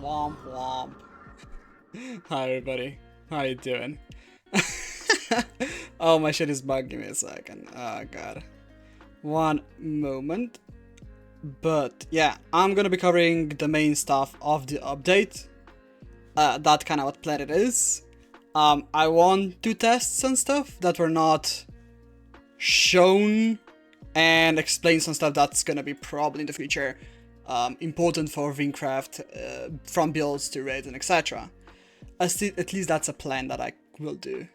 Womp womp. Hi everybody. How you doing? Oh, my shit is bugging me a second. Oh god. One moment. But yeah, I'm gonna be covering the main stuff of the update. That's kind of what plan it is. I want to test some stuff that were not shown and explain some stuff that's gonna be probably in the future important for Wingcraft, from builds to raids and etc. At least that's a plan that I will do.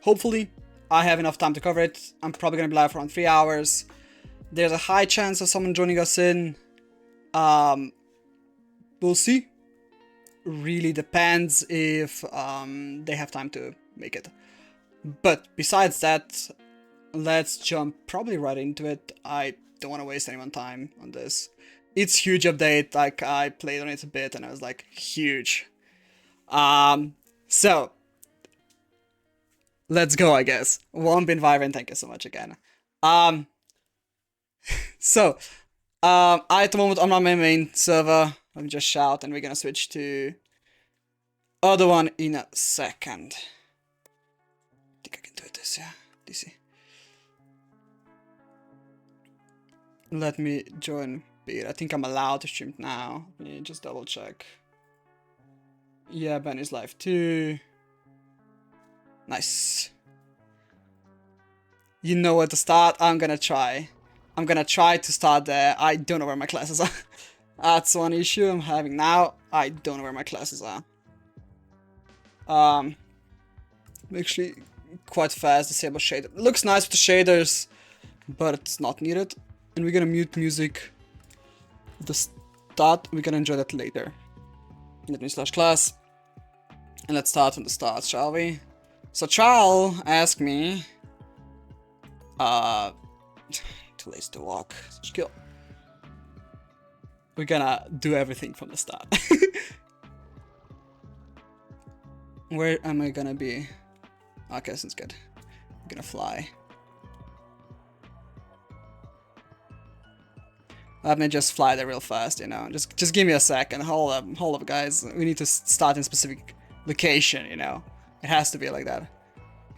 Hopefully I have enough time to cover it. I'm probably gonna be live for around 3 hours. There's a high chance of someone joining us in. We'll see. Really depends if they have time to make it. But besides that, let's jump probably right into it. I don't want to waste anyone's time on this. It's huge update. Like, I played on it a bit and I was like, huge. So let's go, I guess. Womp and Vibrant, thank you so much again. So I at the moment on my main server. Let me just shout and we're gonna switch to other one in a second. I think I can do this, yeah. DC. Let me join beta. I think I'm allowed to stream now. Let me just double check. Yeah, Ben is live too. Nice. You know where to start. I'm gonna try to start there. I don't know where my classes are. That's one issue I'm having now. I don't know where my classes are. Actually quite fast, disable shader. Looks nice with the shaders, but it's not needed. And we're gonna mute music at the start. We're gonna enjoy that later. Let me /class. And let's start from the start, shall we? So Charles asked me, too lazy to walk, skill. We're gonna do everything from the start. Where am I gonna be? Okay, sounds good. I'm gonna fly. Let me just fly there real fast, you know. Just give me a second. Hold up, guys. We need to start in a specific location, you know. It has to be like that.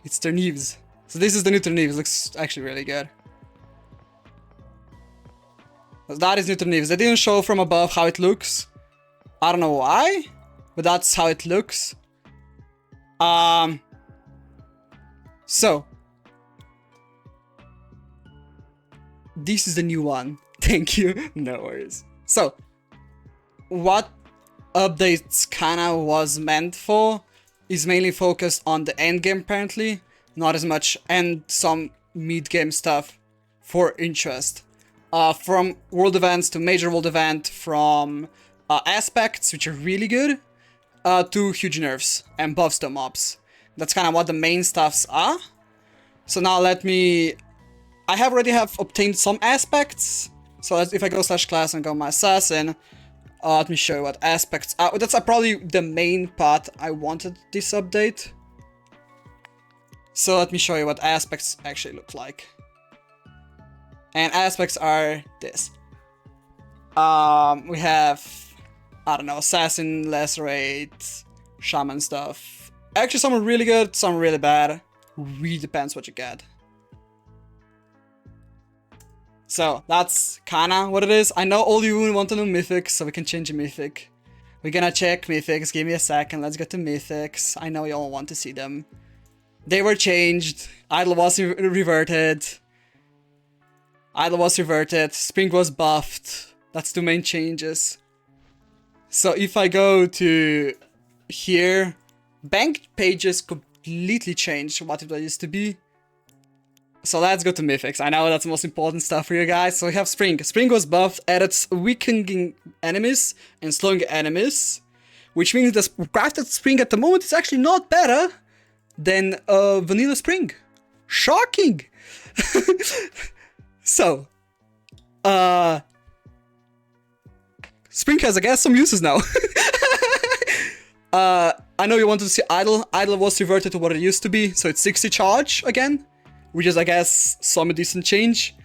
It's Terneves. So this is the new Terneves. Looks actually really good. That is new Terneves. They didn't show from above how it looks. I don't know why, but that's how it looks. So this is the new one. Thank you. No worries. So what updates kinda was meant for is mainly focused on the end game apparently, not as much, and some mid game stuff for interest. From world events to major world event, from aspects which are really good, to huge nerfs and buffs to mobs. That's kind of what the main stuffs are. So now I already have obtained some aspects. So if I go /class and go my assassin, let me show you what aspects are. That's probably the main part I wanted this update. So let me show you what aspects actually look like. And aspects are this. We have, I don't know, assassin, lacerate, shaman stuff. Actually, some are really good, some are really bad. Really depends what you get. So that's kinda what it is. I know all you want to know mythics, so we can change a mythic. We're gonna check mythics. Give me a second. Let's get to mythics. I know you all want to see them. They were changed. Idle was reverted. Idle was reverted. Spring was buffed. That's the main changes. So if I go to here, bank pages completely changed what it used to be. So let's go to mythics. I know that's the most important stuff for you guys. So we have Spring. Spring was buffed, added weakening enemies and slowing enemies, which means the crafted Spring at the moment is actually not better than vanilla Spring. Shocking! So, Spring has, I guess, some uses now. I know you wanted to see Idle. Idle was reverted to what it used to be, so it's 60 charge again, which is, I guess, some decent change.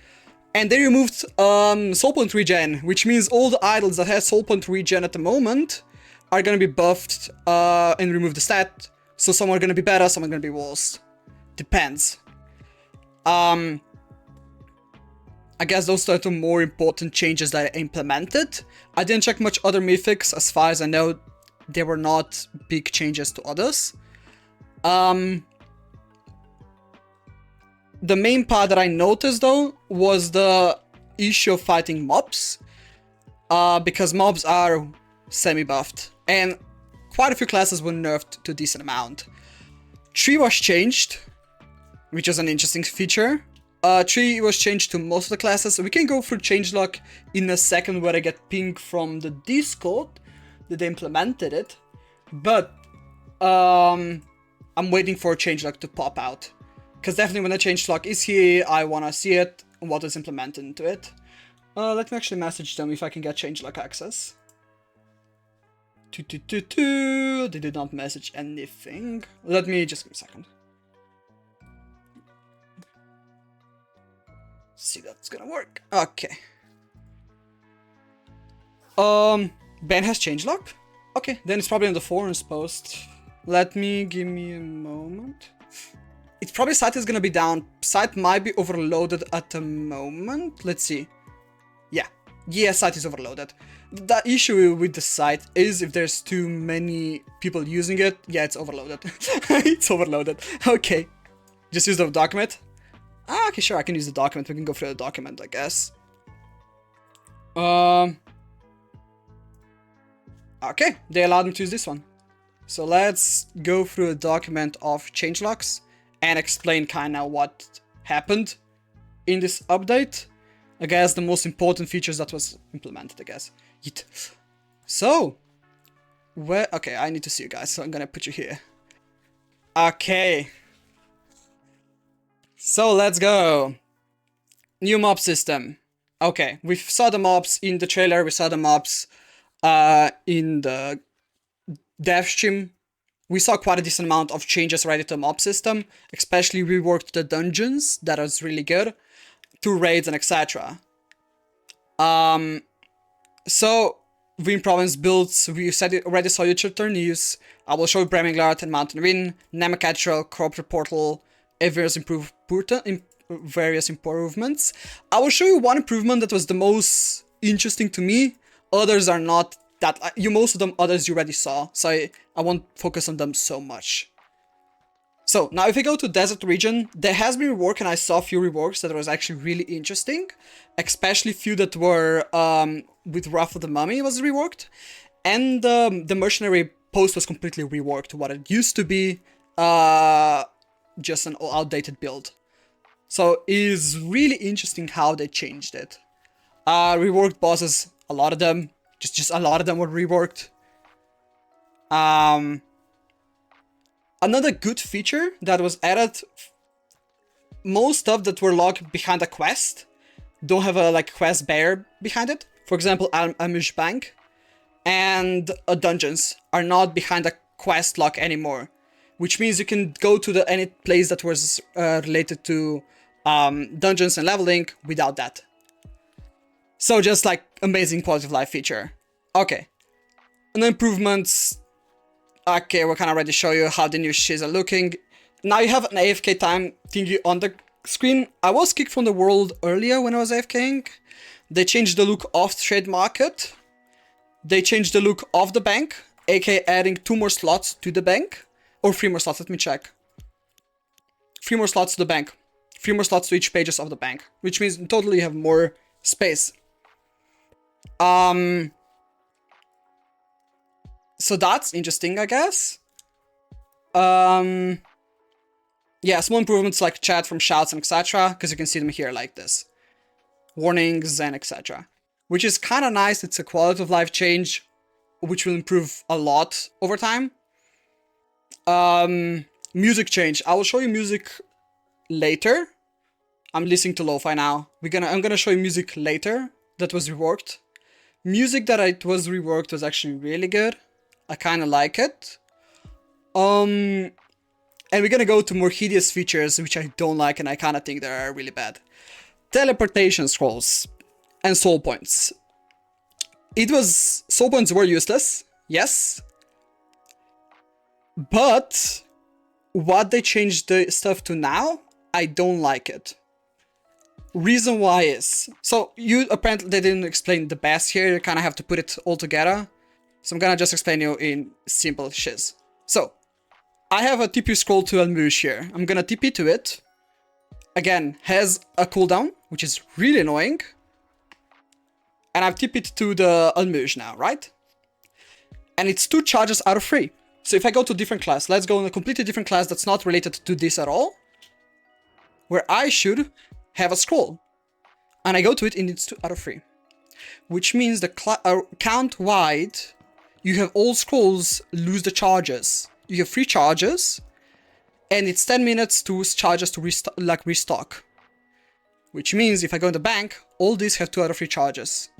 And they removed soul point regen, which means all the idols that have soul point regen at the moment are gonna be buffed and remove the stat. So some are gonna be better, some are gonna be worse. Depends. I guess those are the more important changes that I implemented. I didn't check much other mythics. As far as I know, there were not big changes to others. The main part that I noticed though was the issue of fighting mobs, because mobs are semi-buffed and quite a few classes were nerfed to a decent amount. Tree was changed, which is an interesting feature. Tree was changed to most of the classes. We can go through changelog in a second where I get ping from the Discord that they implemented it, but I'm waiting for changelog to pop out. Because definitely when the changelog is here, I want to see it and what is implemented into it. Let me actually message them if I can get changelog access. They did not message anything. Let me just give a second. See that's gonna work. Okay. Ben has changelog? Okay, then it's probably on the forums post. Give me a moment. It's probably site is gonna be down. Site might be overloaded at the moment. Let's see. Yeah, site is overloaded. The issue with the site is if there's too many people using it. Yeah, it's overloaded. It's overloaded. Okay. Just use the document. Okay, sure, I can use the document. We can go through the document, I guess. Okay, they allowed me to use this one. So let's go through a document of changelogs and explain kinda what happened in this update. I guess the most important features that was implemented, I guess. Yeet. So, okay, I need to see you guys, so I'm gonna put you here. Okay. So let's go. New mob system. Okay, we saw the mobs in the trailer, we saw the mobs in the dev stream. We saw quite a decent amount of changes already to the mob system, especially reworked the dungeons, that was really good, to raids and etc. So, Win Province builds, we said it already saw YouTube news. I will show Bremingland and Mountain Win, Nemacatral, Corporate Portal, various improvements. I will show you one improvement that was the most interesting to me. Others are not that, most of them others you already saw, so I won't focus on them so much. So now if we go to Desert Region, there has been rework and I saw a few reworks that was actually really interesting, especially few that were with Wrath of the Mummy was reworked, and the Mercenary post was completely reworked to what it used to be, just an outdated build. So it is really interesting how they changed it. Reworked bosses, a lot of them, just a lot of them were reworked. Another good feature that was added, most stuff that were locked behind a quest don't have a quest bear behind it. For example, Amish Bank and dungeons are not behind a quest lock anymore, which means you can go to any place that was related to dungeons and leveling without that. So just amazing quality of life feature. Okay, and improvements. Okay, we can already show you how the new shiz are looking. Now you have an AFK time thingy on the screen. I was kicked from the world earlier when I was AFKing. They changed the look of the trade market. They changed the look of the bank, aka adding 2 more slots to the bank. Or 3 more slots, let me check. 3 more slots to the bank. 3 more slots to each pages of the bank. Which means in total you have more space. So that's interesting, I guess. Yeah, small improvements like chat from shouts and etc. Because you can see them here like this. Warnings and etc. Which is kind of nice. It's a quality of life change, which will improve a lot over time. Music change. I will show you music later. I'm listening to lo-fi now. I'm gonna show you music later that was reworked. Music that was reworked was actually really good. I kind of like it. And we're gonna go to more hideous features, which I don't like and I kind of think they are really bad. teleportation scrolls and soul points. Soul points were useless, yes. But what they changed the stuff to now, I don't like it. Reason why is, so apparently they didn't explain the best here, you kind of have to put it all together. So I'm gonna just explain you in simple shiz. So, I have a TP scroll to Almuge here. I'm gonna TP to it. Again, has a cooldown, which is really annoying. And I've TP'd to the Almuge now, right? And it's 2 charges out of 3. So if I go to a different class, let's go in a completely different class that's not related to this at all, where I should have a scroll. And I go to it and it's 2 out of 3. Which means the count-wide, you have all scrolls lose the charges. You have 3 charges, and it's 10 minutes to charges to restock. Which means if I go in the bank, all these have 2 out of 3 charges.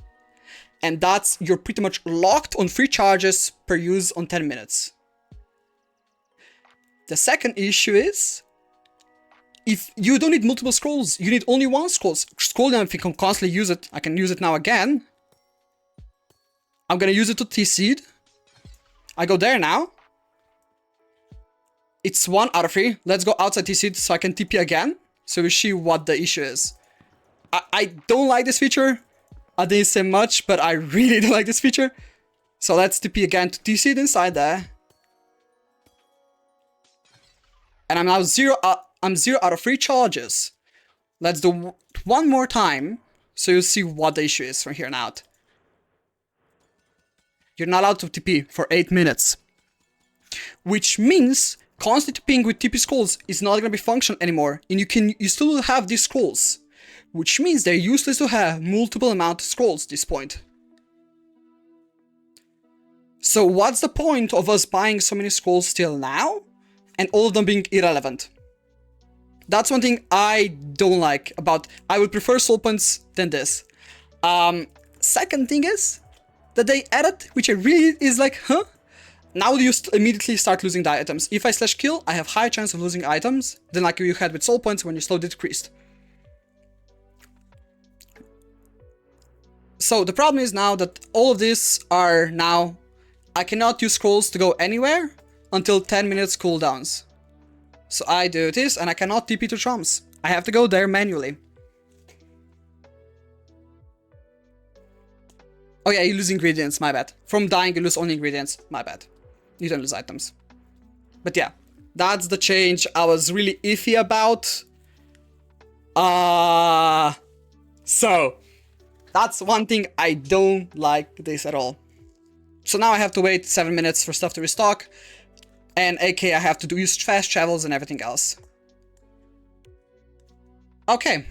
And you're pretty much locked on 3 charges per use on 10 minutes. The second issue is, if you don't need multiple scrolls, you need only 1 scroll, and if you can constantly use it, I can use it now again. I'm gonna use it to T-Seed. I go there now. It's 1 out of 3. Let's go outside T-Seed so I can TP again. So we see what the issue is. I don't like this feature. I didn't say much, but I really don't like this feature. So let's TP again to T-Seed inside there. And I'm now 0 out of 3 charges. Let's do 1 more time, so you'll see what the issue is from here on out. You're not allowed to TP for 8 minutes. Which means constantly TPing with TP scrolls is not gonna be functional anymore, and you still have these scrolls. Which means they're useless to have multiple amount of scrolls at this point. So what's the point of us buying so many scrolls still now, and all of them being irrelevant? That's one thing I don't like about, I would prefer soul points than this. Second thing is, that they added, which I really is like, huh? Now you immediately start losing the items. If I /kill, I have high chance of losing items than like you had with soul points when you slowly decreased. So the problem is now that all of these are now, I cannot use scrolls to go anywhere until 10 minutes cooldowns. So I do this and I cannot TP to Trumps. I have to go there manually. Oh yeah, you lose ingredients, my bad. From dying you lose only ingredients, my bad. You don't lose items. But yeah, that's the change I was really iffy about. So, that's one thing I don't like this at all. So now I have to wait 7 minutes for stuff to restock. And AK I have to use fast travels and everything else. Okay.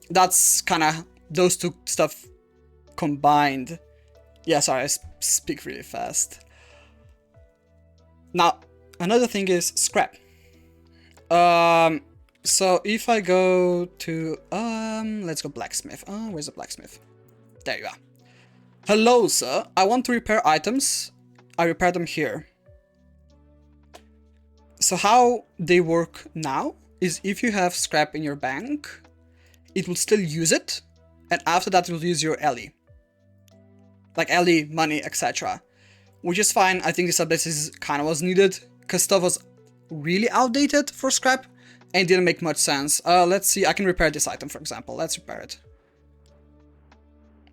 That's kinda those two stuff combined. Yeah, sorry, I speak really fast. Now, another thing is scrap. So if I go to, let's go blacksmith. Oh, where's the blacksmith? There you are. Hello, sir. I want to repair items. I repair them here. So how they work now is if you have scrap in your bank, it will still use it, and after that it will use your LE. Like LE, money, etc. Which is fine. I think this update kind of was needed, because stuff was really outdated for scrap, and didn't make much sense. Let's see, I can repair this item, for example. Let's repair it.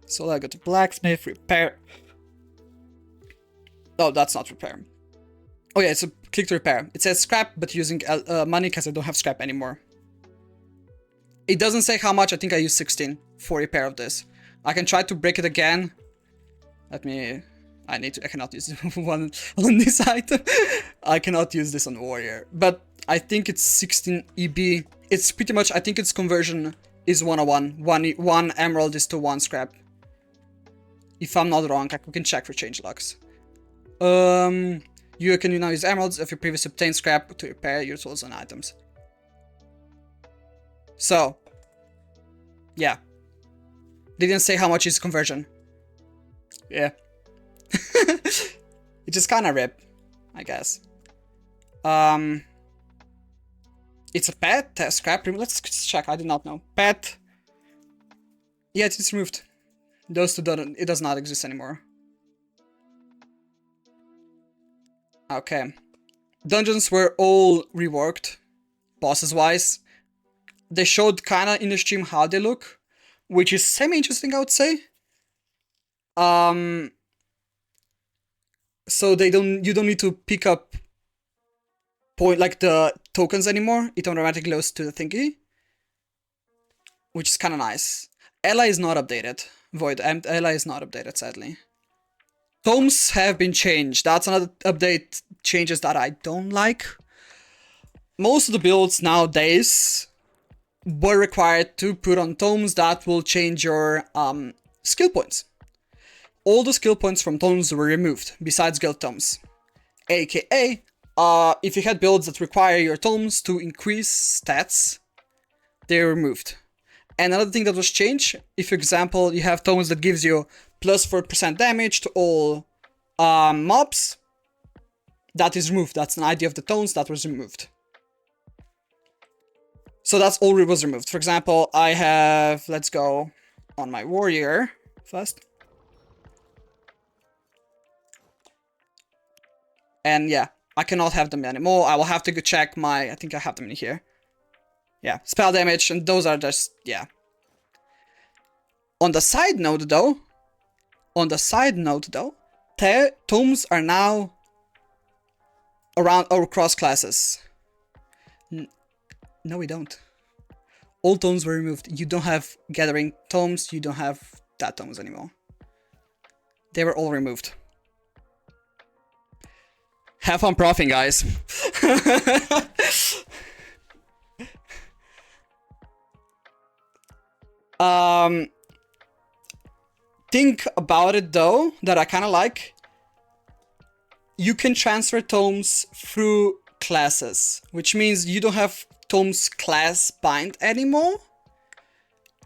So I go to blacksmith, repair. Oh, that's not repair. Oh yeah, it's a click to repair. It says scrap, but using money because I don't have scrap anymore. It doesn't say how much. I think I used 16 for repair of this. I can try to break it again. Let me... I cannot use one on this item. I cannot use this on warrior. But I think it's 16 EB. It's pretty much, I think its conversion is 101. One emerald is to 1 scrap. If I'm not wrong, we can check for changelogs. You can now use emeralds if you previously obtained scrap to repair your tools and items. So, yeah. They didn't say how much is conversion. Yeah. It's just kind of rip, I guess. It's a pet, scrap removal. Let's check, I did not know. Pet. Yeah, it's removed. Those two don't, it does not exist anymore. Okay. Dungeons were all reworked, bosses wise. They showed kinda in the stream how they look, which is semi-interesting, I would say. So you don't need to pick up like the tokens anymore. It automatically goes to the thingy, which is kind of nice. Ally is not updated. Void Ally is not updated, sadly. Tomes have been changed. That's another update changes that I don't like. Most of the builds nowadays were required to put on tomes that will change your skill points. All the skill points from tomes were removed, besides guild tomes. AKA, if you had builds that require your tomes to increase stats, they're removed. And another thing that was changed, if for example you have tomes that gives you plus 4% damage to all mobs, that is removed. That's an idea of the tomes that was removed. So that's all it was removed. For example, I have, let's go on my warrior first. And yeah, I cannot have them anymore. I will have to go check my, I think I have them in here. Yeah, spell damage, and those are just, yeah. On the side note though, tomes are now around or across classes. No, we don't. All tomes were removed. You don't have gathering tomes, you don't have that tomes anymore. They were all removed. Have fun profing, guys. Think about it though, that I kind of like. You can transfer tomes through classes, which means you don't have tomes class bind anymore.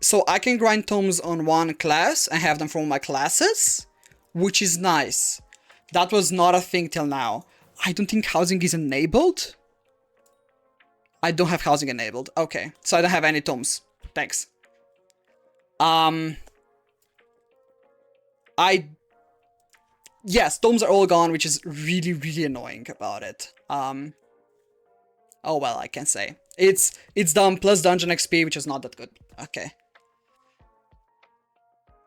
So I can grind tomes on one class and have them from my classes, which is nice. That was not a thing till now. I don't think housing is enabled. I don't have housing enabled. Okay, so I don't have any tomes. Thanks. Yes, tomes are all gone, which is really, really annoying about it. Oh well, I can say. It's done plus dungeon XP, which is not that good. Okay.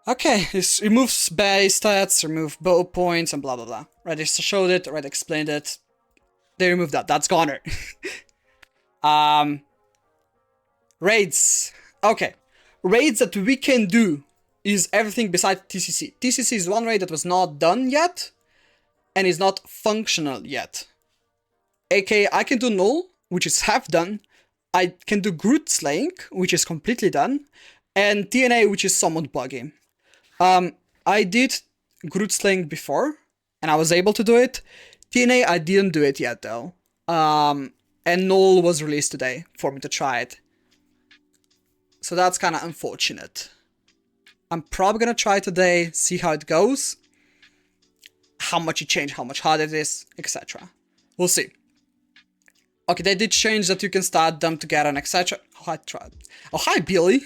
Okay, it removes base stats, remove bow points, and blah blah blah. Right, showed it, right, explained it. They removed that, that's goner. Raids. Okay. Raids that we can do is everything besides TCC. TCC is one raid that was not done yet, and is not functional yet. AKA, I can do Null, which is half done. I can do Groot Slaying, which is completely done. And TNA, which is somewhat buggy. I did Groot Slaying before, and I was able to do it. TNA, I didn't do it yet, though. And Null was released today for me to try it. So that's kind of unfortunate. I'm probably gonna try today, see how it goes. How much it changed, how much harder it is, etc. We'll see. Okay, they did change that you can start them together and etc. Oh, I tried. Oh, hi, Billy.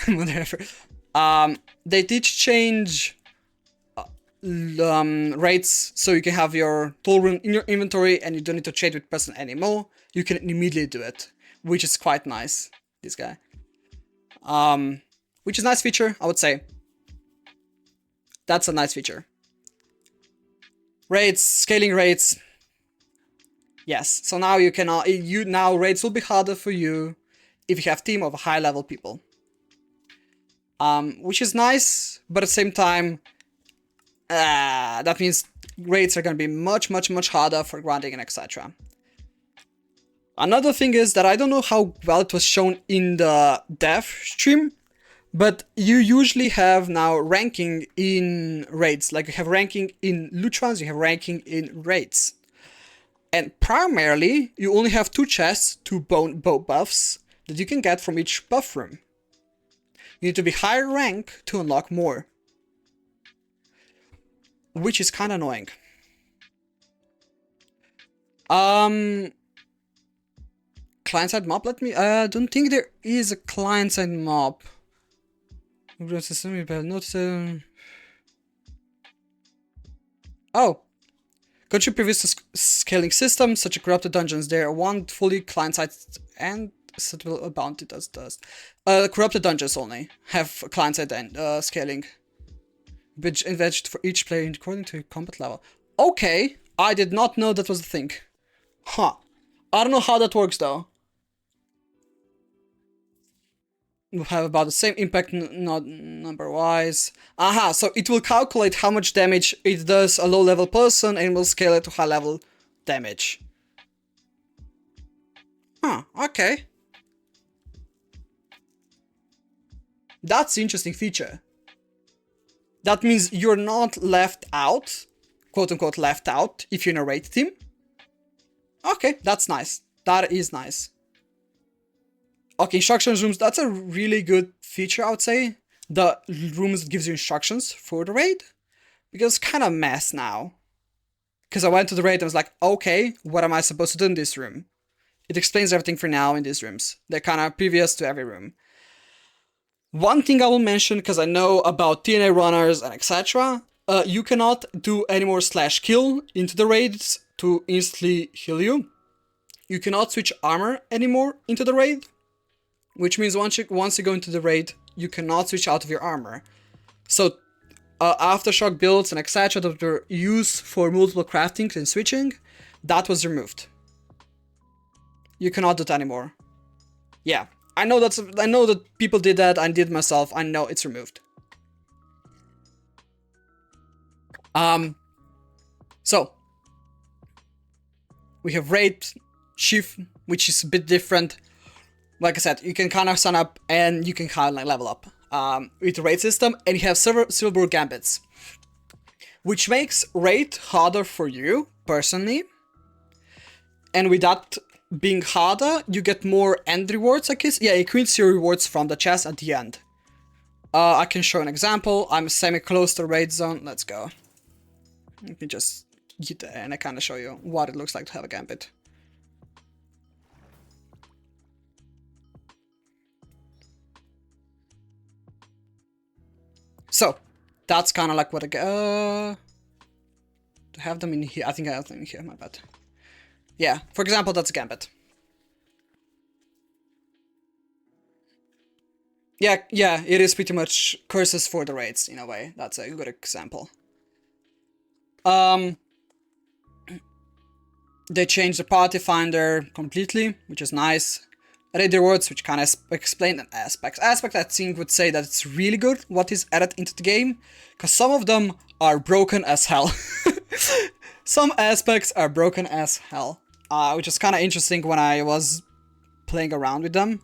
Whatever. They did change rates, so you can have your tool room in your inventory and you don't need to trade with person anymore. You can immediately do it, which is quite nice. This guy. Which is a nice feature, I would say. That's a nice feature. Rates, scaling rates. Yes, so now you can now rates will be harder for you if you have team of high level people. Which is nice, but at the same time, that means rates are gonna be much harder for grinding and etc. Another thing is that I don't know how well it was shown in the dev stream, but you usually have now ranking in raids. Like you have ranking in Lutrons, you have ranking in raids. And primarily, you only have 2 chests, 2 bow buffs, that you can get from each buff room. You need to be higher rank to unlock more. Which is kinda annoying. client-side mob? Let me. I don't think there is a client-side mob. Oh. Country previous scaling system, such as corrupted dungeons. There are one fully client-side and suitable bounty does. Corrupted dungeons only have client-side and scaling. Which invested for each player according to your combat level. Okay, I did not know that was a thing. Huh. I don't know how that works though. Will have about the same impact not number wise. Aha, so it will calculate how much damage it does a low level person and will scale it to high level damage. Huh, okay. That's an interesting feature. That means you're not left out, quote unquote left out, if you're in a raid team. Okay, that's nice. That is nice. Okay, instructions rooms, that's a really good feature, I would say. The rooms that gives you instructions for the raid. Because it's kind of a mess now. Because I went to the raid and was like, okay, what am I supposed to do in this room? It explains everything for now in these rooms. They're kind of previous to every room. One thing I will mention, because I know about TNA runners and etc. You cannot do any more /kill into the raids to instantly heal you. You cannot switch armor anymore into the raid. Which means once you go into the raid, you cannot switch out of your armor. So, aftershock builds and etc. that were used for multiple crafting and switching, that was removed. You cannot do that anymore. Yeah, I know that people did that. I did myself. I know it's removed. So we have raid chief, which is a bit different. Like I said, you can kind of sign up and you can kind of like level up with the raid system, and you have silver gambits, which makes raid harder for you personally. And with that being harder, you get more end rewards, I guess. Yeah, it increases your rewards from the chest at the end. I can show an example. I'm semi-close to raid zone. Let's go. Let me just get there and I kind of show you what it looks like to have a gambit. So, that's kind of like what I get. To have them in here. I think I have them in here, my bad. Yeah, for example, that's a gambit. Yeah, it is pretty much curses for the raids in a way. That's a good example. They changed the party finder completely, which is nice. Raid rewards, which kind of explain an aspect. Aspect, I think, would say that it's really good what is added into the game, because some of them are broken as hell. Some aspects are broken as hell, which is kind of interesting when I was playing around with them.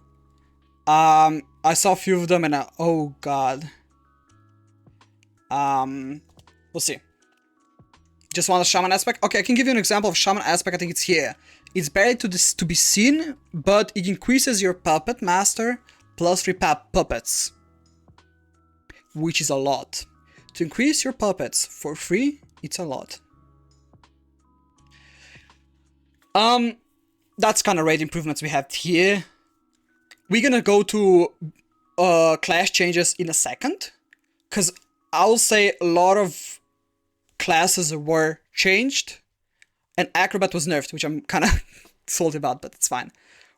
I saw a few of them and oh god. We'll see. Just want a shaman aspect? Okay, I can give you an example of shaman aspect. I think it's here. It's barely to be seen, but it increases your puppet master plus 3 puppets, which is a lot. To increase your puppets for free, it's a lot. That's kind of raid improvements we have here. We're gonna go to class changes in a second, because I'll say a lot of classes were changed, and Acrobat was nerfed, which I'm kind of salty about, but it's fine.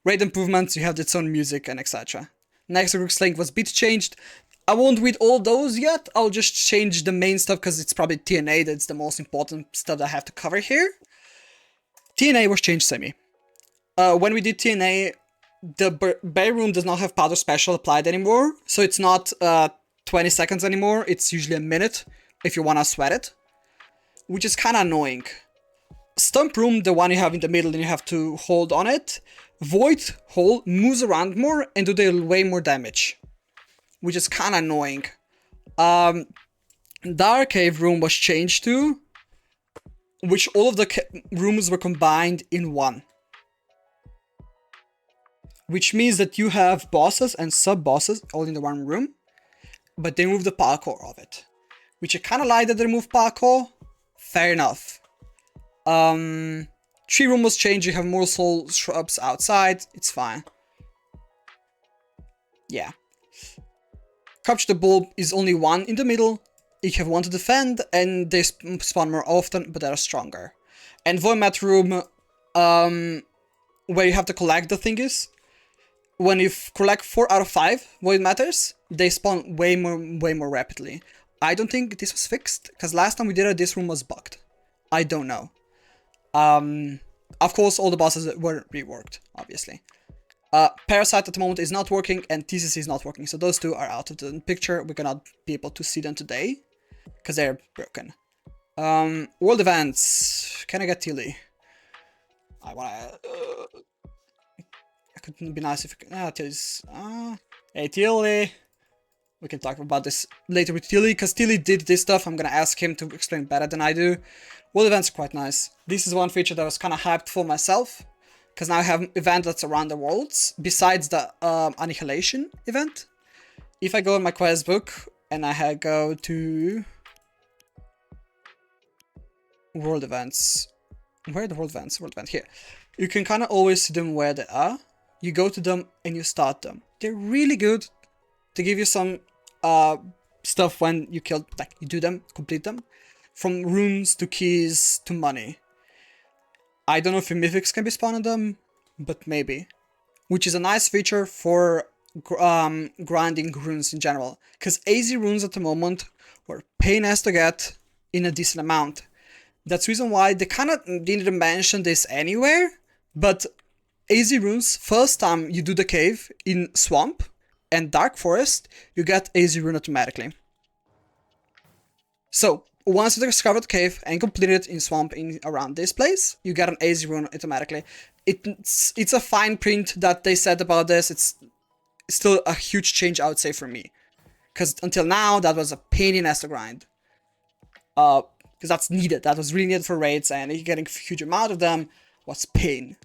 Raid improvements, you have its own music and etc. Next Rook's Link was bit changed. I won't read all those yet, I'll just change the main stuff because it's probably TNA that's the most important stuff that I have to cover here. TNA was changed semi. When we did TNA, the Bay Room does not have powder special applied anymore, so it's not 20 seconds anymore, it's usually a minute if you want to sweat it, which is kind of annoying. Stump Room, the one you have in the middle and you have to hold on it, Void Hole moves around more and do way more damage, which is kind of annoying. Dark Cave Room was changed too, which all of the rooms were combined in one. Which means that you have bosses and sub-bosses all in the one room, but they remove the parkour of it. Which I kind of like that they remove parkour. Fair enough. tree room was changed, you have more soul shrubs outside, it's fine. Yeah. Capture the bulb is only one in the middle, you have one to defend, and they spawn more often, but they're stronger. And Void Mat room, where you have to collect the thingies, when you collect 4 out of 5 Void Matters, they spawn way more rapidly. I don't think this was fixed, because last time we did it, this room was bugged. I don't know. Of course, all the bosses were reworked, obviously. Parasite at the moment is not working, and TCC is not working, so those two are out of the picture. We're gonna be able to see them today, because they're broken. World events. Can I get Tilly? I wanna... it could be nice if... Tilly's... hey, Tilly! We can talk about this later with Tilly, because Tilly did this stuff. I'm gonna ask him to explain better than I do. World events are quite nice. This is one feature that I was kind of hyped for myself, because now I have an event that's around the worlds, besides the Annihilation event. If I go in my quest book, and I go to... World events. Where are the world events? World event, here. You can kind of always see them where they are. You go to them, and you start them. They're really good to give you some stuff when you kill, like, you do them, complete them. From runes to keys to money. I don't know if your mythics can be spawned on them, but maybe. Which is a nice feature for grinding runes in general. Because AZ runes at the moment were pain as to get in a decent amount. That's the reason why they kind of didn't mention this anywhere. But AZ runes, first time you do the cave in Swamp and Dark Forest, you get AZ rune automatically. So, once you discover the cave and complete it in Swamp in around this place, you get an AZ rune automatically. It's a fine print that they said about this. It's still a huge change, I would say, for me. Because until now, that was a pain in ass to grind. Because that's needed. That was really needed for raids, and getting a huge amount of them was pain.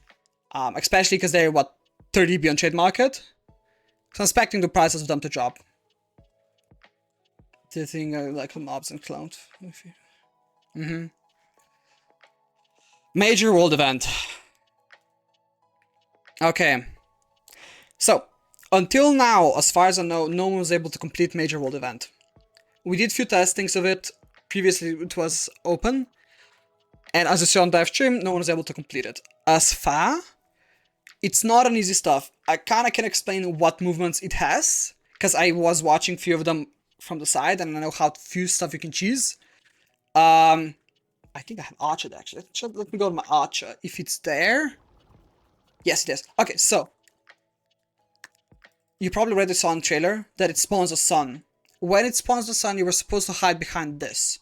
Especially because they're, what, 30 beyond trade market? So I'm expecting the prices of them to drop. The thing like mobs and clones. Major world event. Okay. So, until now, as far as I know, no one was able to complete major world event. We did few testings of it. Previously, it was open. And as you saw on dive stream, no one was able to complete it. As far, it's not an easy stuff. I kind of can explain what movements it has, because I was watching few of them from the side, and I know how few stuff you can choose. I think I have Archer actually. Let me go to my Archer. If it's there. Yes, it is. Okay, so. You probably read the sun trailer that it spawns a sun. When it spawns the sun, you were supposed to hide behind this.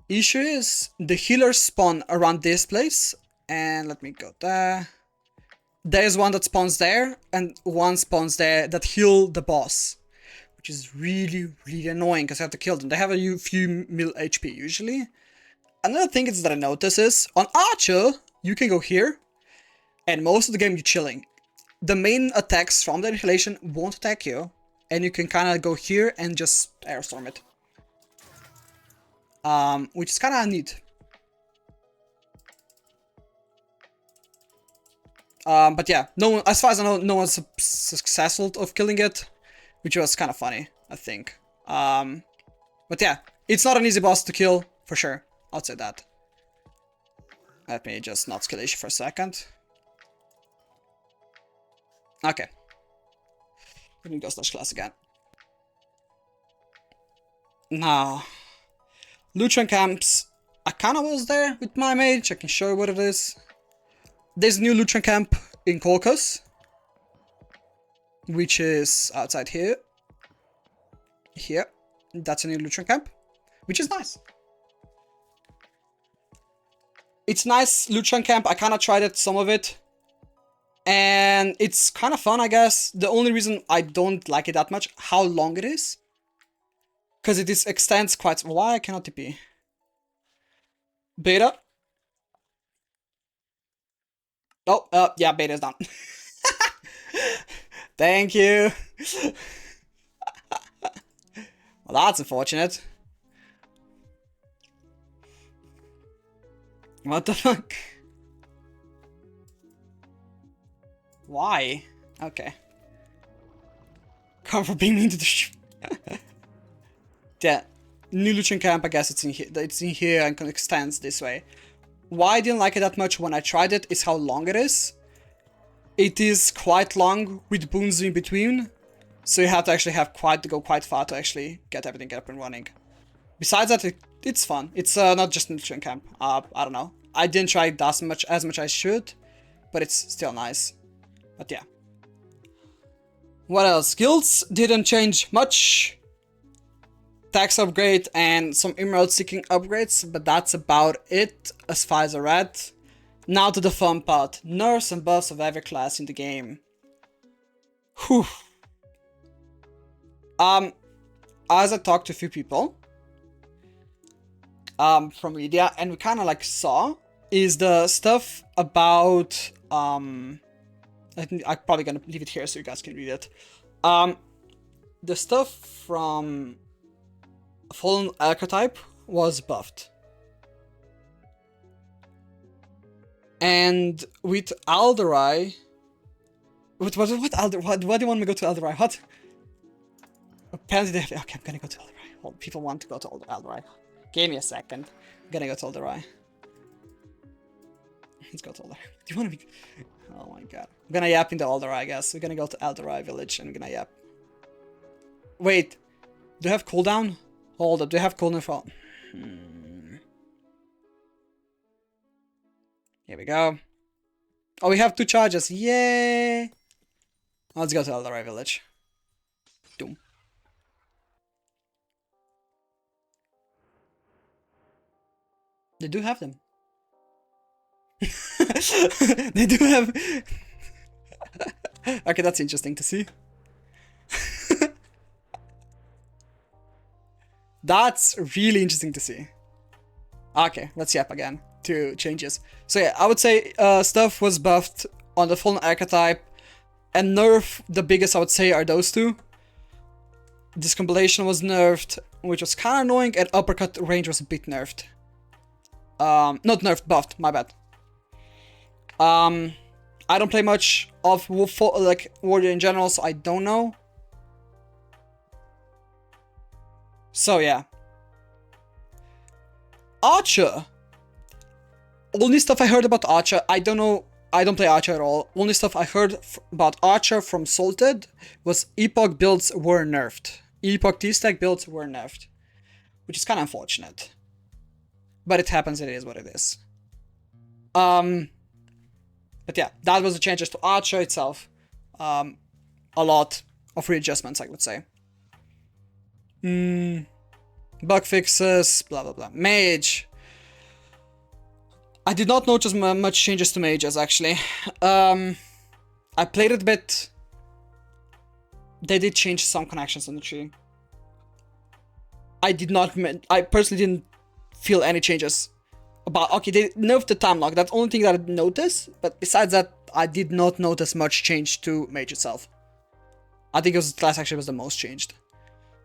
Issue is, the healers spawn around this place. And let me go there. There's one that spawns there, and one spawns there that heal the boss. Which is really annoying, because I have to kill them. They have a few mil HP usually. Another thing is that I notice is, on Archer, you can go here, and most of the game you're chilling. The main attacks from the Annihilation won't attack you, and you can kind of go here and just airstorm it. Which is kind of neat. But yeah, no one, as far as I know, no one's successful of killing it. Which was kind of funny, I think. But yeah, it's not an easy boss to kill, for sure. I'll say that. Let me just not skill issue for a second. Okay. Let me go slash class again. Now, Lucian camps. I kind of was there with my mage. I can show you what it is. There's a new Lucian camp in Caucus, which is outside here. Here. That's a new Lucian camp, which is nice. It's nice Lucian camp. I kind of tried it, some of it. And it's kind of fun, I guess. The only reason I don't like it that much, how long it is. Because it is extends quite... Why I cannot TP? Beta. Oh, yeah, beta is done. Thank you. Well, that's unfortunate. What the fuck? Why? Okay. Come for being mean to the Yeah. New Lucian camp, I guess it's in here and extends this way. Why I didn't like it that much when I tried it is how long it is. It is quite long with boons in between. So you have to actually go quite far to actually get everything up and running. Besides that, it's fun. It's not just a Lucian camp. I don't know. I didn't try it as much as I should, but it's still nice. But yeah. What else? Guilds didn't change much. Tax upgrade and some emerald seeking upgrades, but that's about it as far as I read. Now to the fun part. Nerfs and buffs of every class in the game. Whew. As I talked to a few people from media, and we kind of like saw is the stuff about I think I'm probably gonna leave it here so you guys can read it. The stuff from Fallen Archetype was buffed, and with Alderai, what do you want me to go to Alderai? What? Apparently they have, okay, I'm gonna go to Alderai. Well, people want to go to Alderai. Give me a second. I'm gonna go to Alderai. Let's go to Alderai. Do you want to be? Oh my god. I'm gonna yap into Alderai, I guess. We're gonna go to Alderai village and we're gonna yap. Wait. Do you have cooldown? Hold up. Do you have cooldown for? Here we go. Oh, we have 2 charges. Yay! Let's go to Alderai village. Doom. They do have them. They do have. Okay, that's interesting to see. That's really interesting to see. Okay, let's yap again. 2 changes. So yeah, I would say stuff was buffed on the Fallen Archetype, and nerf, the biggest I would say are those 2. Discombination was nerfed, which was kind of annoying, and uppercut range was a bit nerfed. Not nerfed, buffed, my bad. I don't play much of like Warrior in general, so I don't know. So yeah. Archer. Only stuff I heard about Archer, I don't know, I don't play Archer at all. Only stuff I heard about Archer from Salted was Epoch builds were nerfed. Epoch T-Stack builds were nerfed. Which is kind of unfortunate. But it happens, it is what it is. But yeah, that was the changes to Archer itself. A lot of readjustments, I would say. Bug fixes, blah blah blah. Mage. I did not notice much changes to mages, actually. I played it a bit. They did change some connections on the tree. I personally didn't feel any changes. Okay, they nerfed the time lock. That's the only thing that I noticed. But besides that, I did not notice much change to mage itself. I think it was the class actually was the most changed.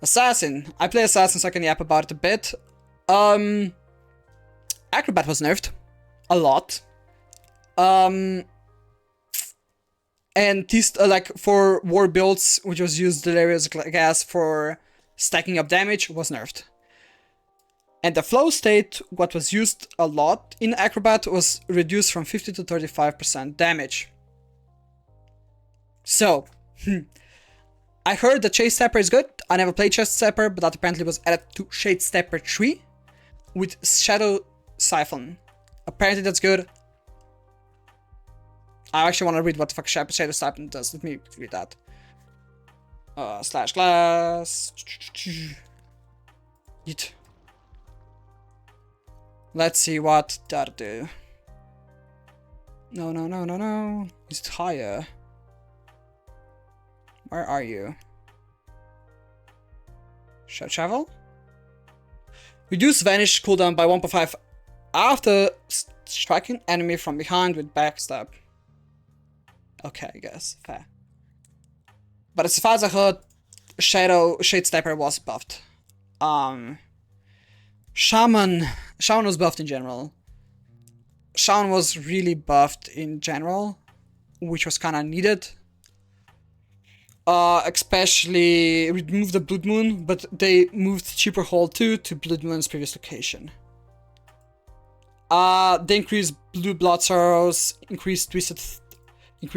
Assassin. I play Assassin, so I can yap about it a bit. Acrobat was nerfed. A lot. And like for war builds, which was used Delirious Gas for stacking up damage, was nerfed. And the flow state, what was used a lot in Acrobat, was reduced from 50 to 35% damage. So, I heard the Chase Stepper is good. I never played Chase Stepper, but that apparently was added to Shade Stepper 3 with Shadow Siphon. Apparently that's good. I actually want to read what the fuck Shadow Siphon does. Let me read that. Slash glass. Yeet. Let's see what that do. No. Is it higher? Where are you? Should I travel? Reduce vanish cooldown by 1.5 after striking enemy from behind with backstab. Okay, I guess. Fair. But as far as I heard, Shade Stepper was buffed. Shaman was buffed in general. Shaman was really buffed in general, which was kind of needed. Especially remove the Blood Moon, but they moved Cheaper Hole 2 to Blood Moon's previous location. They increased Blue Blood Sorrows, increased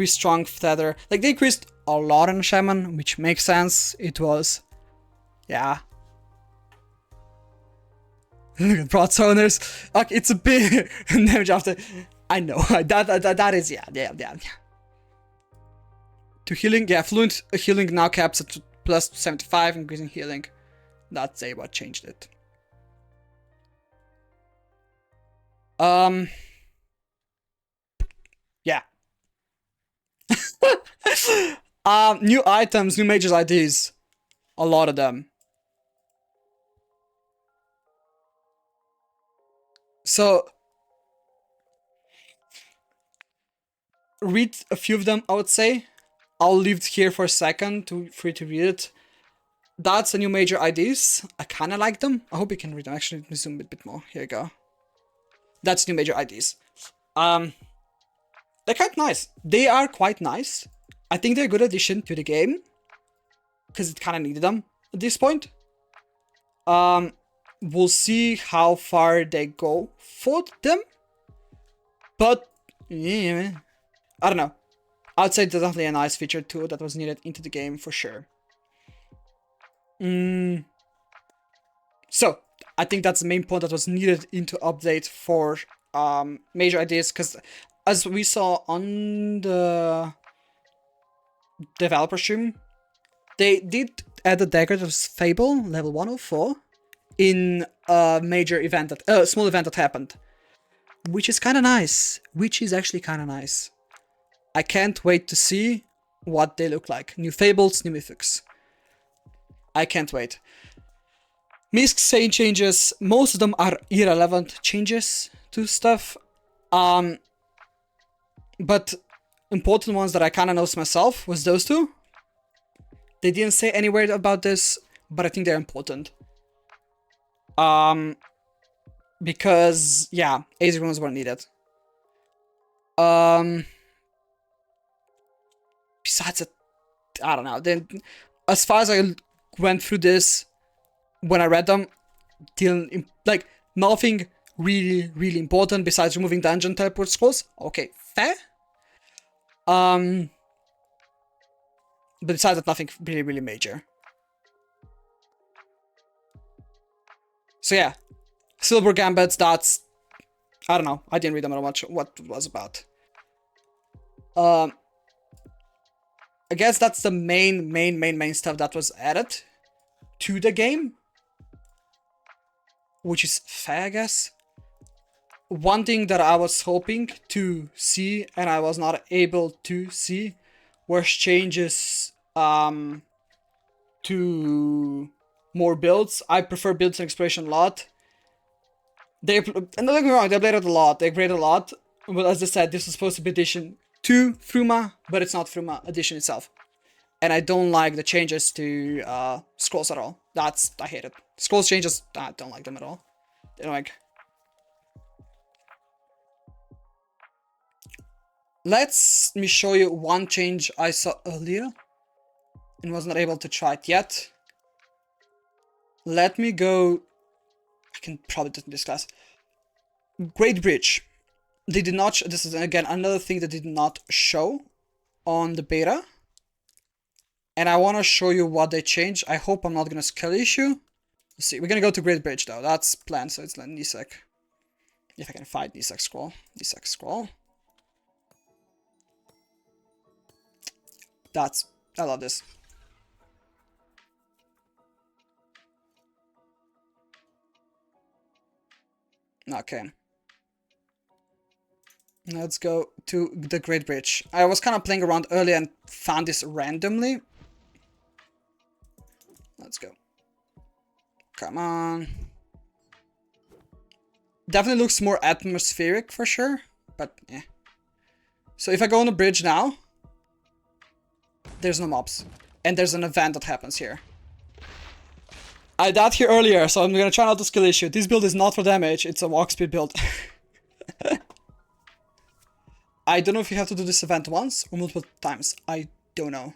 Strong Feather. Like, they increased a lot in Shaman, which makes sense. It was, yeah. Look at Broadstoners. Okay, it's a big damage after. I know that is yeah. To healing, yeah, fluent healing now caps at plus 75, increasing healing. That's what changed it. Yeah. New items, new majors IDs. A lot of them. So, read a few of them, I would say. I'll leave it here for a second for you to read it. That's the new major IDs. I kind of like them. I hope you can read them. Actually, let me zoom a bit more. Here you go. That's new major IDs. They're quite nice. They are quite nice. I think they're a good addition to the game, because it kind of needed them at this point. We'll see how far they go for them. But, yeah, I don't know. I'd say definitely a nice feature too that was needed into the game for sure. So, I think that's the main point that was needed into update for major ideas, because as we saw on the developer stream, they did add a Decorative Fable level 104 in a major event that small event that happened, which is kind of nice. Which is actually kind of nice. I can't wait to see what they look like. New fables, new mythics. I can't wait. Misk saying changes, most of them are irrelevant changes to stuff. But important ones that I kind of noticed myself was those two. They didn't say anywhere about this, but I think they're important. Because, yeah, Ace runes were needed. Besides it, I don't know. Then, as far as I went through this, when I read them, didn't, like, nothing really important besides removing dungeon teleport scrolls. Okay, fair. But besides that, nothing really major. So yeah, Silver Gambits, that's, I don't know, I didn't read them that much, what it was about. I guess that's the main stuff that was added to the game, which is fair, I guess. One thing that I was hoping to see and I was not able to see was changes to more builds. I prefer builds and exploration a lot. And don't get me wrong, they played it a lot, they graded a lot, but as I said, this is supposed to be addition to Fruma, but it's not Fruma edition itself. And I don't like the changes to scrolls at all. I hate it. Scrolls changes, I don't like them at all. They're like... Let me show you one change I saw earlier and was not able to try it yet. Let me go... I can probably do this class. Great Bridge. They did not... This is, again, another thing that did not show on the beta. And I want to show you what they changed. I hope I'm not going to skill issue. Let's see. We're going to go to Great Bridge, though. That's planned, so it's like Nisek. If I can find Nisek scroll. Nisek scroll. I love this. Okay. Let's go to the Great Bridge. I was kind of playing around earlier and found this randomly. Let's go. Come on. Definitely looks more atmospheric for sure, but yeah. So if I go on the bridge now, there's no mobs. And there's an event that happens here. I died here earlier, so I'm gonna try not to skill issue. This build is not for damage, it's a walk speed build. I don't know if you have to do this event once or multiple times. I don't know.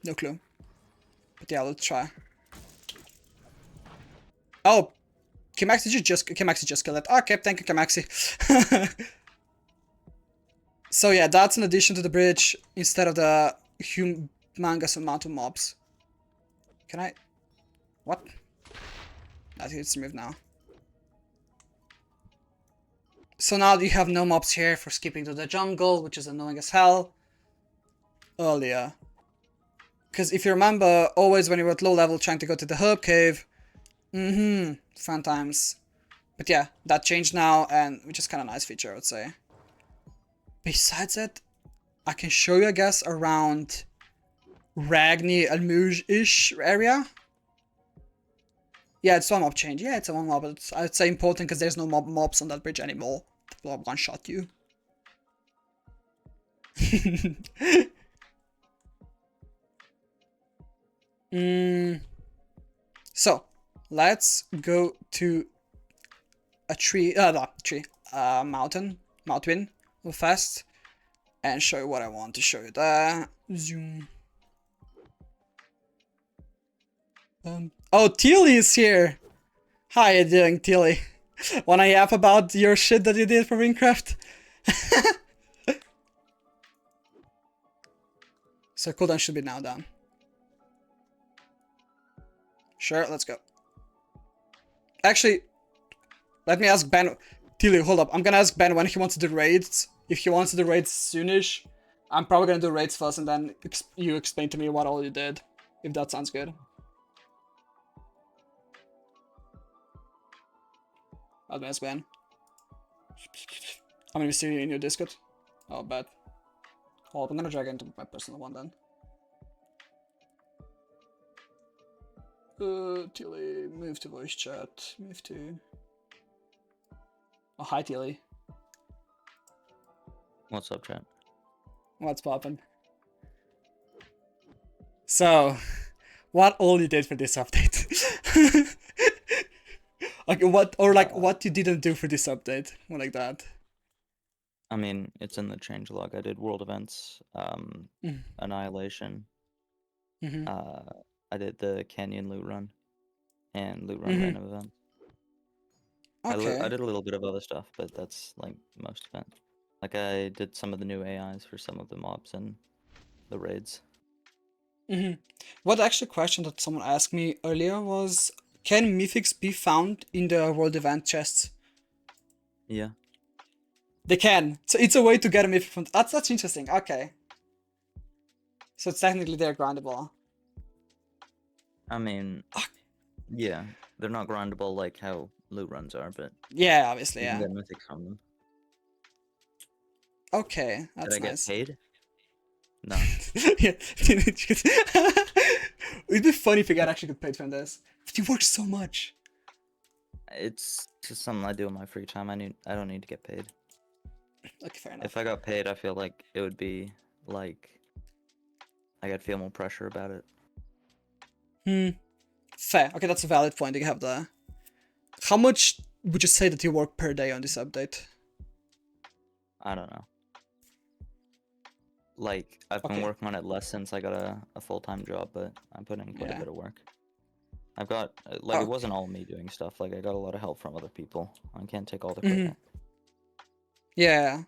No clue. But yeah, let's try. Oh, Kimaxi, Kimaxi just killed it. Okay, thank you, Kimaxi. So yeah, that's an addition to the bridge instead of the humongous amount of mobs. Can I? What? I think it's moved now. So now you have no mobs here for skipping to the jungle, which is annoying as hell. Earlier. Because if you remember, always when you were at low level trying to go to the herb cave, fun times. But yeah, that changed now, and which is kind of a nice feature, I would say. Besides that, I can show you, I guess, around Ragni Almuge-ish area. Yeah, it's one mob change. Yeah, it's a one mob, but I'd say important because there's no mobs on that bridge anymore. Will one-shot you. So, let's go to a tree, mountain, real fast, and show you what I want to show you there. Zoom. Oh, Tilly is here! How you doing, Tilly? Wanna yap about your shit that you did for Minecraft? So cooldown should be now done. Sure, let's go. Actually, let me ask Ben. Tilly, hold up. I'm gonna ask Ben when he wants to do raids. If he wants to do raids soonish, I'm probably gonna do raids first and then you explain to me what all you did. If that sounds good. Let me ask Ben. How many see you in your Discord? Oh, bad. Hold up, I'm gonna drag into my personal one then. Tilly, move to voice chat. Move to... Oh, hi, Tilly. What's up, chat? What's poppin'? So, what all you did for this update? Okay, what you didn't do for this update? Or like that. I mean, it's in the changelog. I did world events, Annihilation. I did the Canyon loot run and loot run random event. Okay. I did a little bit of other stuff, but that's like most of it. Like I did some of the new AIs for some of the mobs and the raids. What actually question that someone asked me earlier was, can mythics be found in the world event chests? Yeah. They can. So it's a way to get a mythic from... That's interesting. Okay. So it's technically they're grindable. I mean, yeah, they're not grindable like how loot runs are, but yeah, obviously, you yeah. can get mythics from them. Okay, that's Did I nice. get paid? No. Yeah. It'd be funny if you got actually get paid from this. But you work so much. It's just something I do in my free time. I don't need to get paid. Okay, fair enough. If I got paid, I feel like it would be like I'd feel more pressure about it. Fair. Okay, that's a valid point you have there. How much would you say that you work per day on this update? I don't know. Like, I've been working on it less since I got a full-time job, but I'm putting in quite a bit of work. I've got, like, it wasn't all me doing stuff. Like, I got a lot of help from other people. I can't take all the credit. Yeah.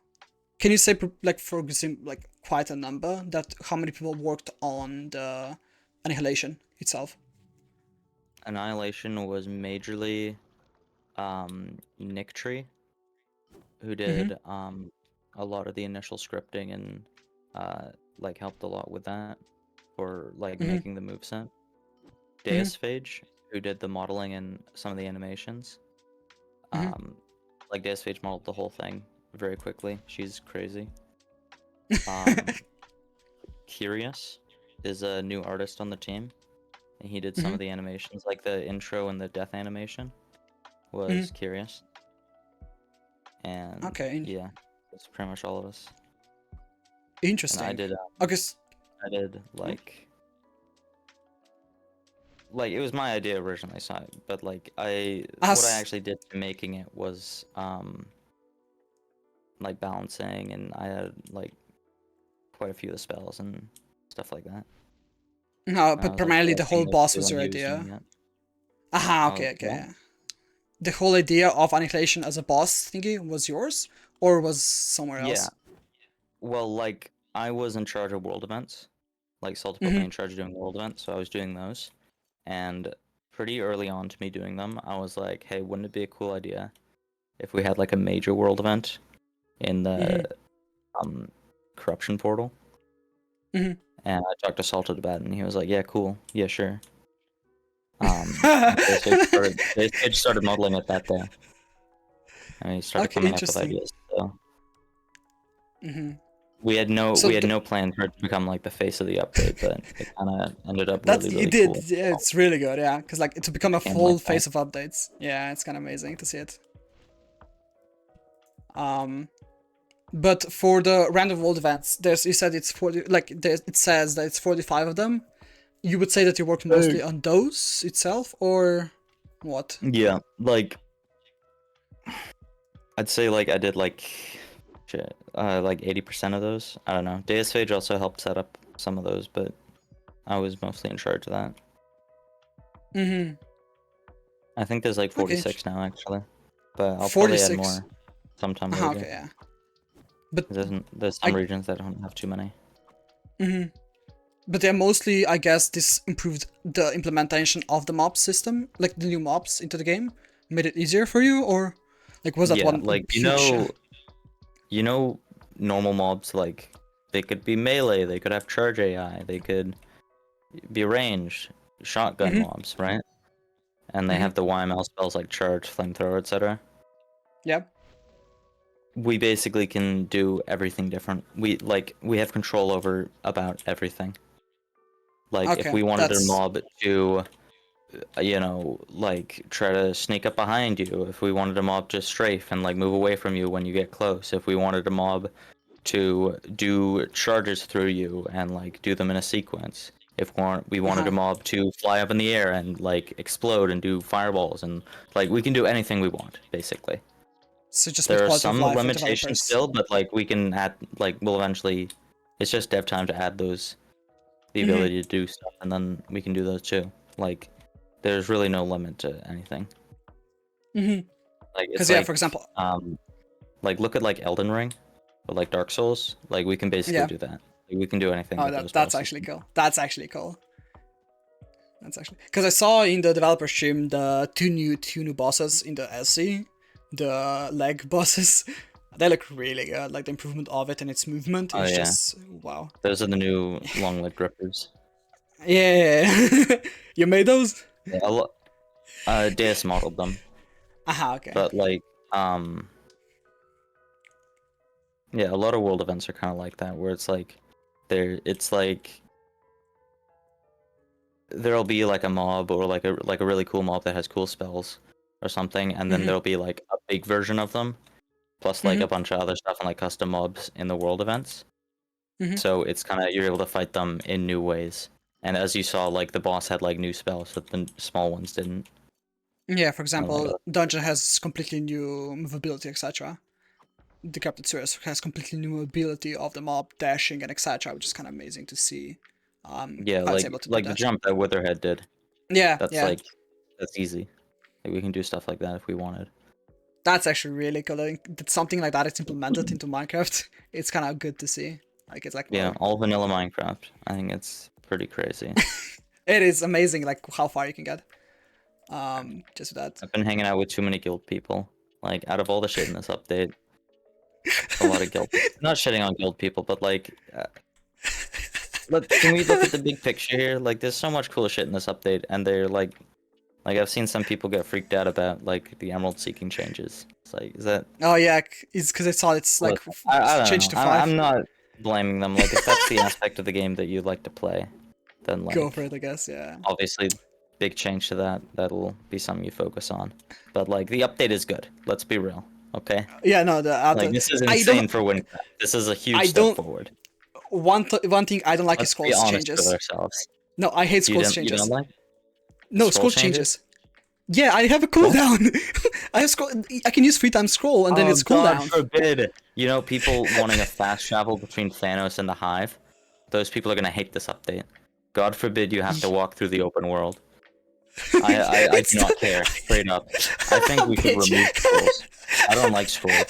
Can you say, like, for example, like, quite a number? That how many people worked on the Annihilation itself? Annihilation was majorly Nick Tree, who did a lot of the initial scripting and like helped a lot with that for like making the moveset. Deusphage, who did the modeling and some of the animations. Like Deusphage modeled the whole thing very quickly. She's crazy. Curious is a new artist on the team, and he did some of the animations, like the intro and the death animation was Curious. And yeah, that's pretty much all of us. Interesting. And I did like it was my idea originally, so but like what I actually did to making it was like balancing, and I had like quite a few of the spells and stuff like that. No, And I but was like, primarily yeah, the seeing whole those boss two was and your he was doing idea. it. Aha, Oh, okay, okay, what? yeah. The whole idea of Annihilation as a boss thingy was yours, or was somewhere Yeah. else? Well, like I was in charge of world events. Like Salty put me Mm-hmm. in charge of doing world events, so I was doing those. And pretty early on to me doing them, I was like, hey, wouldn't it be a cool idea if we had like a major world event in the Mm-hmm. um corruption portal? Mm-hmm. And I talked to Salted about it, and he was like, yeah, cool, yeah, sure. And they started modeling it that day. I mean, he started Okay, coming up with interesting. ideas. So Mm-hmm. we had no So we had no plan for it to become like the face of the update, but it kind of ended up that's really it really did. cool. Yeah, it's really good. Yeah, because like to become a Became like full that. face of updates. Yeah, it's kind of amazing to see it. Um, but for the random world events, you said it's 40. Like it says that it's 45 of them. You would say that you worked mostly on those itself, or what? Yeah, like I'd say like I did like 80% of those. I don't know. Deus Phage also helped set up some of those, but I was mostly in charge of that. Mm-hmm. I think there's like Okay, 46 now actually, but I'll probably add 46. more sometime Okay, later. yeah. But There's some I. regions that don't have too many. Mm-hmm. But they're mostly, I guess, this improved the implementation of the mob system, like the new mobs into the game, made it easier for you, or like was that Yeah, one like huge? you know, normal mobs like they could be melee, they could have charge AI, they could be ranged, shotgun Mm-hmm. mobs, right? And they Mm-hmm. have the YML spells like charge, flamethrower, etc. Yeah. We basically can do everything different. We have control over about everything. Like if Okay. we wanted a That's. mob to like try to sneak up behind you, if we wanted a mob to strafe and like move away from you when you get close, if we wanted a mob to do charges through you and like do them in a sequence, if we wanted a Uh-huh. mob to fly up in the air and like explode and do fireballs, and like we can do anything we want basically. So just with There are quality of some life for limitations developers. still, but like we can add, like we'll eventually, it's just dev time to add those, the Mm-hmm. ability to do stuff, and then we can do those too. Like there's really no limit to anything. Mm-hmm. Like it's Because yeah, for example, like look at like Elden Ring or like Dark Souls. Like we can basically yeah. do that. Like, we can do anything Oh, with those that's bosses. actually cool. That's actually cool. That's actually because I saw in the developer stream the two new bosses in the SC, the leg bosses. They look really good. Like the improvement of it and its movement Oh is yeah, just wow. those are the new long leg grippers. Yeah, you made those? Yeah, Deus modeled them, Aha, okay. but like yeah, a lot of world events are kind of like that, where it's like there'll be like a mob or like a really cool mob that has cool spells or something, and then Mhm. there'll be like a big version of them, plus like a Mhm. bunch of other stuff and like custom mobs in the world events. Mhm. So it's kind of, you're able to fight them in new ways. And as you saw, like the boss had like new spells that the small ones didn't. Yeah, for Or like example, dungeon has completely new movability, etc. The Captain Series has completely new ability of the mob, dashing and etc., which is kind of amazing to see. yeah, How it's able to do like the that. jump that Witherhead did. Yeah, That's yeah. like that's easy. Like we can do stuff like that if we wanted. That's actually really cool. Like, that something like that is implemented into Minecraft. It's kind of good to see. Like it's like, Yeah, whoa. all vanilla Minecraft. I think it's pretty crazy. It is amazing, like how far you can get. Just with that. I've been hanging out with too many guild people. Like out of all the shit in this update, a lot of guild. Not shitting on guild people, but like, can we look at the big picture here? Like, there's so much cool shit in this update, and they're like I've seen some people get freaked out about like the emerald seeking changes. It's like, is that? Oh yeah, it's because I saw it's like Listen, I don't changed know. to I'm 5. I'm not blaming them. Like, if that's the aspect of the game that you like to play, then Go for like it, I guess. Yeah. obviously big change to that. That'll be something you focus on. But like the update is good. Let's be real, okay? Yeah. No, Like this is I don't. insane for Wincraft. This is a huge I step don't. forward. One thing I don't like is Let's be scrolls honest with changes. ourselves. No, I hate scrolls You don't changes. like No, scroll scroll changes? changes. Yeah, I have a What? cooldown. I have scroll. I can use 3 times scroll and then Oh it's God cooldown. forbid! You know, people wanting a fast travel between Thanos and the Hive. Those people are gonna hate this update. God forbid you have to walk through the open world. I do It's not care. Straight up. I think we should bitch. remove scrolls. I don't like scrolls.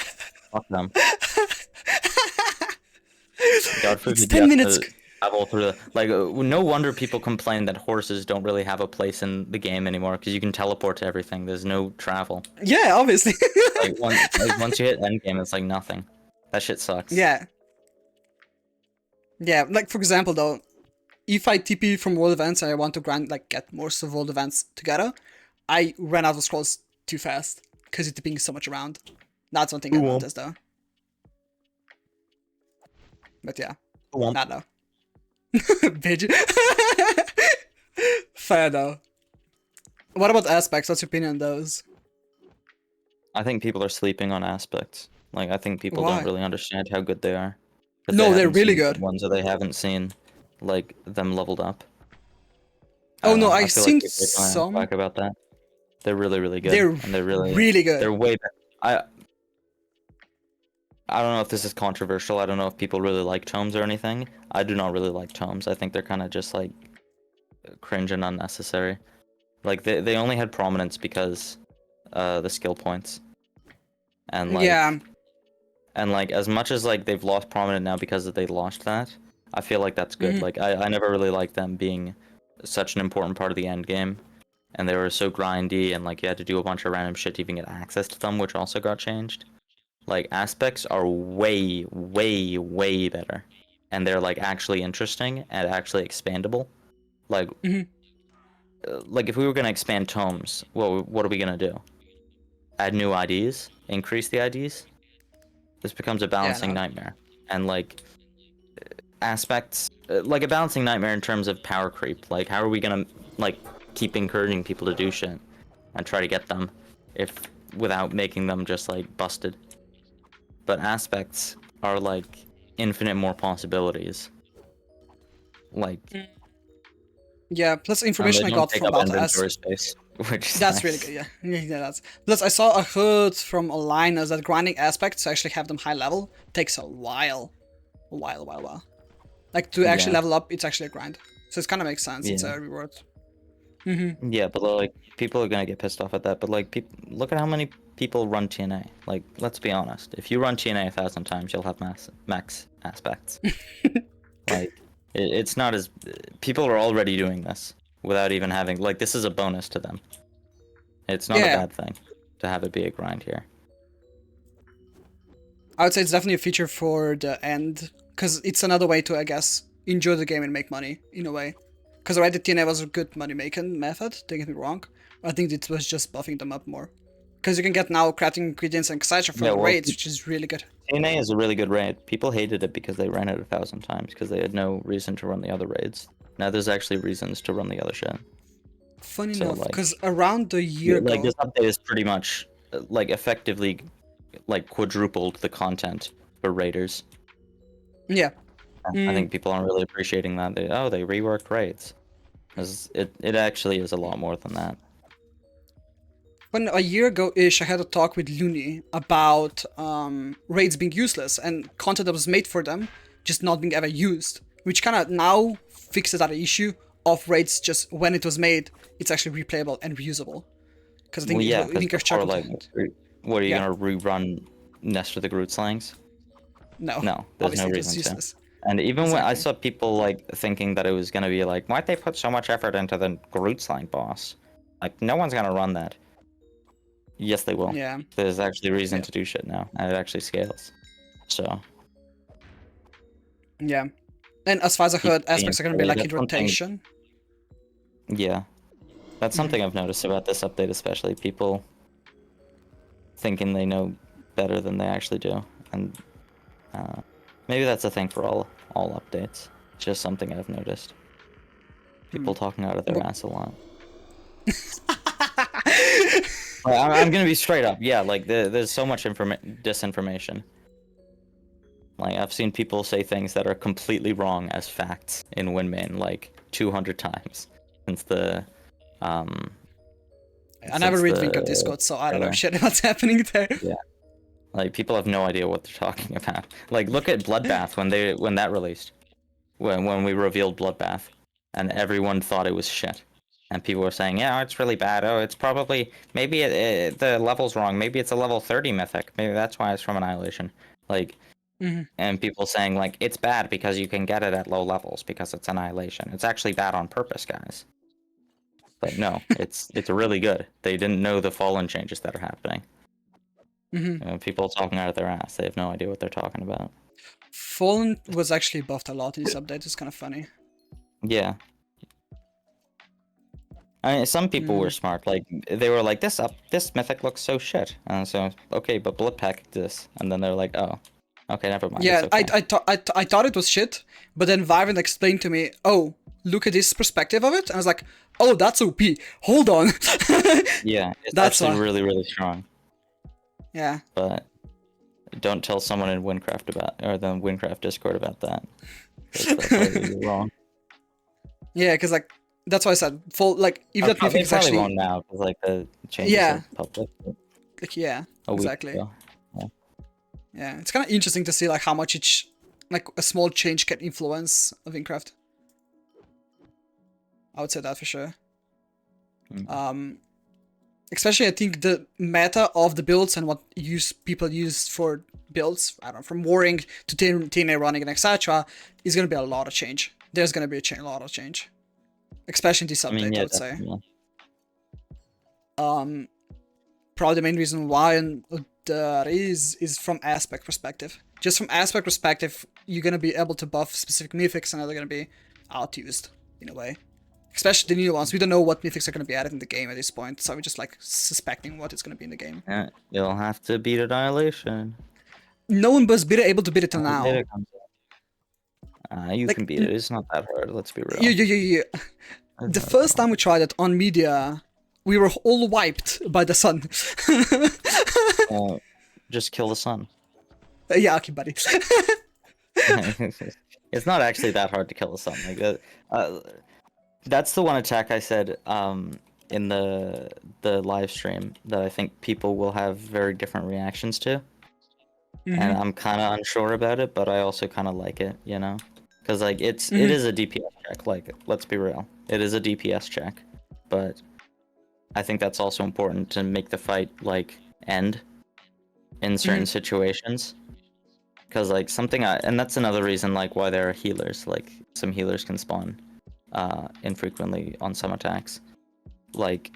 Fuck them. God It's forbid you 10 have minutes. to travel through the like. No wonder people complain that horses don't really have a place in the game anymore because you can teleport to everything. There's no travel. Yeah, obviously. Once you hit endgame, it's like nothing. That shit sucks. Yeah. Yeah, like for example though, if I TP from world events and I want to grind like get most of world events together, I ran out of scrolls too fast because it's TPing so much around. That's one thing I noticed though. But yeah, not though. Bitch. Fair though. What about aspects? What's your opinion on those? I think people are sleeping on aspects. Like I think people Why? don't really understand how good they are. 'Cause No, they they're haven't really seen good. ones that they haven't seen, like them leveled up. I Oh don't no, know. I I've feel like seen people are trying to some. talk about that. They're really, really good, They're and they're really they're good. way better. I don't know if this is controversial. I don't know if people really like tomes or anything. I do not really like tomes. I think they're kind of just like cringe and unnecessary. Like they only had prominence because the skill points. And Yeah. like as much as like they've lost prominent now because they lost that, I feel like that's good. Mhm. Like I never really liked them being such an important part of the end game. And they were so grindy and like you had to do a bunch of random shit to even get access to them, which also got changed. Like aspects are way, way, way better. And they're like actually interesting and actually expandable. Like Mhm. like if we were gonna expand tomes, what are we gonna do? Add new IDs? Increase the IDs? This becomes a Yeah, balancing no. nightmare. And like aspects like a balancing nightmare in terms of power creep. Like how are we gonna like keep encouraging people to do shit and try to get them if without making them just like busted? But aspects are like infinite more possibilities. Like Yeah, plus they information I don't got take from up about as inventory space, which is that's really good, nice. yeah. Yeah, that's plus I heard from a liners that grinding aspects to actually have them high level takes a while. A while. Like to actually Yeah, level up, it's actually a grind. So it kinda makes sense, it's yeah, a reward. Mm-hmm. yeah. But like people are gonna get pissed off at that. But like look at how many people run TNA. Like let's be honest. If you run TNA 1,000 times, you'll have max aspects. Like it's not as people are already doing this without even having like this is a bonus to them. It's not a Yeah. bad thing to have it be a grind here. I would say it's definitely a feature for the end, because it's another way to, I guess, enjoy the game and make money, in a way. Because already TNA was a good money-making method, don't get me wrong. I think it was just buffing them up more. Because you can get now crafting ingredients and etc. from Yeah, the well, raids, which is really good. TNA is a really good raid. People hated it because they ran it 1,000 times because they had no reason to run the other raids. Now there's actually reasons to run the other shit. Funny So enough, like, because around a year like ago... this update is pretty much like effectively like quadrupled the content for raiders. Yeah. I think people aren't really appreciating that. They reworked raids. 'Cause it actually is a lot more than that. When a year ago-ish, I had a talk with Looney about raids being useless and content that was made for them just not being ever used, which kind of now fixes that issue of raids just when it was made, it's actually replayable and reusable. Because I think Well, it, yeah, I because think I before struggled to like, hint. what are you Yeah, gonna rerun Nest of the Groot slangs? no, No, there's no obviously it was reason to. useless. And even when I Exactly. saw people like thinking that it was gonna be like, why'd they put so much effort into the Groot slang boss? Like, no one's gonna run that. Yes, they will. Yeah, There's actually reason yeah, to do shit now, and it actually scales. So yeah. And as far as I keep heard, being aspects are gonna be like in that's something. rotation. Yeah, that's Mhm. something I've noticed about this update, especially people thinking they know better than they actually do, and maybe that's a thing for all updates. It's just something I've noticed. People talking out of their But ass a lot. Like, I'm gonna be straight up. Yeah, like there's so much disinformation. Like I've seen people say things that are completely wrong as facts in Winmain like 200 times since the um I never since read Wink the of Discord, so I don't know trailer. shit what's happening there. Yeah, Like people have no idea what they're talking about. Like look at Bloodbath when that released, when we revealed Bloodbath, and everyone thought it was shit, and people were saying, yeah, it's really bad. Oh, it's probably maybe the level's wrong. Maybe it's a level 30 mythic. Maybe that's why it's from Annihilation. Like, and people saying like it's bad because you can get it at low levels because it's Annihilation. It's actually bad on purpose, guys. But no, it's really good. They didn't know the fallen changes that are happening. People talking out of their ass. They have no idea what they're talking about. Fallen was actually buffed a lot in this update. It's kind of funny. Yeah. I mean, some people were smart. Like they were like, this mythic looks so shit. And so okay, but blood pack this, and then they're like, oh, okay, never mind. Yeah, it's okay. I thought it was shit, but then Vyvern explained to me, oh, look at this perspective of it, and I was like, oh, that's OP. Hold on. Yeah, it's That's actually why. really, really strong. Yeah. But don't tell someone in Windcraft or the Windcraft Discord about that. That's probably wrong. Yeah, because like that's why I said like if that mythic is probably actually won't now because like the changes are public. like yeah, A week exactly. ago. Yeah. Yeah, it's kind of interesting to see like how much each like a small change can influence a Windcraft. I would say that for sure. Especially I think the meta of the builds and what people use for builds, I don't know, from warring to TNA running and etc. is gonna be a lot of change. There's gonna be a lot of change. Especially in this update, I would say. Probably the main reason why that is from aspect perspective. Just from aspect perspective, you're gonna be able to buff specific mythics and they're gonna be outused in a way. Especially the new ones. We don't know what mythics are gonna be added in the game at this point, so we're just like suspecting what is gonna be in the game. Yeah, you'll have to beat Annihilation. No one was able to beat it till now. You can beat it. It's not that hard. Let's be real. Yeah. The first time we tried it on media, we were all wiped by the sun. Just kill the sun. Yeah, okay, buddy. It's not actually that hard to kill the sun. Like that's the one attack I said in the live stream that I think people will have very different reactions to. And I'm kind of unsure about it, but I also kind of like it, you know? Because like it is a DPS check. Like let's be real, it is a DPS check, but I think that's also important to make the fight like end in certain situations. Because like and that's another reason like why there are healers. Like some healers can spawn infrequently on some attacks. Like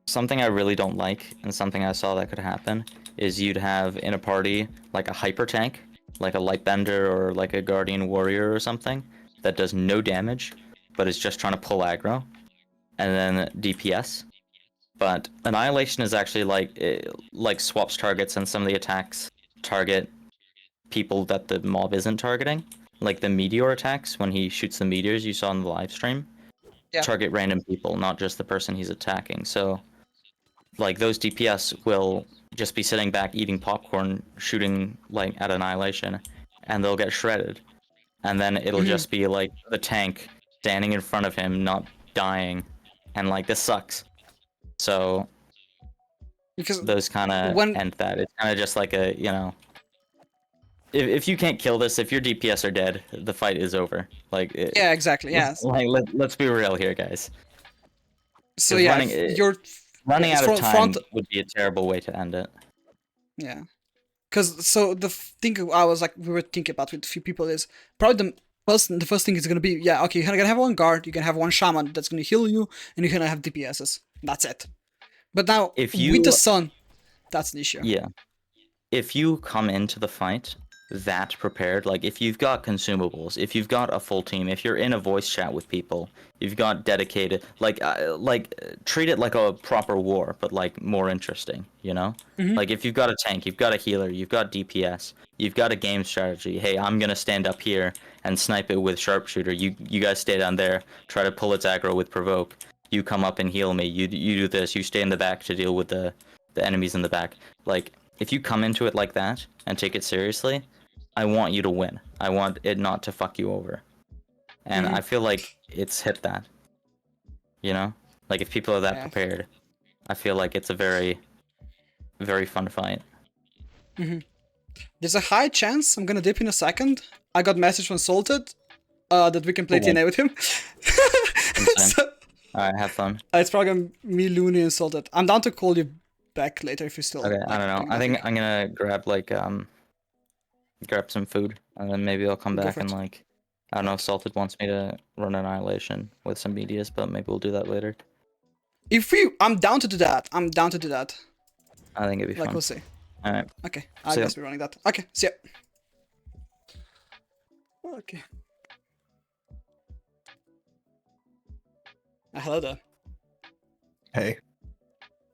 something I really don't like, and something I saw that could happen, is you'd have in a party like a hyper tank, like a Lightbender or like a Guardian Warrior or something that does no damage, but is just trying to pull aggro, and then DPS. But Annihilation is actually like swaps targets, and some of the attacks target people that the mob isn't targeting. Like the meteor attacks, when he shoots the meteors you saw in the live stream, target random people, not just the person he's attacking. So like those DPS will just be sitting back eating popcorn, shooting like at Annihilation, and they'll get shredded. And then it'll just be like the tank standing in front of him, not dying, and like this sucks. So because those kind of end that. It's kind of just like a, you know, if you can't kill this, if your DPS are dead, the fight is over. Like yeah, exactly. Yeah. Like let's be real here, guys. So yeah, running out of time would be a terrible way to end it. Yeah, because so the thing we were thinking about with a few people is probably the first thing is gonna be, yeah, okay, you're gonna have one guard, you can have one shaman that's gonna heal you, and you're gonna have DPSs. That's it. But now with the sun, that's the issue. Yeah, if you come into the fight that prepared, like if you've got consumables, if you've got a full team, if you're in a voice chat with people, you've got dedicated, like treat it like a proper war, but like more interesting, you know? Like if you've got a tank, you've got a healer, you've got DPS, you've got a game strategy. Hey, I'm gonna stand up here and snipe it with sharpshooter. You guys stay down there, try to pull its aggro with provoke. You come up and heal me. You do this. You stay in the back to deal with the enemies in the back. Like if you come into it like that and take it seriously, I want you to win. I want it not to fuck you over. And I feel like it's hit that. You know? Like if people are that prepared, I feel like it's a very, very fun fight. There's a high chance I'm gonna dip in a second. I got message from Salted that we can play Cool. TNA with him. Insane. So, Alright, have fun. it's probably gonna be me, Looney, and Salted. I'm down to call you back later if you're still. Okay, like, I don't know. doing I think nothing. I'm gonna grab like grab some food, and then maybe I'll come Go back for and it. like I don't know if Salted wants me to run Annihilation with some medias, but maybe we'll do that later. I'm down to do that. I'm down to do that. I think it'd be Like, fun. we'll see. Alright. Okay, I See ya. guess we're running that. Okay, see ya. Okay. Hello there. Hey.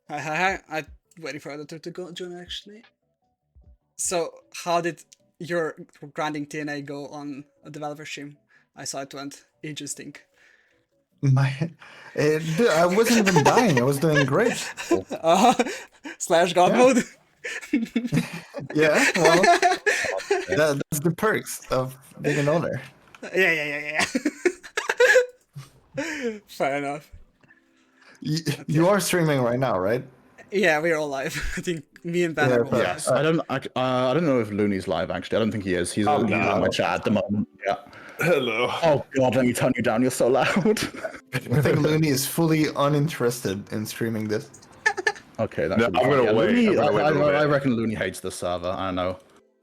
Hi. I'm waiting for other to go join actually. So, how did your grinding TNA go on a developer stream? I saw it went interesting. I wasn't even dying. I was doing great. Slash God Yeah. mode. Yeah, well, that's the perks of being an owner. Yeah. Fair enough. You are streaming right now, right? Yeah, we're all live. I think me and Ben Yeah, are all live. Yes, I don't know if Looney's live actually. I don't think he is. He's Oh, he's no. on my chat at the moment. Yeah. Hello. Oh god, let me turn you down. You're so loud. I think Looney is fully uninterested in streaming this. Okay, that No, should be I'm fine. gonna Yeah, wait. Looney, I'm gonna wait a little I bit. reckon Looney hates the server. I don't know.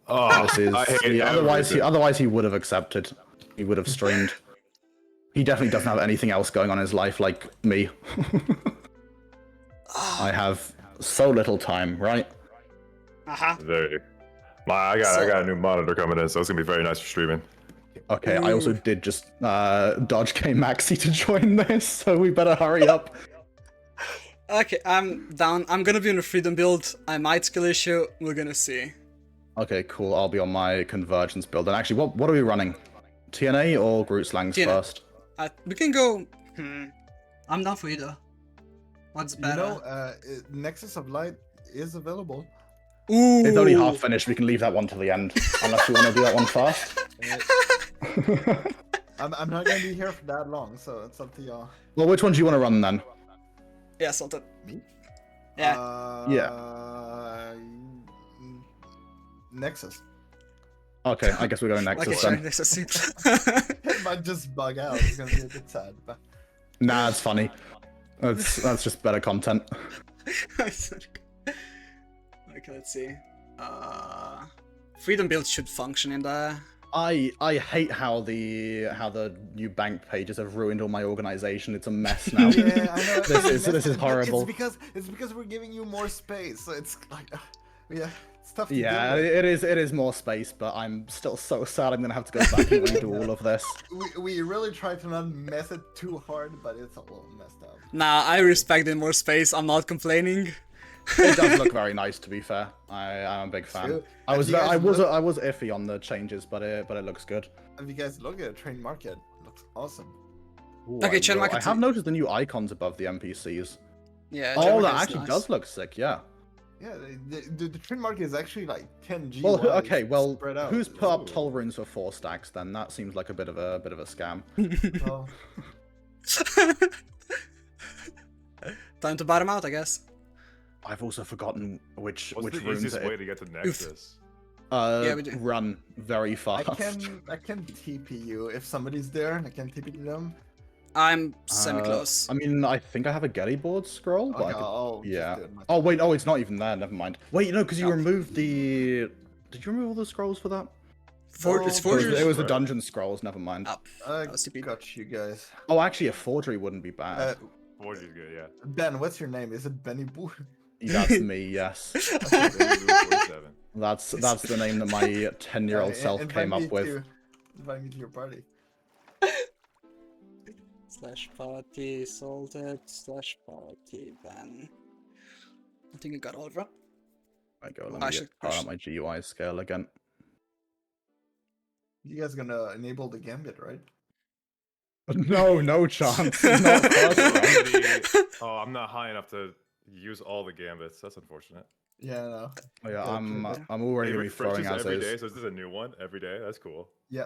Oh, This is I hate otherwise everything. he would have accepted. He would have streamed. He definitely doesn't have anything else going on in his life like me. I have so little time, right? Very. I got a new monitor coming in, so it's gonna be very nice for streaming. Okay, I also did just dodge K Maxi to join this, so we better hurry up. Okay, I'm down. I'm gonna be on a freedom build. I might skill issue. We're gonna see. Okay, cool. I'll be on my convergence build. And actually, what are we running? TNA or Groot Slangs TNA. first? We can go. I'm down for either. What's better? Nexus of Light is available. Ooh. It's only half finished. We can leave that one till the end, unless you want to do that one first. I'm not gonna be here for that long, so it's up to y'all. Well, which one do you want to run then? Yeah, Salted. Me? Yeah. Nexus. Okay, I guess we're going Nexus Okay, sorry. then. Let's see. It might just bug out. It's gonna be a bit sad, but Nah, it's funny. That's just better content. Okay, let's see. Freedom build should function in there. I hate how the new bank pages have ruined all my organization. It's a mess now. yeah, I know. This is horrible. It's because we're giving you more space, so it's like, yeah, it's tough to Yeah, deal with. it is more space, but I'm still so sad I'm gonna have to go back and redo all of this. We really try to not mess it too hard, but it's a little messed up. Nah, I respect the more space. I'm not complaining. It does look very nice, to be fair. I'm a big fan. True. I was Have you guys I was iffy on the changes, but it looks good. If you guys look at Train Market, it looks awesome. Ooh, Okay, I Chen will. Market I have too. noticed the new icons above the NPCs. Yeah. Oh, German that is actually nice. does look sick. Yeah. Yeah, the Train Market is actually like 10 G. Well, okay. Well, spread out. who's put up toll runes for 4 stacks? Then that seems like a bit of a scam. Well, Time to bottom out, I guess. I've also forgotten which What's the runes easiest it. way to get to Nexus? Yeah, we do. Run very I fast. can TP you if somebody's there. I can TP to them. I'm semi-close. I mean, I think I have a Getty board scroll, but Okay, I could... I'll just yeah. do it myself. Oh wait, oh, it's not even there. Never mind. Wait, no, because you removed the. Did you remove all the scrolls for that? It's Oh, It was, forgers. it was the dungeon scrolls. Never mind. Up. I was TP. got you guys. Oh, actually, a forgery wouldn't be bad. 4G is good, yeah. Ben, what's your name? Is it Benny Boo? That's me. Yes. 47. That's the name that my 10-year-old self Invite came me up with. Invite me to your party. /party salted /party ban. I think I got all of them. I go. I Let me should- get out my GUI scale again. You guys gonna enable the gambit, right? No, no chance. Not possible. Oh, I'm not high enough to use all the gambits. That's unfortunate. Yeah, no. Oh, yeah, Yeah, I'm already It gonna be throwing refreshes as every is. day, so this is a new one every day. That's cool. Yeah.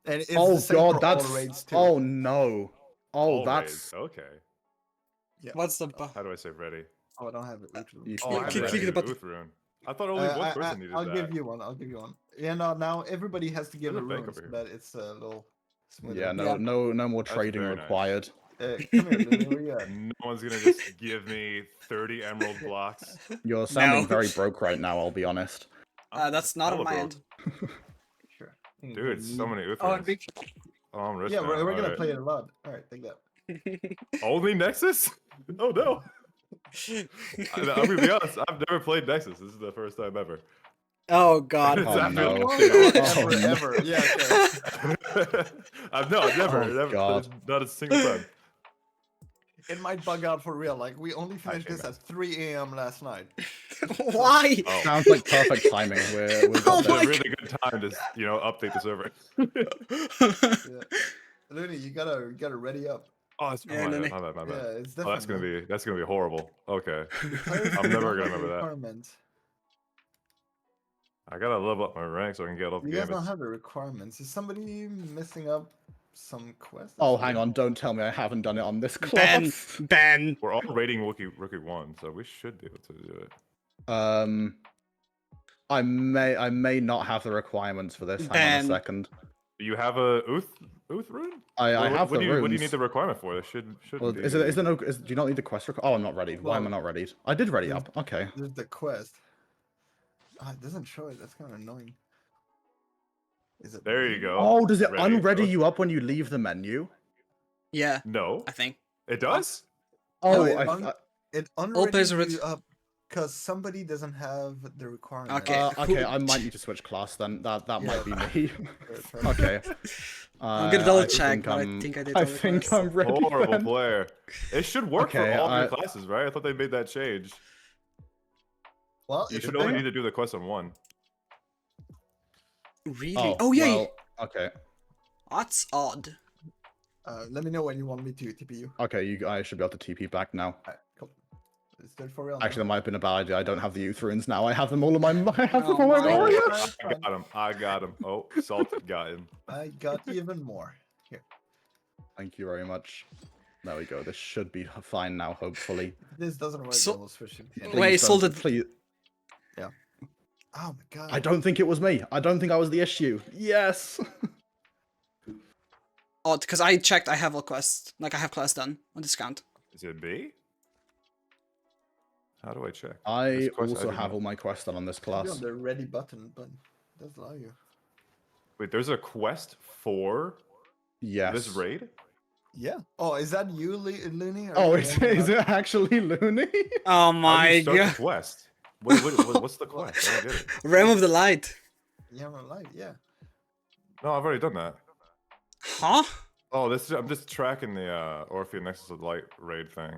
And it's Oh the same god, for that's. all raids too. Oh no. Oh, All that's. raids, okay. Yeah. What's the How do I say ready? Oh, I don't have it. Literally. You Oh, should I have click ready the in button. Uthrune. I thought only one person needed I'll that. give you one. I'll give you one. Yeah, no, now everybody has to give There's a a bank rune over so here. that it's a little smoother. Yeah, Yeah. no more That's trading very nice. required. Come here, Lily, where you at? No one's gonna just give me 30 emerald blocks. You're sounding No. very broke right now, I'll be honest. That's not on hella my broke. end. Sure. You can Dude, get so me- many Oh, Uthrins. big. Oh, I'm rich Yeah, now. we're gonna alright. play it a lot. All right, take that. Only Nexus? Oh no. I'm gonna be honest, I've never played Nexus. This is the first time ever. Oh god. It's Oh, after no. the Oh, update. ever, no. ever. Yeah, okay. I've never, Oh, never God. not a single time. It might bug out for real. Like we only finished came this at 3 a.m. last night. Why? Oh. Sounds like perfect timing. We're Oh got It's a my this. really good time to, update the server. Yeah. Looney, you gotta ready up. Oh, that's Yeah, my Lenny. bad, my bad, my bad. Yeah, it's Oh, definitely. that's gonna be horrible. Okay. Because I'm we never don't gonna have the remember that. requirements. I gotta level up my rank so I can get all the You guys don't gambits. have the requirements. Is somebody messing up some quests? Oh, hang on. Don't tell me I haven't done it on this Ben. class. Ben. We're all rating Rookie 1, so we should be able to do it. I may not have the requirements for this. Hang on Ben. a second. Do you have a Uth rune? I have what the do you, runes. What do you need the requirement for? This shouldn't Well, be. is there no? Do you not need the quest? Oh, I'm not ready. Why am I Well, not ready? I did ready there's- up. Okay. There's the quest. Ah, it doesn't show it. That's kind of annoying. Is it? There you go. Oh, does it Ready. unready Oh, you up when you leave the menu? Yeah, No, I think. it does. Oh, it, I, it All unready players are you up because somebody doesn't have the requirement. Okay. okay. I might need to switch class then. That might be me. Okay. I'm gonna double I check, think but I I'm- think I did I all the think quests. I'm ready. Horrible then. player. It should work Okay, for all I- your classes, right? I thought they made that change. Well, You if should they- only need to do the quest on one. Really? Oh, yeah. Well, okay. That's odd. let me know when you want me to TP you. Okay, I should be able to TP back now. Alright, cool. Is that for real? now? Actually, that might have been a bad idea. I don't have the youth runes now. I have them all in my. I have them Oh all in my my warrior. Fine, fine. I got him. Oh, Salted got him. I got even more. Here, Thank you very much. There we go. This should be fine now, hopefully. if this doesn't work. So- then we'll switch it. Wait, Please don't- Salted- Please. Oh my god. I don't think it was me. I don't think I was the issue. Yes. Odd, because I checked. I have all quests. Like I have quests done on discount. Is it B? How do I check? I This quest also ID have not- all my quests done on this Be on class. the ready button, but it does allow you. Wait, there's a quest for Yes. this raid? Yeah. Oh, is that you, Looney? or Oh, is is it actually Looney? Oh How do my you start god. the quest? What's the quest? I don't get it. Realm of the Light. Yeah, I'm alive. Yeah. No, I've already done that. Huh? Oh, I'm just tracking the Orpheus Nexus of Light raid thing.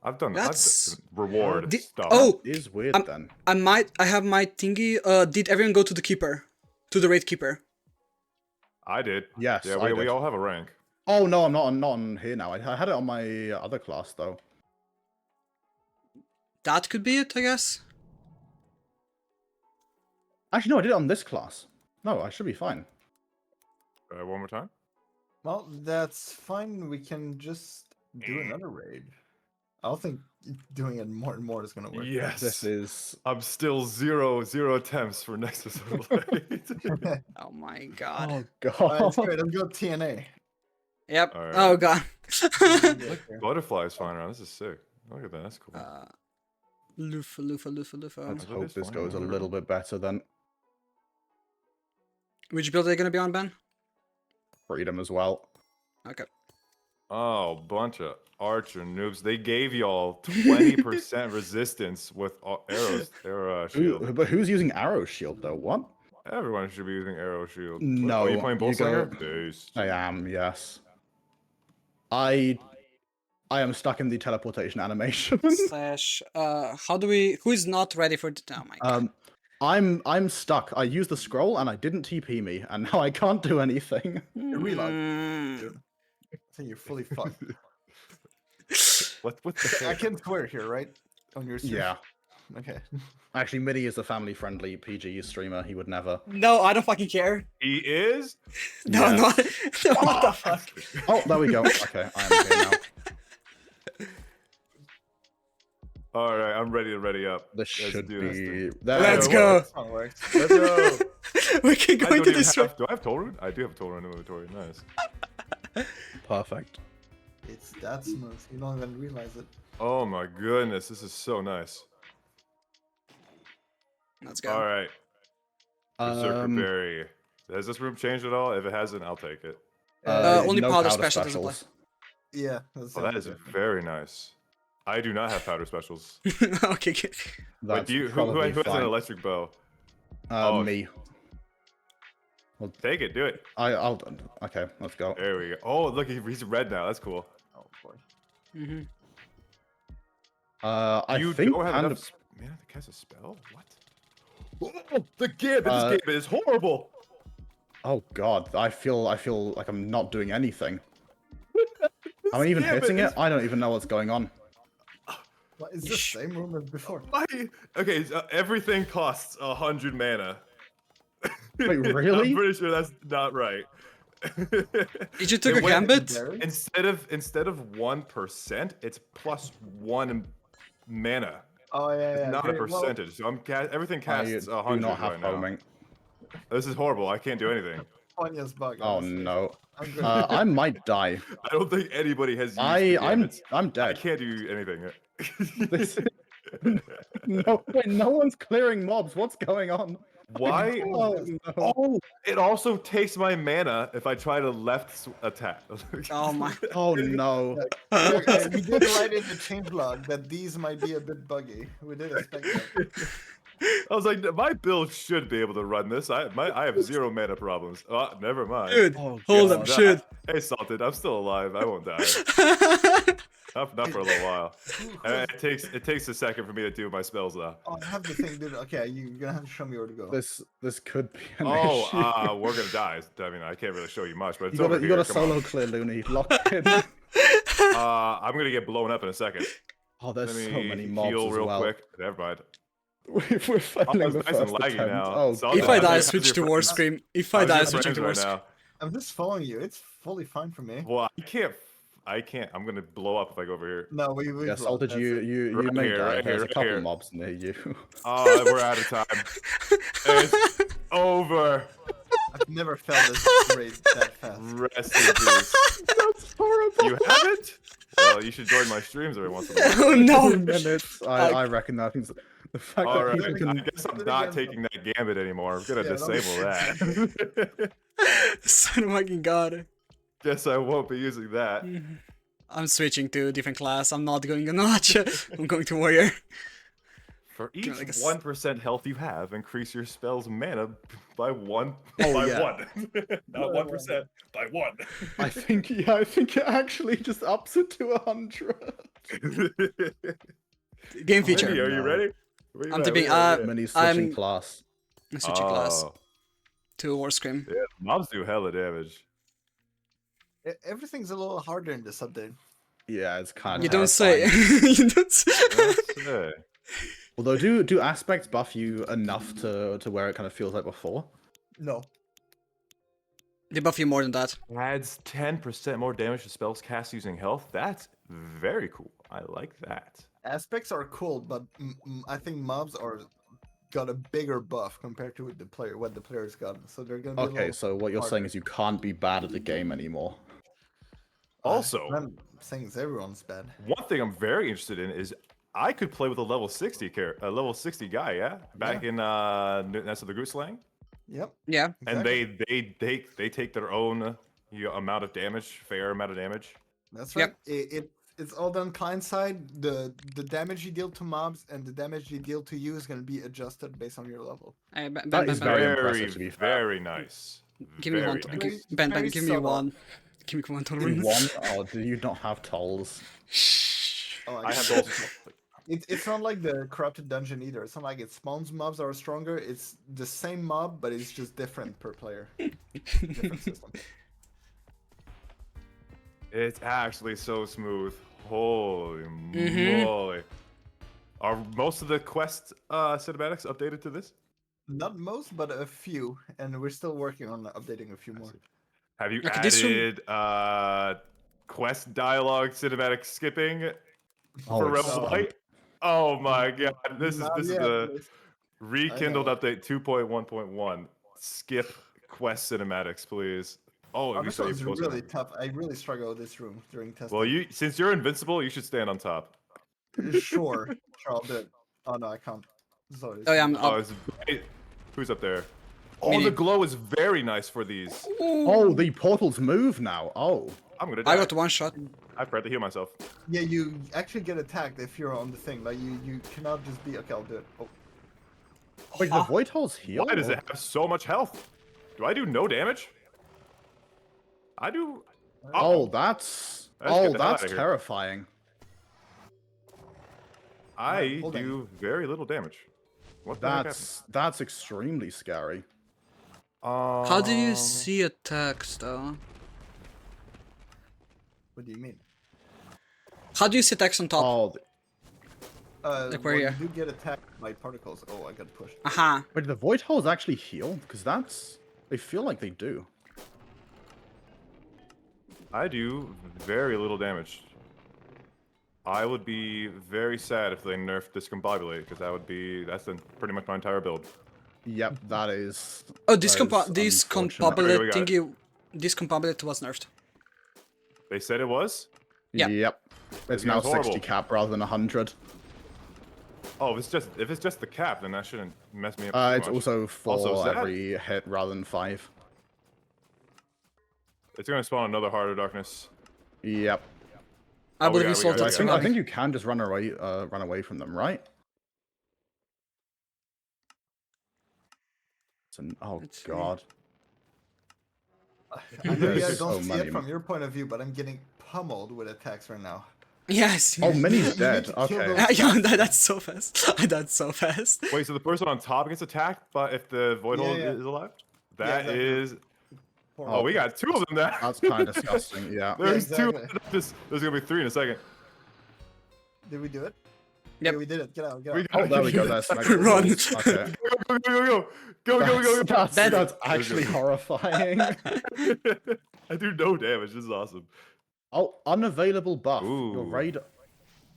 I've done That's- reward Di- stuff. oh! Is weird then. I have my thingy. Did everyone go to the keeper? To the raid keeper? I did. Yes, Yeah, I we did. all have a rank. Oh no, I'm not on here now. I had it on my other class though. That could be it, I guess. Actually, no, I did it on this class. No, I should be fine. One more time. Well, that's fine. We can just do another raid. I don't think doing it more and more is gonna work. Yes. This is. I'm still zero attempts for Nexus of Light. Oh my god. Oh god. Alright, let's go. Let's go TNA. Yep. Alright. Oh god. Butterflies flying around. This is sick. Look at that. That's cool. Lufa. Let's Look at hope this this one, goes a look at little it. bit better then. Which build are they gonna be on, Ben? Freedom as well. Okay. Oh, bunch of archer noobs. They gave y'all 20% resistance with arrows. Arrow shield. But who's using arrow shield though? What? Everyone should be using arrow shield. No, Are you playing you Bullslinger? go- Based. I am, yes. I am stuck in the teleportation animation. Slash. How do we? Who is not ready for? Oh my god. I'm stuck. I used the scroll and I didn't TP me, and now I can't do anything. Reload. Mm. Dude. I think you're fully fucked. What the I heck? can swear here, right? On your stream. Yeah. Okay. Actually, Mini is a family-friendly PG streamer. He would never. No, I don't fucking care. He is? No, Yes. no. No, what the fuck? Oh, there we go. Okay, I am here now. All right, I'm ready to ready up. This Let's should do this thing. be. Let's There. go. This one works. Let's go. We can go I don't into even this. have. Do I have total rune? I do have total rune inventory. Nice. Perfect. It's that smooth. You don't even realize it. Oh my goodness, this is so nice. Let's go. All right, Berserker Um, Berry. Has this room changed at all? If it hasn't, I'll take it. Only no powder special doesn't play. Yeah. That's Oh, that is very nice. I do not have powder specials. Okay, good. Wait, That's do you? Who probably has an fine. electric bow? Oh. Me. Take it, do it. I'll. Okay, let's go. There we go. Oh, look, he's red now. That's cool. Oh boy. Mm-hmm. I You think don't have Panda- enough. Man, to cast a spell? What? Oh, the gambit! This gambit is horrible. Oh god, I feel like I'm not doing anything. Am I even gambit hitting is- it? I don't even know what's going on. What is the same room as before? Okay, so everything costs 100 mana. Wait, really? I'm pretty sure that's not right. Did you take a It went- gambit? Berry? Instead of 1%, it's plus 1 mana. Oh yeah, yeah. Not a Well, percentage. So everything I casts do 100 not have right now. homing. This is horrible. I can't do anything. Ponya's bug. Oh honestly. no. I'm good. I might die. I don't think anybody has used the I'm gambits. I dead. can't do anything. This- No, wait, no one's clearing mobs. What's going on? Why? Oh no. Oh, it also takes my mana if I try to left attack. Oh my. Oh no. Look, we did write in the change log that these might be a bit buggy. We did expect that. I was like, my build should be able to run this. I have 0 mana problems. Oh, never mind. Dude, Oh, hold God. up, shit. Hey, Salted, I'm still alive. I won't die. Not for a little while. It takes a second for me to do my spells though. Oh, I have the thing, dude. Okay, you're gonna have to show me where to go. This could be an Oh, issue. we're gonna die. I mean, I can't really show you much, but it's You over gotta here. Come solo on. clear Looney. Lock in. I'm gonna get blown up in a second. Oh, there's Let so me many mobs heal as real well. quick. Never mind. We're Oh, failing it's the nice and first laggy attempt. now. Oh, Solid. If I How's die, your- switch how's to your War friends? Scream. If I How's die, your switching friends to War right Scream. now? I'm just following you. It's fully fine for me. Well, I can't. I'm gonna blow up if I go over here. No, we yeah, blocked, Salted, that's you it. you Right may here, die. right There's here, a right couple here. mobs near you. Oh, we're out of time. It's over. I've never felt this rate that fast. Rest in peace. That's horrible. You haven't? Well, you should join my streams every once in a while. Oh no! 2 minutes. I reckon that means the fact All that right, people I can. guess I'm not taking that gambit anymore. I'm gonna Yeah, disable that. Son of fucking god. Guess I won't be using that. I'm switching to a different class. I'm not going to Notch. I'm going to Warrior. For each like a s- 1% health you have, increase your spell's mana by 1. Oh, by yeah. 1. Not 1%, by 1. I think it actually just ups it to 100. Game feature. Minnie, are you No. ready? Where you I'm at? tipping, Where you at? Mini switching I'm- class. I'm switching class Oh, to War Scream. yeah, mobs do hella damage. Everything's a little harder in this update. Yeah, it's kind of. You don't say. You don't say. Let's see. Although, do aspects buff you enough to where it kind of feels like before? No. They buff you more than that. Adds 10% more damage to spells cast using health. That's very cool. I like that. Aspects are cool, but I think mobs are got a bigger buff compared to what the players got. So they're gonna be a Okay, little so what you're harder. saying is you can't be bad at the game anymore. Also, I'm saying is everyone's bad. one thing I'm very interested in is I could play with a level 60 level 60 guy, yeah? Back in Nest of the Groot Slang. Yep. Yeah. And exactly. they take their own amount of damage, fair amount of damage. That's Yep. right. It's all done client side. The damage you deal to mobs and the damage you deal to you is gonna be adjusted based on your level. Hey, Ben, That Ben, is Ben, very Ben, impressive, to be fair. very nice. give me Very one. nice. Ben, Very give me subtle. one. Give me one In tolerance. one? Oh, do you not have tolls? Shh. Oh, I have guess. those. It's not like the corrupted dungeon either. It's not like it spawns mobs that are stronger. It's the same mob, but it's just different per player. Different system. It's actually so smooth. Holy Mhm. moly. Are most of the quest cinematics updated to this? Not most, but a few, and we're still working on updating a few more. Have you Okay, this room- added quest dialogue cinematic skipping Oh, for it's Rebel so- Light? Oh my god, this is Not this is yet, the please. Rekindled know. update 2.1.1. Skip quest cinematics, please. Oh, Oh, you this saw you one's posted really it. tough. I really struggle with this room during testing. Well, since you're invincible, you should stand on top. Sure, I'll do it. Oh no, I can't. Sorry. Oh yeah, I'm Oh, up. who's up there? Oh, Me. the glow is very nice for these. Oh, the portals move now. Oh. I'm gonna die. I got one shot. I forgot to heal myself. Yeah, you actually get attacked if you're on the thing. Like you cannot just be. Okay, I'll do it. Oh, Wait, the void holes heal? Why does it have so much health? Do I do no damage? I do. Oh, that's Let's get the hell that's outta here. terrifying. I hold on. do very little damage. What the heck That's extremely scary. happened? How do you see attacks though? what do you mean? How do you see attacks on top? Oh, Like where well, you- you do get attacked by particles. Oh, I got pushed. Aha. wait, do the void holes actually heal? Because they feel like they do. I do very little damage. I would be very sad if they nerfed Discombobulate, because that's pretty much my entire build. Yep, that is. Oh, that is discombobulate Okay, we got it. thingy. Discombobulate was nerfed. They said it was? Yeah. Yep. It's now game's horrible. 60 cap rather than 100. Oh, if it's just the cap, then that shouldn't mess me up. too It's much. also for Also, is that- every hit rather than 5. It's gonna spawn another Heart of Darkness. Yep. I we believe got- you we solved got- it. we got- I think you can just run away from them, right? Oh Let's see. god. I know you There's guys so don't see many. it from your point of view, but I'm getting pummeled with attacks right now. Yes. Oh, Minnie's You need dead. to kill Okay. those- Yeah, that's so fast. That's so fast. Wait, so the person on top gets attacked, but if the Void Yeah, Hole yeah. is alive? Yeah, That exactly. is. Poor Oh, we got 2 of them now. That's kind of disgusting. Yeah. There's Yeah, 2. exactly. There's gonna be 3 in a second. Did we do it? Yep. Yeah, we did it. Get out. Get We out. got Oh, there we go. That's Run. Okay. Go. That's actually horrifying. I do no damage. This is awesome. Oh, unavailable buff. Your Ooh. raid.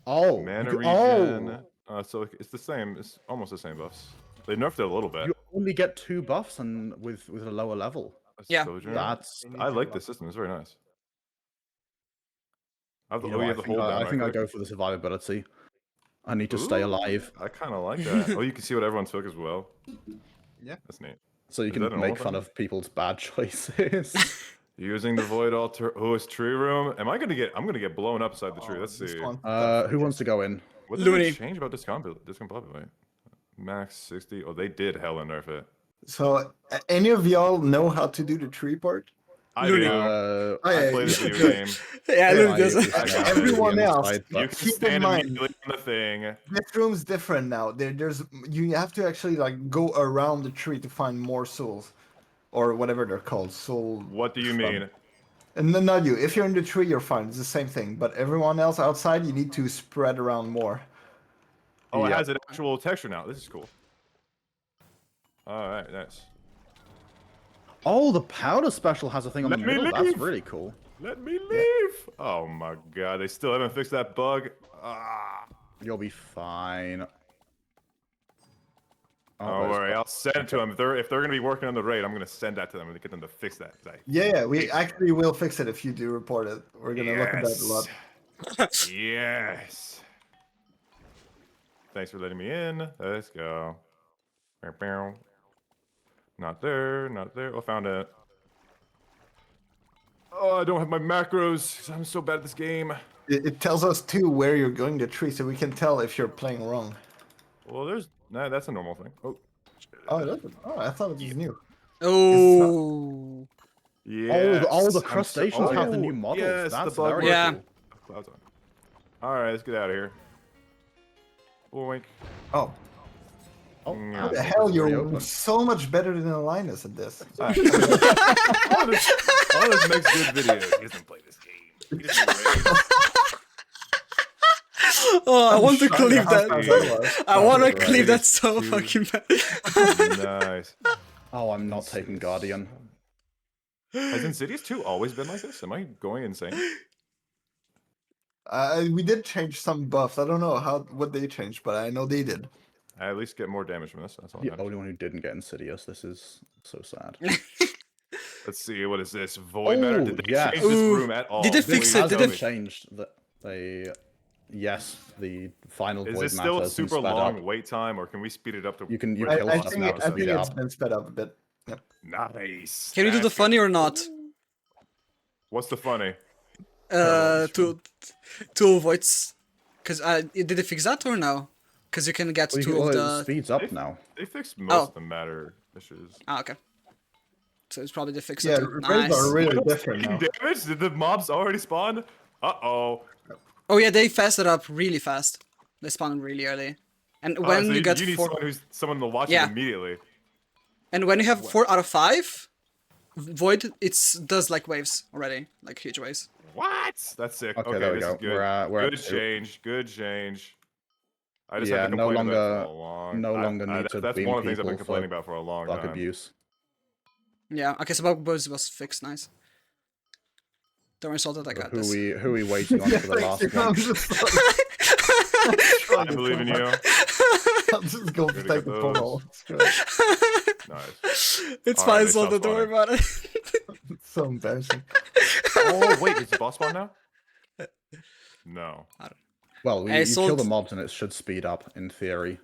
Oh. Mana you- regen. Oh. So it's the same. It's almost the same buffs. They nerfed it a little bit. You only get 2 buffs and with a lower level. Yeah. Sojourn. That's. They need I to like buff. this system. It's very nice. I have the, You know, you I have the think, hold I, down, I right think I click? go for the survivability. I need to stay Ooh, alive, I kind of like that. Oh, you can see what everyone took as well. Yeah. That's neat. so you Is can that an make old fun thing? of people's bad choices. Using the void altar. Oh, it's tree room. I'm gonna get blown up inside the tree. Oh, Let's this see. one. Who wants to go in? What did Looney. they change about discombobulate? Max 60. Oh, they did hella nerf it. So, any of y'all know how to do the tree part? I Looney. do. Oh, I yeah, play this you video should. game. Yeah, Yeah, look, there's Everyone else. You can Keep in stand mind- immediately on the thing. This room's different now. There's you have to actually like go around the tree to find more souls, or whatever they're called. Soul. What do you mean? And then not you. If you're in the tree, you're fine. It's the same thing. But everyone else outside, you need to spread around more. Oh, it Yeah. has an actual texture now. This is cool. All right, nice. Oh, the powder special has a thing on Let the me middle. That's leave. really cool. Let me leave. Oh my god, they still haven't fixed that bug. Ah. You'll be fine. Oh, Don't there's worry, buff. I'll send it to them. If they're gonna be working on the raid, I'm gonna send that to them and get them to fix that. Yeah, we actually will fix it if you do report it. We're gonna look at that a lot. Yes. Thanks for letting me in. Let's go. Bow, bow. Not there, not there. Oh, found it. Oh, I don't have my macros 'cause I'm so bad at this game. It tells us too where you're going to tree, so we can tell if you're playing wrong. Well, that's a normal thing. Oh. Oh, it doesn't. Oh, I thought it was new. Oh. Yes. all the I'm crustaceans have the new models. Yes, That's the bug very Yeah. cool. Clouds on. All right, let's get out of here. Boink. Oh, Oh, Mm, how the yeah. hell? You're Reopen. so much better than Linus at this. All this makes good videos. He doesn't play this game. He doesn't play. Oh, I want to Shocked clip how that. fast that was. I want to Right. clip that so Dude. fucking bad. Nice. Oh, I'm not taking Guardian. Has Insidious 2 always been like this? Am I going insane? We did change some buffs. I don't know what they changed, but I know they did. I at least get more damage from this. That's all that The matters. only one who didn't get Insidious. This is so sad. Let's see, what is this? Void Matter? Oh, Did they yes. change this Ooh, room at all? did they This fix Please it? has Did tell been they me. changed. That they, yes, the final Is Void this Matter still a has been super sped long up. wait time, or can we speed it up to? You can where kill it's I stuff think now I to think speed it it's up. been sped up a bit. Yep. Nice. Can we do the That's funny good. or not? What's the funny? Two avoids. Cause did they fix that or no? Cause you can get Well, two of it the. speeds up now. They fixed most Oh. of the matter issues. Ah, okay. So it's probably they fixed Yeah, it too. raids Nice. are really different now. Damage? Did the mobs already spawn? Uh-oh. Oh yeah, they fasted up really fast. They spawn really early. And when So you get need 4, someone to watch Yeah. it immediately. and when you have 4 out of 5, Void does like waves already, like huge waves. What? That's sick. Okay, Okay, there we this go. is good. We're at Good 2. change. Good change. I just Yeah, had to no complain about it for longer- a long. no longer need to That's beam one of the things I've been people for complaining about for a long Bug time. abuse. Yeah, okay, so bug buzz was fixed, nice. Don't insult it, I got this. Who are we waiting on for the last one? I'm just I believe in you. I'm just going to Gonna take get the portal. those. Nice. It's Alright, fine, they Salted, stopped don't worry spawning. about it. It's so embarrassing. Oh wait, is the boss spawn now? No. Well, Hey, you kill Salt- the mobs and it should speed up in theory.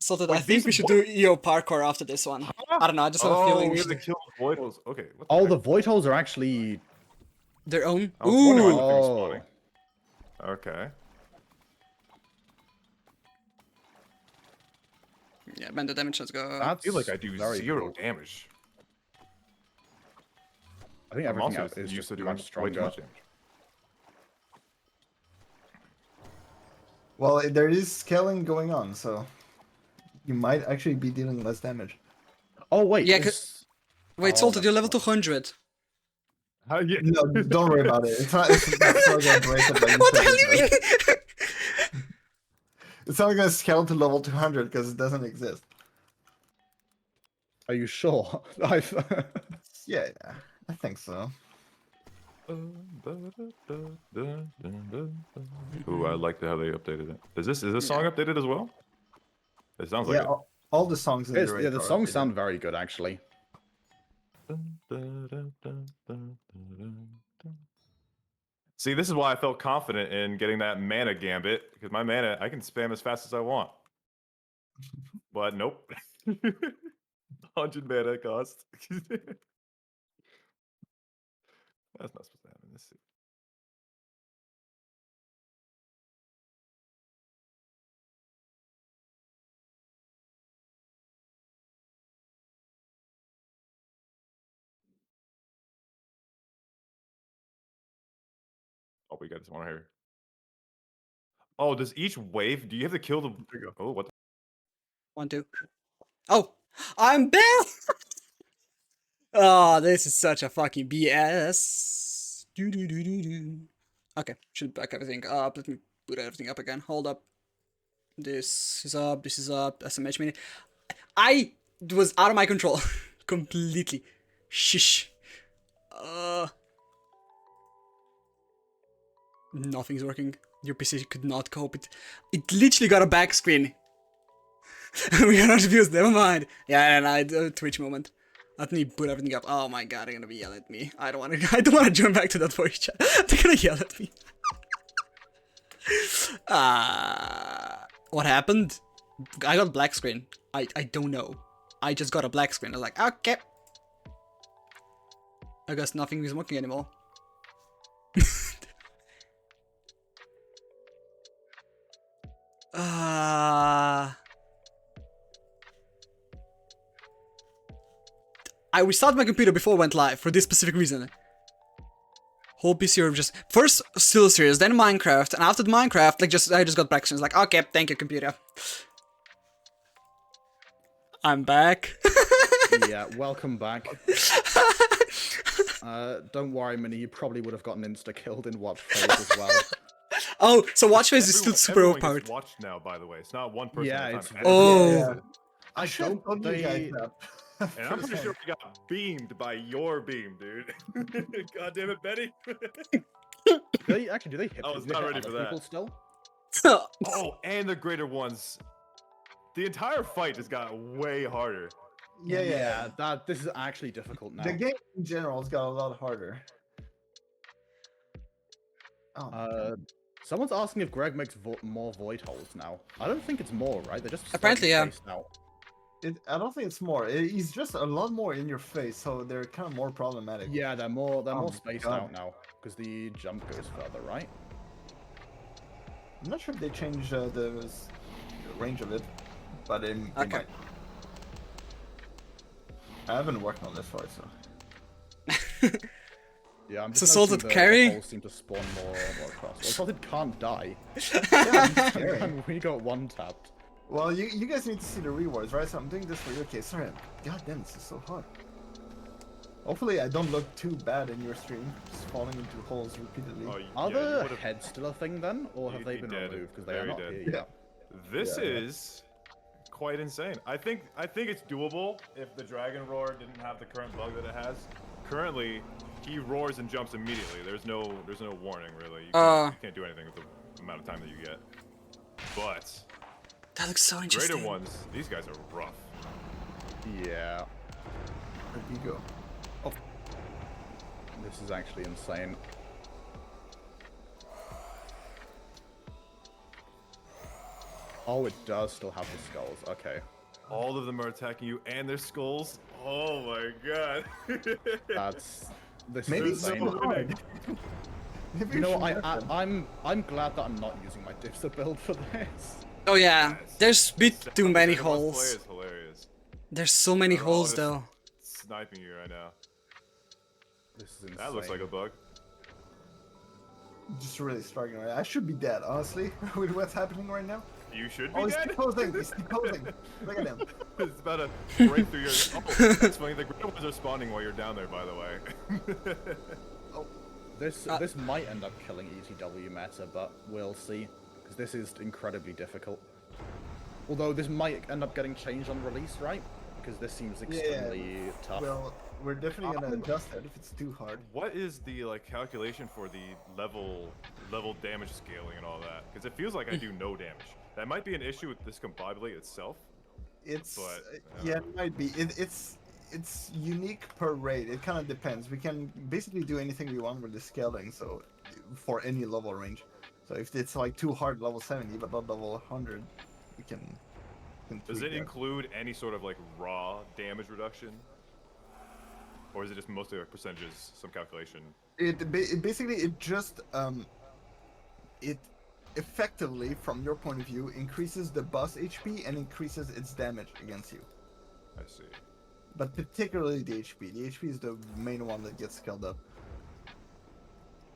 Salted, Wait, I think these- we should do EO parkour after this one. I don't know, I just have a feeling we we have to should kill the void holes. Okay. What Oh, heck? the void holes are actually. their own. I was wondering why Ooh! nothing was Oh, spawning. Okay. Yeah, bend the damage, let's go. I feel like I do very 0 cool. damage. I think I'm everything also else is used just to doing much way too stronger. much damage. Well, there is scaling going on, so you might actually be dealing less damage. Oh wait, Yeah, Wait, Oh, Salted, you're that's level 200. Yeah. No, don't worry about it. It's not gonna break it like you What the said hell it do you does. mean? It's not gonna scale to level 200 because it doesn't exist. Are you sure? I've. Yeah, I think so. Ooh, I like how they updated it. Is this song updated as well? It sounds like Yeah, all the songs in the yeah, raid the are songs updated. sound very good actually. it. See, this is why I felt confident in getting that mana gambit, because my mana I can spam as fast as I want. But nope. 100 mana cost. That's not supposed to happen. Let's see. Oh, we got this one here. Oh, does each wave? Do you have to kill the? There you go. Oh, what? 1, 2. Oh! I'm Bill! Oh, this is such a fucking BS. Okay, should back everything up. Let me put everything up again. Hold up. This is up, SMH mini. I was out of my control. Completely. Shish. Nothing's working. Your PC could not cope. It literally got a back screen. We cannot abuse. Never mind. Yeah, and I Twitch moment. Let me put everything up. Oh my god, they're gonna be yelling at me. I don't want to. I don't want to join back to that voice chat. They're gonna yell at me. What happened? I got black screen. I don't know. I just got a black screen. I was like, okay. I guess nothing is working anymore. I restarted my computer before it went live for this specific reason. Whole PC or just first Still Series, then Minecraft, and after the Minecraft, like I just got back. So it's like, okay, thank you, computer. I'm back. Yeah, welcome back. Don't worry, Minnie, you probably would have gotten insta-killed in watch phase as well. Oh, so watch phase is still super Everyone overpowered. gets watched now, by the way. It's not one person Yeah, at a it's time. Oh. Everyone Yeah, gets yeah. it. I should have told you guys that. And I'm pretty sure we got beamed by your beam, dude. God damn it, Betty. do they hit, I was do they not hit ready other for that. people still? Oh, and the greater ones. The entire fight just got way harder. Yeah. This is actually difficult now. The game in general has got a lot harder. Oh, Someone's asking if Greg makes more void holes now. I don't think it's more, right? They're just Apparently, slightly yeah. spaced out. I don't think it's more. He's just a lot more in your face, so they're kind of more problematic. Yeah, they're more Oh, spaced God. out now because the jump goes further, right? I'm not sure if they changed the range of it, but they Okay. might. I haven't worked on this far, so. Yeah, I'm So just Salted noticing the carry? holes seem to spawn more across. Well, Salted can't die. Yeah, he's scary. And we got one tapped. Well, you guys need to see the rewards, right? So I'm doing this for you. Okay, sorry. God damn, this is so hard. Hopefully I don't look too bad in your stream, just falling into holes repeatedly. Oh, Are yeah, you the would've- heads still a thing then, or have You'd they be been dead. removed because they are Very not dead. here Yeah. yet? This Yeah. is quite insane. I think it's doable if the Dragon Roar didn't have the current bug that it has. Currently, he roars and jumps immediately. There's no warning really. You can't do anything with the amount of time that you get. But That looks so interesting. greater ones, these guys are rough. Yeah, Where'd you go? this is actually insane. Oh, it does still have the skulls. Okay. All of them are attacking you and their skulls. Oh my god. This Maybe is it's insane. so hard. Maybe You know, should work them. I'm glad that I'm not using my Diffser build for this. Oh yeah, there's bit too many Second one's play holes. is hilarious. There's so many They're all holes just though. Sniping you right now. This is insane. That looks like a bug. Just really struggling right. I should be dead, honestly, with what's happening right now. You should be Oh, he's dead. deposing. He's deposing. Look at him. It's about to break through your. Oh, that's funny. The greater ones are spawning while you're down there, by the way. This might end up killing ETW meta, but we'll see, because this is incredibly difficult. Although this might end up getting changed on release, right? Because this seems extremely tough. Well, we're definitely gonna adjust it if it's too hard. What is the calculation for the level damage scaling and all that? Because it feels like I do no damage. That might be an issue with this combobulate itself. It's But, yeah, it might be. It's unique per raid. It kind of depends. We can basically do anything we want with the scaling. So for any level range. So if it's like too hard level 70 but not level 100, we can Does tweak it that. include any sort of like raw damage reduction? Or is it just mostly like percentages, some calculation? It basically it just it effectively from your point of view increases the boss HP and increases its damage against you. I see. But particularly the HP. The HP is the main one that gets scaled up.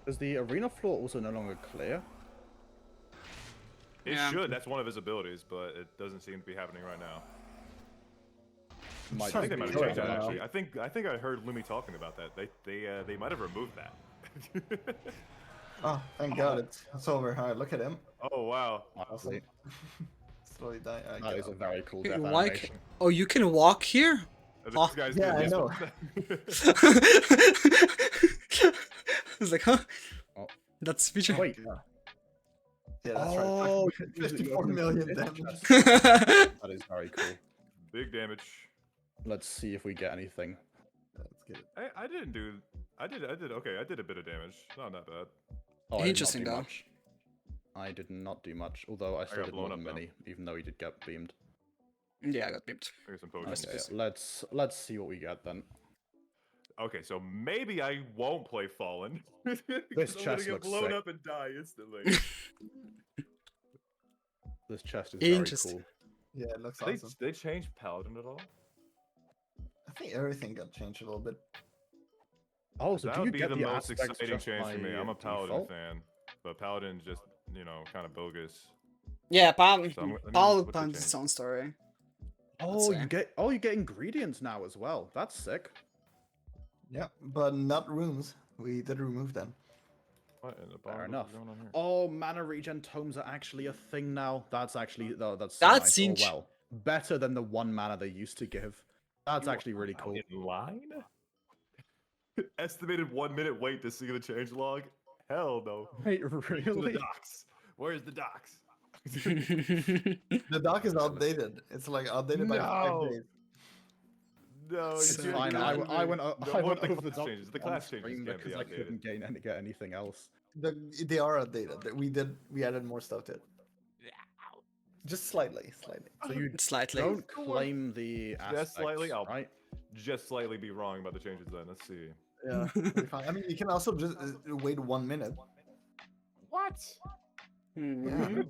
Is the arena floor also no longer clear? It Yeah. should. That's one of his abilities, but it doesn't seem to be happening right now. Might Sorry, I think they might be have right changed that now. actually. I think I heard Lumi talking about that. They might have removed that. Oh, thank God it's over. Alright, look at him. Oh wow. Awesome. Slowly dying. That is a very cool death Why animation. oh, you can walk here? This Oh. guy's Yeah, good. I Yes, know. I was like, huh? Oh. That's feature. Wait. Yeah, that's Oh, right. you use it 54 open million this damage. chest. That is very cool. Big damage. Let's see if we get anything. That's good. I didn't do. I did okay. I did a bit of damage. Not that bad. Oh, I did not Interesting, do though. much. I did not do much, although I still got did more blown than up, though. Mini, even though he did get beamed. Yeah, I got beeped. I got some Okay, potions. let's see what we get then. Okay, so maybe I won't play Fallen. This 'Cause I'm gonna chest get looks blown sick. up and die instantly. This chest is very Interesting. cool. Yeah, it looks they awesome. they changed Paladin at all? I think everything got changed a little bit. Oh, so That do you would be get the the most aspects exciting just change for me. by I'm a Paladin default? fan, but Paladin's just kind of bogus. Yeah, So I'm gonna Paul put the Palad's change. its own story. Oh, say. you get ingredients now as well. That's sick. Yeah, but not rooms. We did remove them. What in the Fair bomb? enough. What's going on here? Oh, mana regen tomes are actually a thing now. That's actually that's That's nice. cinch. Oh, well, better than the one mana they used to give. That's You actually really are cool. In line? Estimated 1 minute wait to see the change log. Hell no. Wait, To the really? docks. Where's the docks? The dock is outdated. It's like outdated by 5 No. days. No, It's you're fine. I kidding went, me. I No, went what the over the class dock changes? The on class changes stream can't be because I outdated. couldn't get anything else. They are outdated. We added more stuff to it. Just slightly. So you Slightly. don't claim the aspects, Just slightly. I'll right? just slightly be wrong about the changes then. Let's see. Yeah. Pretty fine. I mean, you can also just wait 1 minute. What? Hmm.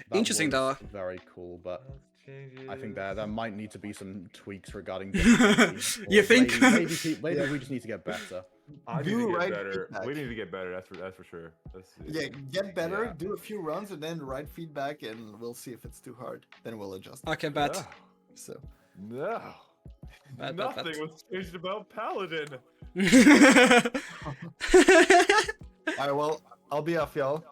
That Interesting, was though. Very cool, but Changes. I think there might need to be some tweaks regarding. difficulty, You or think? Maybe we just need to get better. I need Do to get right better. feedback. We need to get better. That's for sure. Let's see. Yeah, get better, Yeah. do a few runs, and then write feedback, and we'll see if it's too hard. Then we'll adjust. Okay, bet. So, Bet, No. bet, Nothing bet. was changed about Paladin. alright, well, I'll be off, y'all.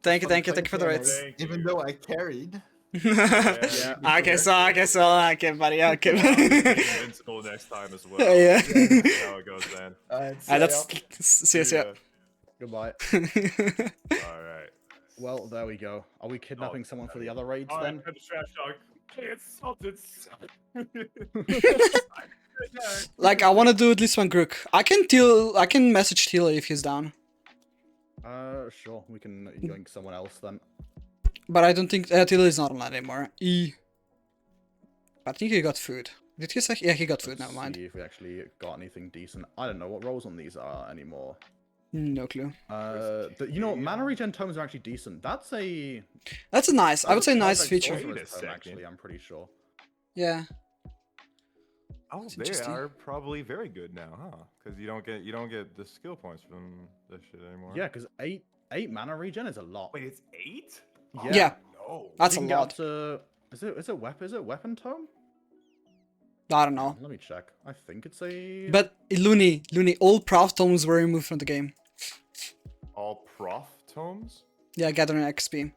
Thank you Fun for the playing rates. Thank Even you. though I carried. Yeah. Okay, okay, buddy, okay. Invincible next time as well. Yeah. That's how it goes then. Alright, Let's see us, yeah. Goodbye. All right. Well, there we go. Are we kidnapping someone for the other raids All then? right, the trash dog. Hey, insulted. Like, I want to do at least one Grook. I can message Teal if he's down. Sure. We can yoink someone else then. But I don't think Teal is not online anymore. I think he got food. Did he say? Yeah, he got food. Never See mind. if we actually got anything decent. I don't know what roles on these are anymore. No clue. You know what? Mana regen tomes are actually decent. That's a. That's a nice. I would say nice that's feature. Wait a sorcerer's tome, second. actually, I'm pretty sure. Yeah. Oh, It's they interesting. are probably very good now, huh? Because you don't get the skill points from this shit anymore. Yeah, because eight mana regen is a lot. Wait, it's 8? Yeah. No. That's You a can get lot. up to. Is it weapon tome? I don't know. Let me check. I think it's a. But Looney, all prof tomes were removed from the game. All prof tomes? Yeah, gathering XP.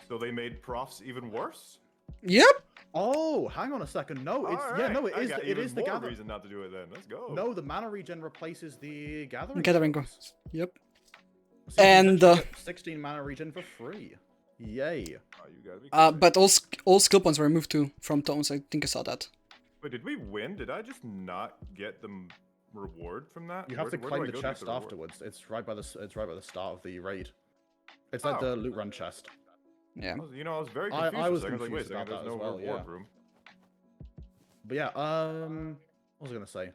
So they made profs even worse? Yep. Oh, hang on a second. No, it's yeah, no, it I is. got It even is the more gather. reason not to do it then. Let's go. No, the mana regen replaces the gathering. Gathering tomes. goes. Yep. So you can And, actually get 16 mana regen for free. Yay! Oh, you gotta be kidding. But all skill points were removed too from tomes. I think I saw that. Wait, did we win? Did I just not get the reward from that? You have to Where do claim I the go to get chest reward? afterwards. It's right by the start of the raid. It's like Oh. the loot run chest. Yeah. I was very I- confused. I was for a second. I was like, wait a confused second, about there's that no as well, reward yeah. room. But yeah, what was I gonna say?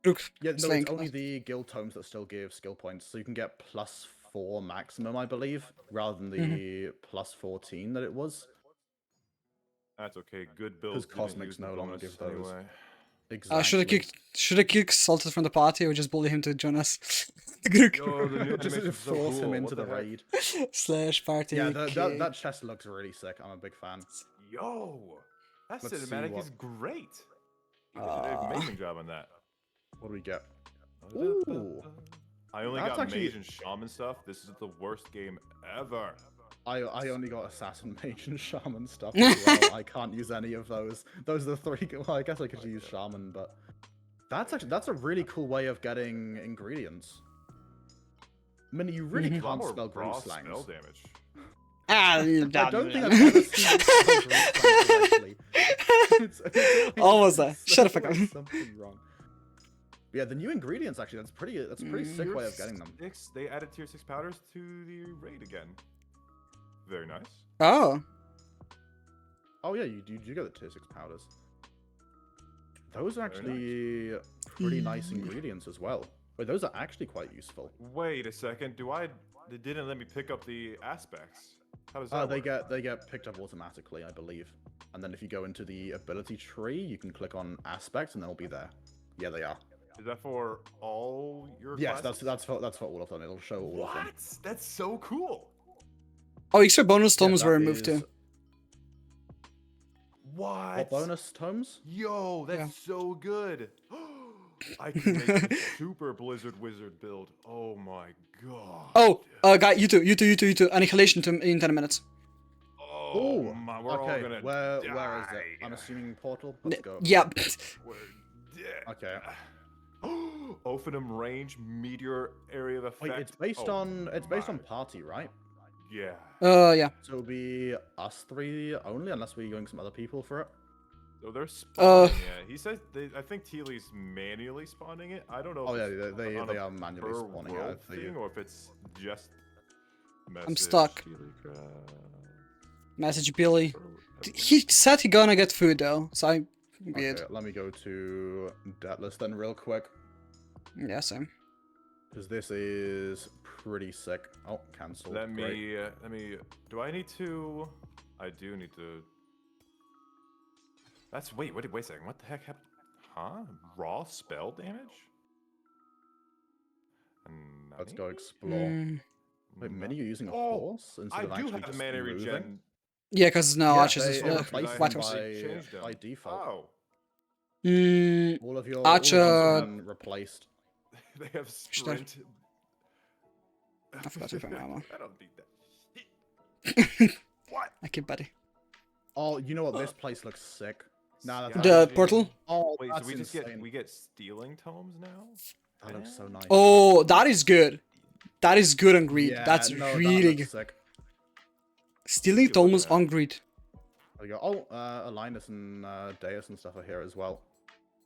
Look, Yeah, no, slang. it's only the guild tomes that still give skill points, so you can get +4 maximum, I believe, rather than the +14 that it was. That's okay. Good builds. didn't Cosmics use the no longer bonus give those. Anyway. Exactly. Should I kick Salted from the party or just bully him to join us? Grook. Yo, the new Just animation's so force him cool. into What the heck? raid. Slash party. Yeah, kick. that chest looks really sick. I'm a big fan. Yo, that Let's see cinematic what- is great. They did an amazing job on that. What do we get? Ooh. I only That's got actually- mage and shaman stuff. This is the worst game ever. I only got assassin, mage, and shaman stuff as well. I can't use any of those. Those are the three. Well, I guess I could use shaman, but that's a really cool way of getting ingredients. I mean, you really A lot can't more spell raw Groot slangs. spell damage. Ah, I don't think I've ever seen you spell Groot slangs correctly. It's Almost there. Shut the fuck like up. Something wrong. But yeah, the new ingredients actually. That's a pretty sick way of getting them. They added tier 6 powders to the raid again. Very nice. Oh. Oh yeah, you get the tier 6 powders. Those are Very actually pretty nice ingredients as well. Wait, those are actually quite useful. Wait a second. They didn't let me pick up the aspects. How does that They work? get picked up automatically, I believe. And then if you go into the ability tree, you can click on aspects and they'll be there. Yeah, they are. Is that for all your Yes, classes? that's for all of them. It'll show all of them. What? That's so cool. Oh, extra bonus Yeah, tomes that were removed is- too. What? What bonus tomes? Yo, that's Yeah. so good. I can make a super Blizzard Wizard build. Oh my god. Oh, guy, you too. Annihilation in 10 minutes. Oh my, we're all okay. gonna Where is it? die. I'm assuming portal. Let's go. Yeah. We're dead. Okay. Ophinum range, meteor area of effect. Wait, it's based Oh on my. party, right? Yeah. Yeah. So it'll be us three only, unless we're going some other people for it. So they're spawning it. He says I think Teely's manually spawning it. I don't know. Oh if yeah, it's they on a are manually per spawning world it for thing, you. or if it's just. I'm stuck. Teely Message Billy. He said he gonna get food though, so I'm good. Okay, let me go to Deathless then real quick, Yeah, same. because this is pretty sick. Oh, cancel. Let Great. me. Do I need to? I do need to. That's wait a second. What the heck happened? Huh? Raw spell damage? Let's go explore. Mm. Wait, Minnie, you're using a Oh, horse instead I of do actually have just mana moving? regen. Yeah, because no, Yeah, Archers is they yeah, replace I White them Horse. changed them. by default. Oh, Mm, All of your Archer- all of them have been replaced. they have Should I- sprint. I forgot to find ammo. I don't need that. What? I keep buddy. Oh, you know what? This place looks sick. Nah, that's The Scavenging. portal? Oh, Wait, that's so we just insane. get stealing tomes now? That looks so nice. Oh, that is good. That is good on greed. Yeah, That's no, really that looks good. sick. Stealing Good looking Thomas at. on greed. There you go. Oh, Alinus and Deus and stuff are here as well.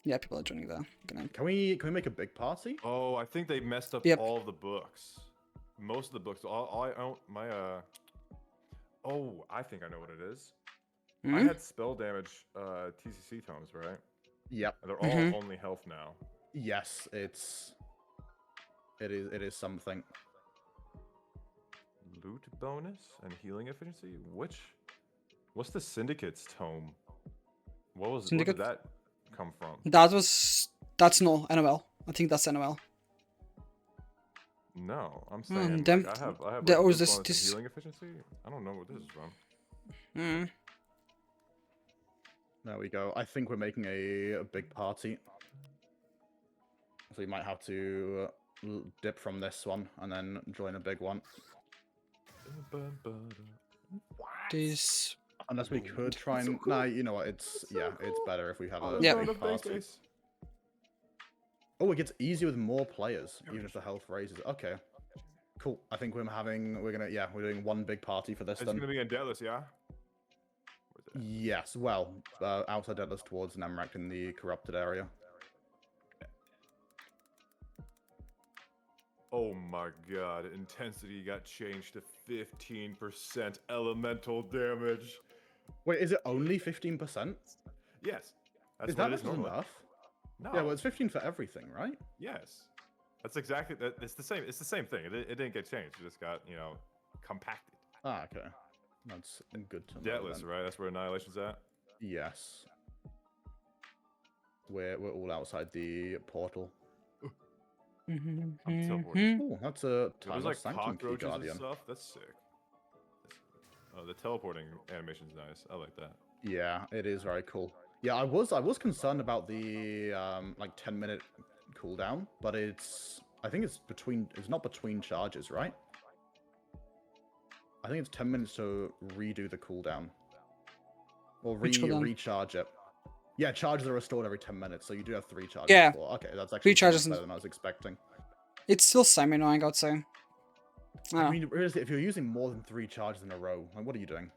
Yeah, people are joining there. Good night. Can we make a big party? Oh, I think they messed up Yep. all of the books. Most of the books. Oh, I think I know what it is. I Hmm? had spell damage TCC tomes, right? Yep. And they're all Mhm. only health now. Yes, it is something. Loot bonus and healing efficiency. What's the Syndicate's tome? Where Syndicate? did that come from? That's no NOL. I think that's NOL. No, I'm saying them- like, I have there like, was loot this- bonus and this- healing efficiency. I don't know where this is from. Hmm. There we go. I think we're making a big party. So we might have to dip from this one and then join a big one. This. Unless we could try and... Nah, you know what? It's better if we have a Yeah. big party. Oh, it gets easier with more players, even if the health raises. Okay. Cool. I think we're doing one big party for this It's then. gonna be in Deathless, yeah? Where's it at? Yes, well, outside Deathless towards Nemrak in the corrupted area. Oh my god, intensity got changed to 15% elemental damage. Wait, is it only 15%? Yes. That's Is what that it is normally. enough? No. Yeah, well, it's 15 for everything, right? Yes. That's exactly that. It's the same thing. It didn't get changed. It just got, compacted. Ah, okay. That's good to know. Deathless, then. right? That's where Annihilation's at. Yes. We're all outside the portal. I'm teleporting. Oh, that's a There's Timeless like Sanctum Key cockroaches and Guardian. stuff. That's sick. Oh, the teleporting animation's nice. I like that. Yeah, it is very cool. Yeah, I was concerned about the like 10-minute cooldown, but I think it's not between charges, right? I think it's 10 minutes to redo the cooldown. Or Which cooldown? recharge it. Yeah, charges are restored every 10 minutes, so you do have 3 charges. Yeah. before. Okay, that's actually charges better and- than I was expecting. It's still semi-annoying, I'd say. I mean, realistically, if you're using more than 3 charges in a row, like, what are you doing?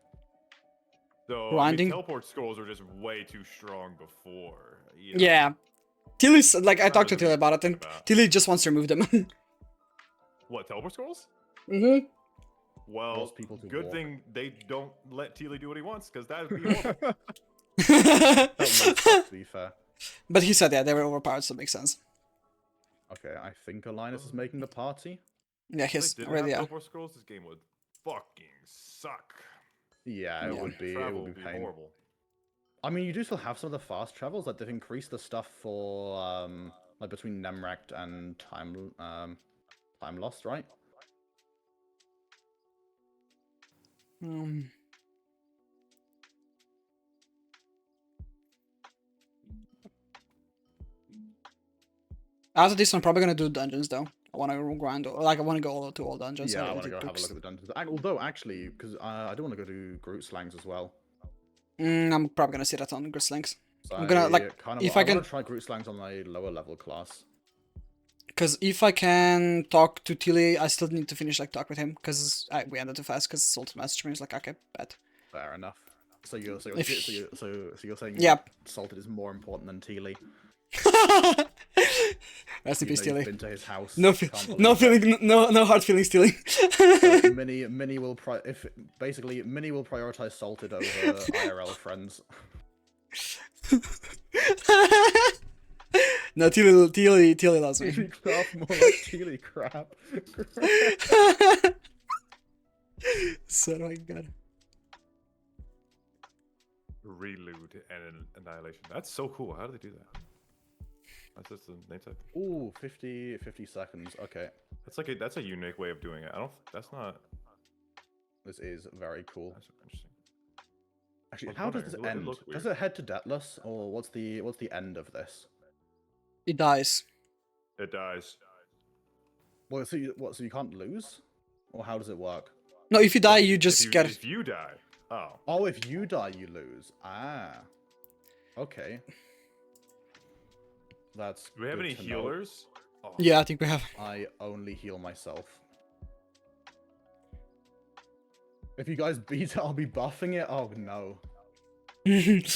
So Grinding? teleport scrolls were just way too strong before. Yeah. Tilly's like I Not talked to really Tilly about it, and about. Tilly just wants to remove them. What, teleport scrolls? Mm-hmm. Well, Force people to good walk. thing they don't let Teely do what he wants, because that would be horrible. That makes sense, to be fair. But he said, yeah, they were overpowered, so it makes sense. Okay, I think Alinus is making the party. Yeah, If he's they didn't already have are. teleport scrolls, this game would fucking suck. Yeah, it Yeah. would be. It Travel would be would be pain. horrible. I mean, you do still have some of the fast travels. Like they've increased the stuff for like between Nemrekt and Time Lost, right? After this, I'm probably gonna do dungeons though. I want to grind, like I want to go to all dungeons. Yeah, I don't want to think go have a books- look at the dungeons. Although actually, because I do want to go to Groot Slangs as well. I'm probably gonna see that on Gristlinks. So I'm gonna, like, kind of, if I can- want to try Groot Slangs on a lower level class. Because if I can talk to Tilly, I still need to finish like talk with him because we ended too fast because Salted messaged me. He's like, okay, bet. Fair enough. So you're If- saying Yep. Salted is more important than Teely. Rest in Even peace, though Tilly. you've been to his house. No, Can't no believe it. feeling, no hard feelings, Tilly. Minnie will Minnie will prioritize Salted over IRL friends. No, Tilly loves me. Teely crap, more like Teely crap. So do I got. Reload and annihilation. That's so cool. How do they do that? That's just the name type. Ooh, 50 seconds. Okay, That's a unique way of doing it. I don't. That's not. this is very cool. That's interesting. Actually, I was how does wondering, this it end? looks Does weird. it head to Deathless, or what's the end of this? It dies. It dies. Well, so you can't lose, or how does it work? No, if you die, you If just get. If you die. Oh. Oh, if you die, you lose. Ah, okay. That's. Do we have good any to know. healers? Oh. Yeah, I think we have. I only heal myself. If you guys beat it, I'll be buffing it. Oh no. Not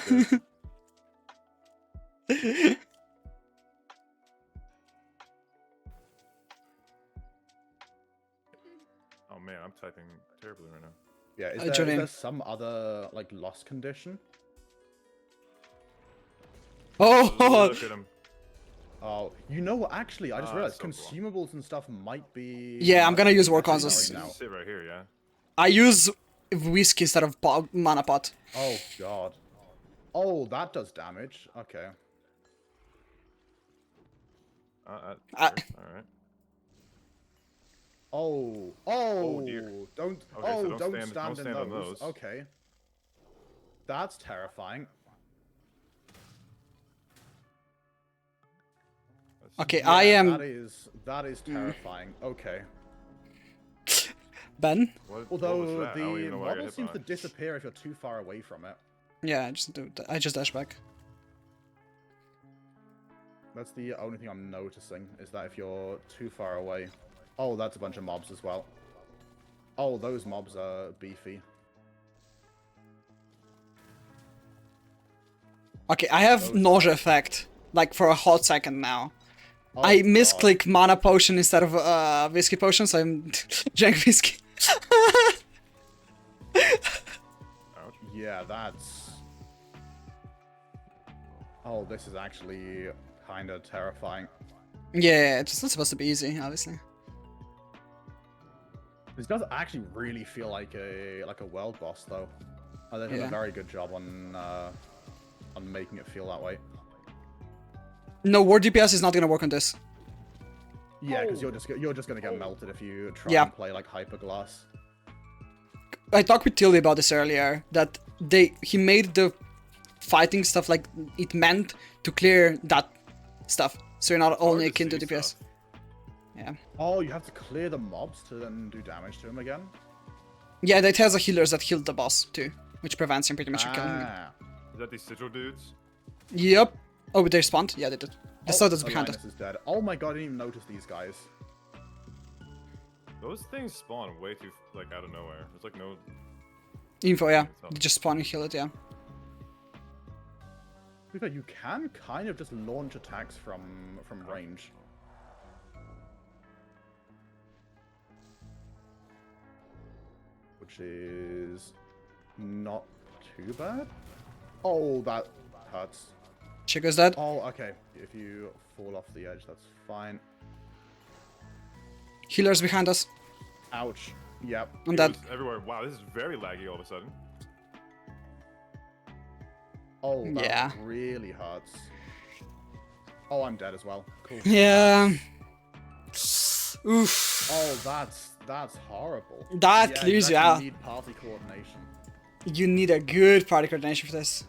good. Oh man, I'm typing terribly right now. Yeah, is What's your there name? some other like loss condition? Oh, Look at him. Oh, you know what? Actually, I just realized so cool. consumables and stuff might be. Yeah, I'm might gonna be use war better consoles. right now. Sit right here, yeah. I use whiskey instead of mana pot. Oh god. Oh, that does damage. Okay. All I- right. Oh. Oh. dear. Don't. Okay, so oh, don't stand in on those. those. Okay. That's terrifying. Okay, Yeah, I am that is terrifying. Okay. Ben. What Although was that? I don't the even know what I got model hit seems by. to disappear if you're too far away from it. Yeah, I just dash back. That's the only thing I'm noticing, is that if you're too far away... Oh, that's a bunch of mobs as well. Oh, those mobs are beefy. Okay, I have Those nausea effect, like for a hot second now. Oh, I God. misclick mana potion instead of whiskey potion, so I'm drank whiskey. Ouch. Yeah, that's... Oh, this is actually kind of terrifying. Yeah, it's not supposed to be easy, obviously. This does actually really feel like a world boss, though. Oh, they did Yeah. a very good job on making it feel that way. No, ward DPS is not gonna work on this. Yeah, because you're just gonna get melted if you try Yeah. and play like Hyperglass. I talked with Tilly about this earlier, that he made the fighting stuff like it meant to clear that stuff. So you're not only Hard to akin to see DPS. stuff. Yeah. Oh, you have to clear the mobs to then do damage to him again? Yeah, it has a healers that heal the boss too, which prevents him pretty much from killing me. Ah. Is that these sigil dudes? Yep. Oh, they spawned? Yeah, they did. I saw that's behind us. Linus is dead. Oh my god, I didn't even notice these guys. Those things spawn way too like out of nowhere. There's like no. Info, yeah. So- They just spawn and heal it, yeah. Because you can kind of just launch attacks from range. Which is not too bad. Oh, that hurts. Chico's dead. Oh, okay. If you fall off the edge, that's fine. Healers behind us. Ouch. Yep. I'm dead. Healers everywhere. Wow, this is very laggy all of a sudden. Oh, that Yeah. really hurts. Oh, I'm dead as well. Cool. Yeah. Oof. Oh, that's horrible. That Yeah, clears you actually out. need party coordination. You need a good party coordination for this.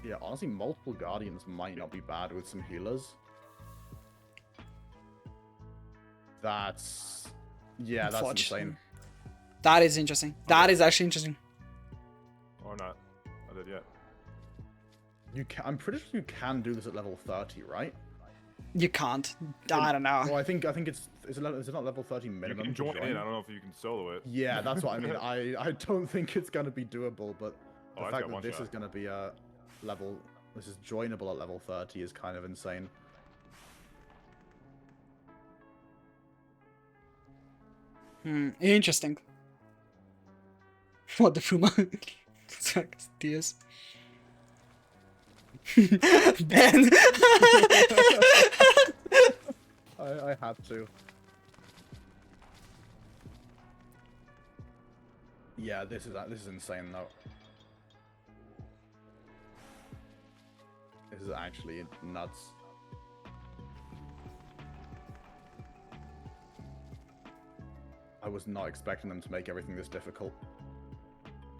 Yeah, honestly, multiple guardians might not be bad with some healers. That's... Yeah, that's Unfortunately. insane. That is interesting. That is actually interesting. Or not. Not dead yet. You can. I'm pretty sure you can do this at level 30, right? You can't. I don't know. Well, I think it's is it not level 30 You minimum can to join in. I don't know if you can solo it. Yeah, that's what I mean. I don't think it's gonna be doable, but Oh, the I fact got that one this shot. is gonna be a level, this is joinable at level 30 is kind of insane. Interesting. What the Fuma? It's like tears. Ben. I had to. Yeah, this is insane though. This is actually nuts. I was not expecting them to make everything this difficult.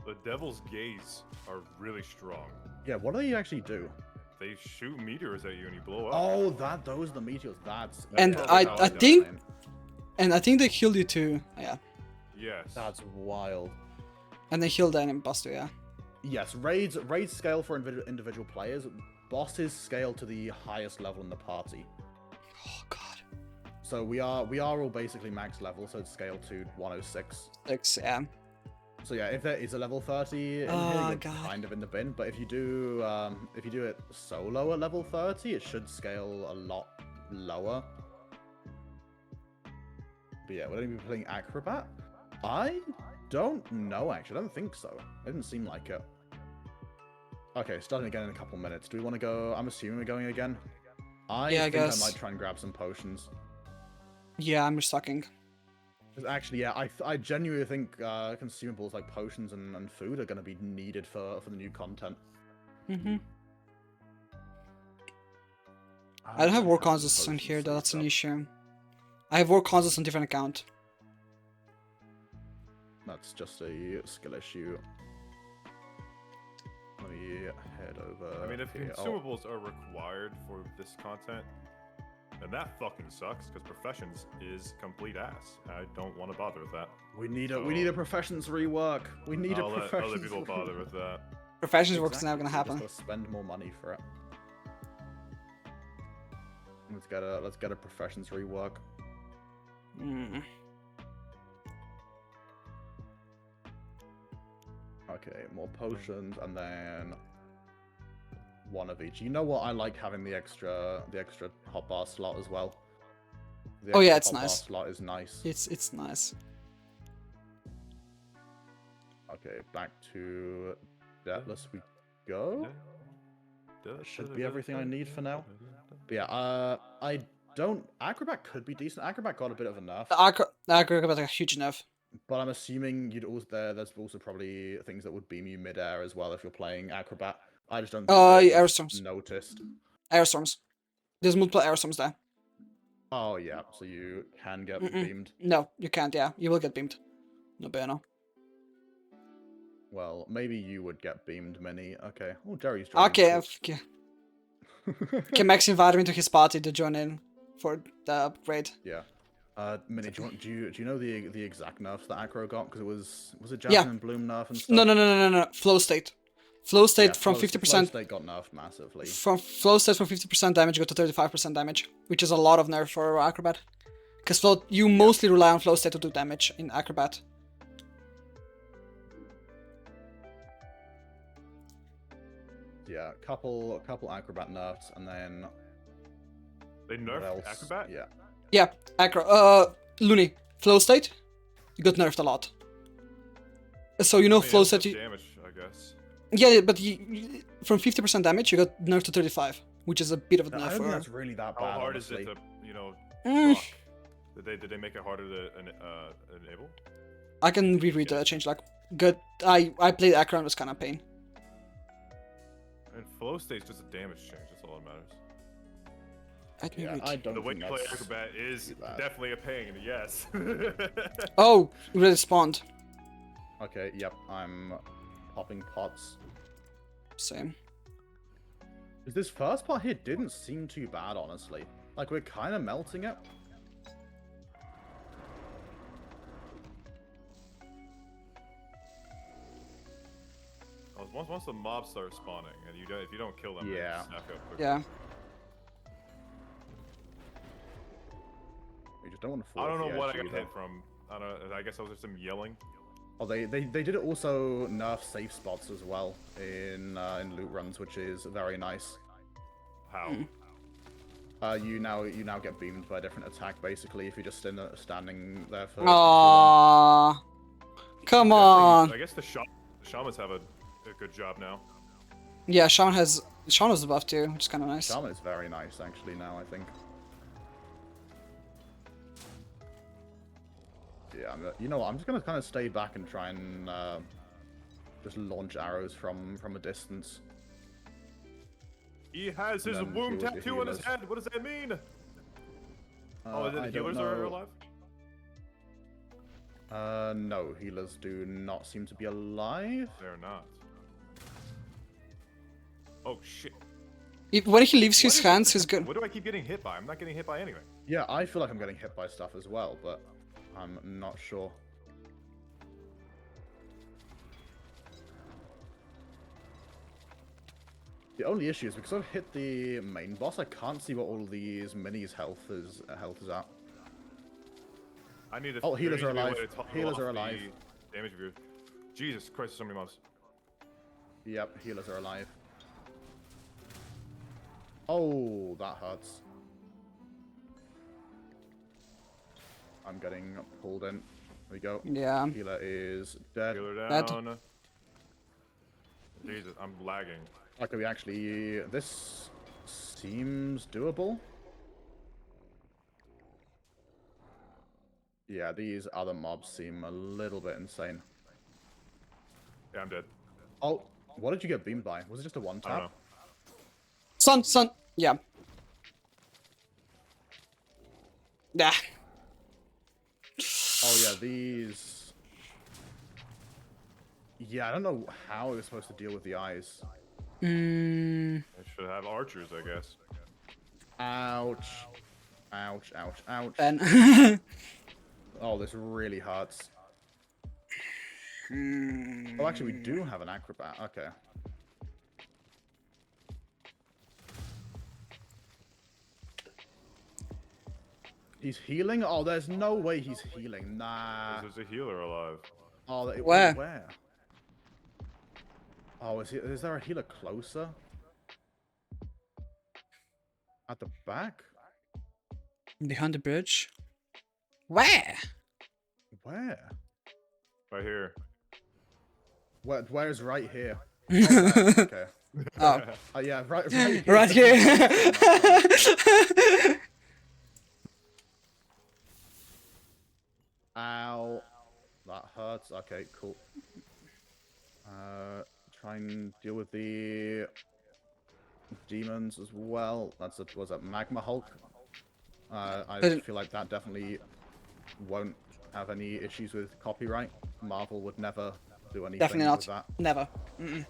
The Devil's Gaze are really strong. Yeah, what do they actually do? They shoot meteors at you and you blow up. Oh, those are the meteors. That's And probably how I it does. think, and I think they heal you too. Yeah, Yes. That's wild. and they heal the enemy boss too. Yeah. Yes, raids scale for individual players. Bosses scale to the highest level in the party. Oh God. So we are all basically max level, so it's scaled to 106. 6. Yeah. So yeah, if there is a level 30 in Oh, here, you're God. kind of in the bin. But if you do it solo at level 30, it should scale a lot lower. But yeah, would anyone be playing Acrobat? I don't know actually. I don't think so. It didn't seem like it. Okay, starting again in a couple minutes. Do we want to go? I'm assuming we're going again. Yeah, I think guess. I might try and grab some potions. Yeah, I'm restocking. 'Cause actually, yeah, I genuinely think consumables like potions and food are going to be needed for the new content. I don't have war some consoles on potions here though. That's an saved up. issue. I have war consoles on different account. That's just a skill issue. Let me head over. I mean, if here. Oh, consumables are required for this content, then that fucking sucks, because Professions is complete ass. I don't want to bother with that. we need a professions rework. We need I'll a let professions. other people bother with that. Professions work is now gonna Exactly, happen. we just gotta spend more money for it. Let's get a professions rework. Okay, more potions and then one of each. You know what? I like having the extra hotbar slot as well. The Oh, yeah, extra it's hotbar nice. Slot is nice. It's nice. Okay, back to Deathless we go. Should be everything I need for now. But yeah, I don't. Acrobat could be decent. Acrobat got a bit of a nerf, Acrobat like a huge enough. but I'm assuming you'd also there's also probably things that would beam you midair as well if you're playing Acrobat. I just don't think Yeah, they've Airstorms. noticed. Airstorms. There's multiple airstorms there. Oh yeah, so you can get Mm-mm. beamed. No, you can't. Yeah, you will get beamed. No bueno. Well, maybe you would get beamed, Mini. Okay. Oh, Jerry's joining. Okay, Cool. okay. Max invited me to his party to join in for the upgrade. Yeah. Mini, do you know the exact nerfs that Acro got? Because it was it Yeah. Jasmine Bloom nerf and stuff? No. Flow state. Flow state Yeah, from Flow 50%. State got nerfed massively. From flow state from 50% damage go to 35% damage, which is a lot of nerf for Acrobat. Because you mostly rely on flow state to do damage in Acrobat. Yeah, couple Acrobat nerfs, and then They what nerfed else? Acrobat? Yeah. Yeah, Looney. Flow state, you got nerfed a lot. So you know I mean, flow it was state. the damage, I guess. Yeah, but from 50% damage, you got nerfed to 35, which is a bit of a I nerf don't think for. that's really that How bad. hard honestly. is it to, Mm, proc? Did they make it harder to enable? I can reread the change like good. I played Acro and it was kind of pain. And flow state's just a damage change. That's all that matters. Let me Yeah, read. I don't The way think you play that's Acrobat is too bad. definitely a pain. Yes. Oh, you really spawned. Okay, yep, I'm popping pots. Same. 'Cause this first part here didn't seem too bad, honestly. Like, we're kind of melting it. Oh, Once the mobs start spawning, and if you don't kill them, they Yeah. stack up quickly. Yeah. You just don't want to fall I don't off know the what edge I got either. hit from. I don't know. I guess I was just some yelling. Oh, they did also nerf safe spots as well in loot runs, which is very nice. How? You now get beamed by a different attack basically if you're just standing there for. Aww. Come on. I guess the shamans have a good job now. Yeah, Shaman was the buff too, which is kind of nice. Shaman is very nice actually now, I think. Yeah, you know what, I'm just gonna kind of stay back and try and just launch arrows from a distance. He has his then womb deal with the tattoo on his healers. head. What does that mean? I The don't healers are know. alive? No, healers do not seem to be alive. They're not. Oh shit. When he leaves What his is hands, this? he's good. What do I keep getting hit by? I'm not getting hit by anything. Yeah, I feel like I'm getting hit by stuff as well, but I'm not sure. The only issue is because I've hit the main boss, I can't see what all these minis' health is at. I need to. Oh, healers there are needs to be a way alive. to toggle Healers off are the alive. Damage review. Jesus Christ, so many mobs. Yep, healers are alive. Oh, that hurts. I'm getting pulled in. There we go. Yeah. Healer is dead. Healer Dead. down. Jesus, I'm lagging. Okay, we actually... This seems doable. Yeah, these other mobs seem a little bit insane. Yeah, I'm dead. Oh, what did you get beamed by? Was it just a I don't know. one-tap? Sun. Yeah. Yeah. Oh yeah, these... Yeah, I don't know how we're supposed to deal with the eyes. Mm, I should have archers, I guess. Ouch. Ouch, ouch, ouch. Ben. Oh, this really hurts. Oh, actually, we do have an acrobat. Okay. He's healing? Oh, there's no way he's healing. Nah. There's a healer alive. Oh, Where? Where? Oh, is there a healer closer? At the back? Behind the bridge. Where? Where? Right here. Where's right here? Oh, there. Okay. Oh. Yeah, right here. Right here. Ow. That hurts. Okay, cool. Try and deal with the demons as well. Was that Magma Hulk? I feel like that definitely won't have any issues with copyright. Marvel would never do anything Definitely not. with that. Never. Mm-mm.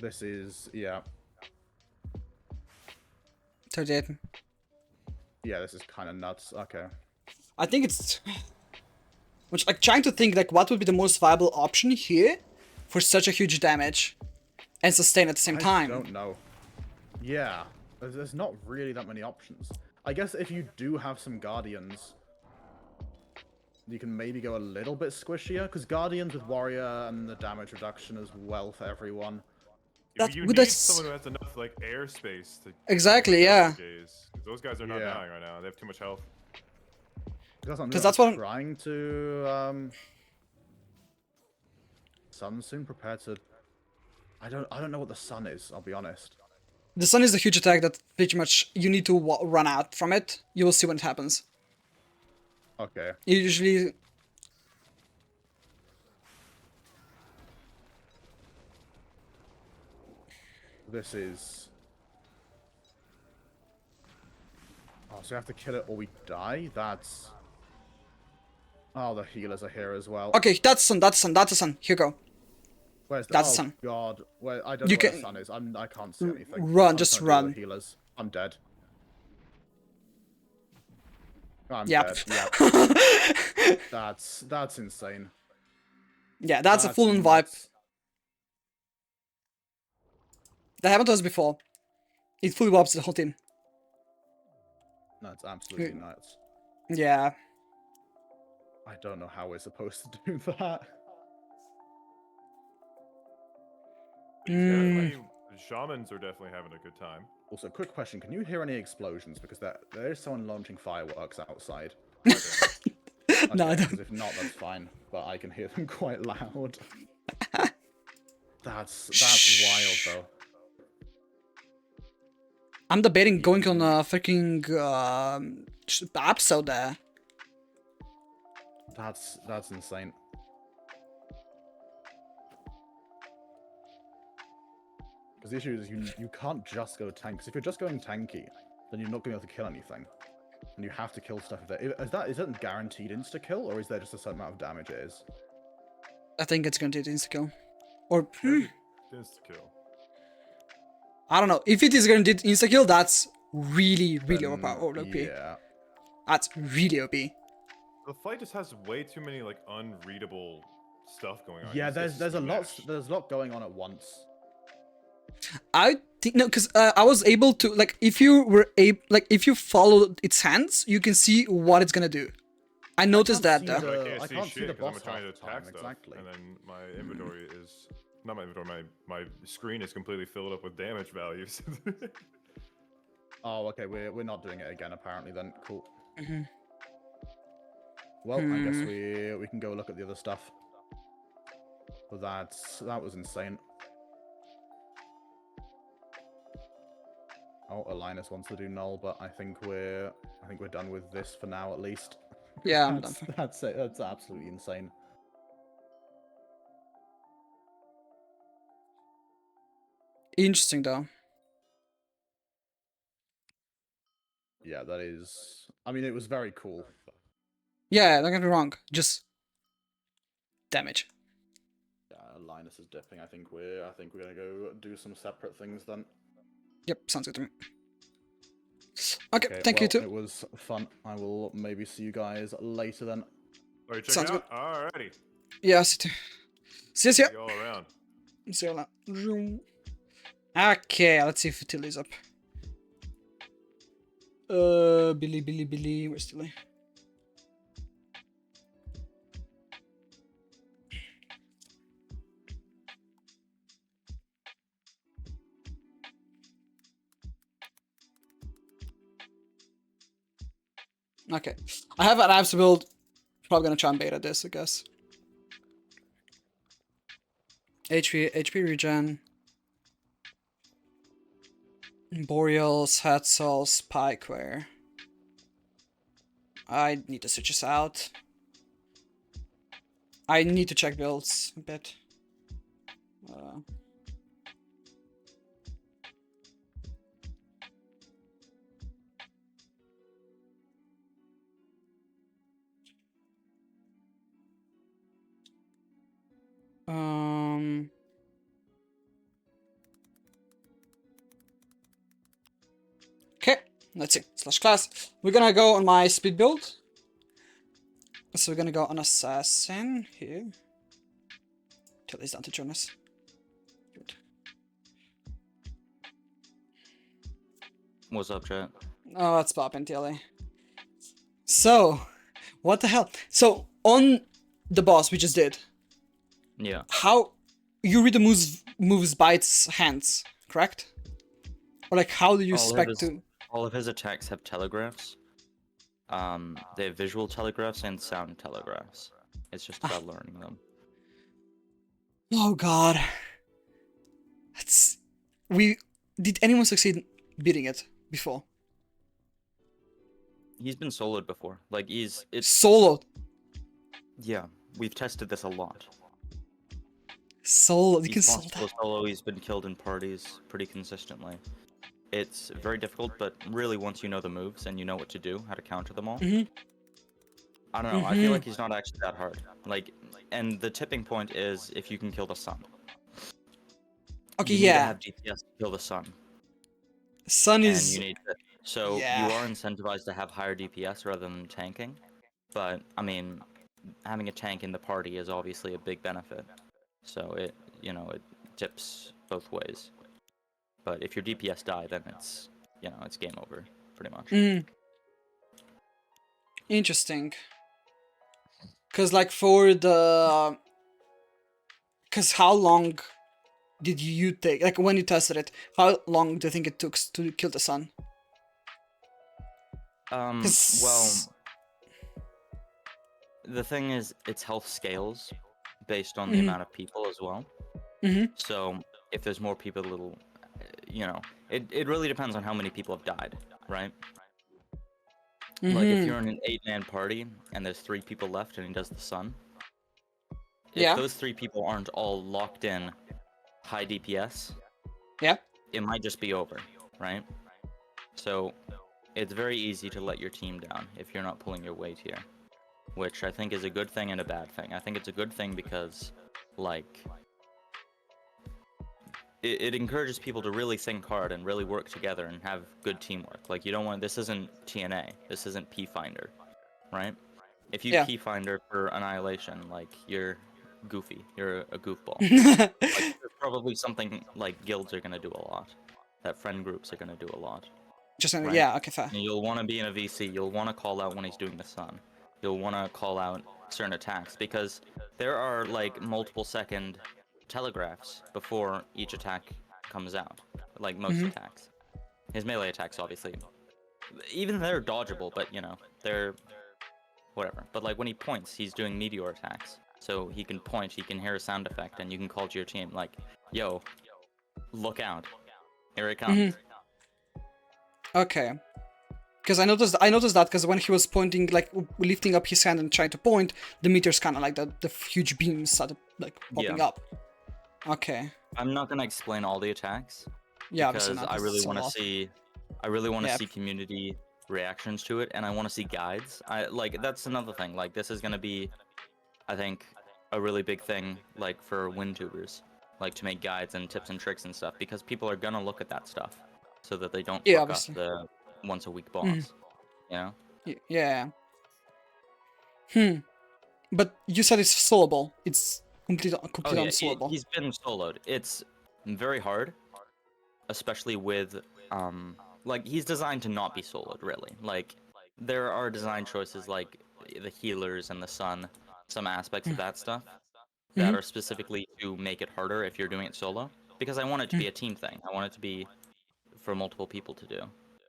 This is, yeah. 38. Yeah, this is kind of nuts. Okay. I think it's... Which, like, trying to think, like, what would be the most viable option here for such a huge damage and sustain at the same I time. don't know. Yeah, there's not really that many options. I guess if you do have some Guardians, you can maybe go a little bit squishier, because Guardians with Warrior and the damage reduction as well for everyone. That You would need that's- someone who has enough like airspace to. Exactly, yeah. Those guys are not Yeah. dying right now. They have too much health. Because that's what I'm- trying to Sun soon prepared to. I don't know what the sun is. I'll be honest. The sun is a huge attack that pretty much you need to run out from it. You will see when it happens. Okay. You usually... This is. Oh, so we have to kill it or we die? That's. Oh, the healers are here as well. Okay, that's sun, that's sun, that's the sun. Here you go. Where's the That's oh, sun. God. Where I don't You know where can- the sun is. I can't see anything. run, I'm just trying to deal run. with Healers. I'm dead. I'm Yep. dead. Yep. That's insane. Yeah, that's a full-on vibe. nuts. That happened to us before. It fully wipes the whole team. That's absolutely nuts. Yeah. I don't know how we're supposed to do that. I mean, shamans are definitely having a good time. Also, quick question: can you hear any explosions? Because there is someone launching fireworks outside. No, I Okay, don't. 'cause if not, that's fine. But I can hear them quite loud. That's wild, though. I'm debating going on a freaking episode there. That's insane. Because the issue is you can't just go tank. Because if you're just going tanky, then you're not going to be able to kill anything, and you have to kill stuff. Is that guaranteed insta kill, or is there just a certain amount of damage it is? I think it's going to be insta kill. Or Insta kill. I don't know. If it is going to be insta kill, that's really overpowered. OP. Yeah. That's really OP. The fight just has way too many like unreadable stuff going on. Yeah, It's there's a lot smashed. there's a lot going on at once. I think no, because I was able to like if you follow its hands, you can see what it's gonna do. I noticed that can't though. see I I can't see can't see shit the because I'm boss trying to half the attack time, stuff, exactly. and then my inventory is not my inventory. My screen is completely filled up with damage values. Oh, okay, we're not doing it again apparently then. Cool. Mhm. Well, I guess we can go look at the other stuff. But that was insane. Oh, Linus wants to do null, but I think we're done with this for now at least. Yeah, I'm done. That's it. That's absolutely insane. Interesting though. Yeah, that is. I mean, it was very cool. Yeah, don't get me wrong. Just damage. Yeah, Linus is dipping. I think we're gonna go do some separate things then. Yep, sounds good to me. Okay, Okay, thank you well, too. It was fun. I will maybe see you guys later then. Alright, check Sounds it out. Alrighty. Yeah, see you. See you. See you all around. See you now. Okay, let's see if Tilly's up. Billy, where's Tilly? Okay, I have an apps build. Probably gonna try and beta this, I guess. HP regen. Boreals, head cells, Pikeware. I need to switch this out. I need to check builds a bit. Okay, let's see. Slash class. We're gonna go on my speed build. So we're gonna go on assassin here. Tilly's down to join us. Good. What's up, chat? Oh, that's poppin', Tilly. So, what the hell? So, on the boss we just did, Yeah. how you read the moves by its hands, correct? Or like, how do you expect to? All of his attacks have telegraphs. They have visual telegraphs and sound telegraphs. It's just about learning them. Oh God. Did anyone succeed beating it before? He's been soloed before. Like it's Solo. yeah. We've tested this a lot. Solo. You He's can solo possible that. solo. He's been killed in parties pretty consistently. It's very difficult, but really once you know the moves and you know what to do, how to counter them all. I don't know. I feel like he's not actually that hard. Like, and the tipping point is if you can kill the sun. Okay, You need to yeah. have DPS to kill the sun. Sun And is. you need to, so Yeah. you are incentivized to have higher DPS rather than tanking. But I mean, having a tank in the party is obviously a big benefit. So it tips both ways. But if your DPS die, then it's it's game over pretty much. Interesting. Cause like for the, cause how long did you take? Like when you tested it, how long do you think it took to kill the sun? Well, 'Cause- the thing is, its health scales based on the amount of people as well. So if there's more people, it'll, it really depends on how many people have died, right? Like if you're in an 8-man party and there's 3 people left and he does the sun, if Yeah. those 3 people aren't all locked in high DPS, Yeah. it might just be over, right? So it's very easy to let your team down if you're not pulling your weight here, which I think is a good thing and a bad thing. I think it's a good thing because, like, it encourages people to really think hard and really work together and have good teamwork. Like, you don't want, this isn't TNA, this isn't P-Finder, right? If you Yeah. P-Finder for Annihilation, like, you're goofy, you're a goofball. Like, there's probably something like guilds are gonna do a lot, that friend groups are gonna do a lot. Just Right. yeah, okay, fair. And you'll want to be in a VC, you'll want to call out when he's doing the sun. You'll want to call out certain attacks, because there are, like, multiple second telegraphs before each attack comes out. Like, most attacks. His melee attacks, obviously. Even they're dodgeable, but, they're... whatever. But, like, when he points, he's doing meteor attacks. So he can point, he can hear a sound effect, and you can call to your team, like, yo, look out. Here it comes. Okay. Because I noticed that because when he was pointing, like lifting up his hand and trying to point, the meteors kind of like the huge beams started like popping up. Okay. I'm not gonna explain all the attacks. Yeah, Because obviously not. I really want to lot. see, I really want to Yeah. see community reactions to it, and I want to see guides. That's another thing. Like, this is gonna be, I think, a really big thing, like, for WinTubers, like, to make guides and tips and tricks and stuff, because people are gonna look at that stuff, so that they don't Yeah, fuck obviously. up the once a week boss. You know? Yeah. But you said it's soloable. It's completely Oh yeah, unsoloable. he's been soloed. It's very hard, especially with like, he's designed to not be soloed, really. Like, there are design choices like the healers and the sun, some aspects of that stuff that are specifically to make it harder if you're doing it solo, because I want it to be a team thing. I want it to be for multiple people to do,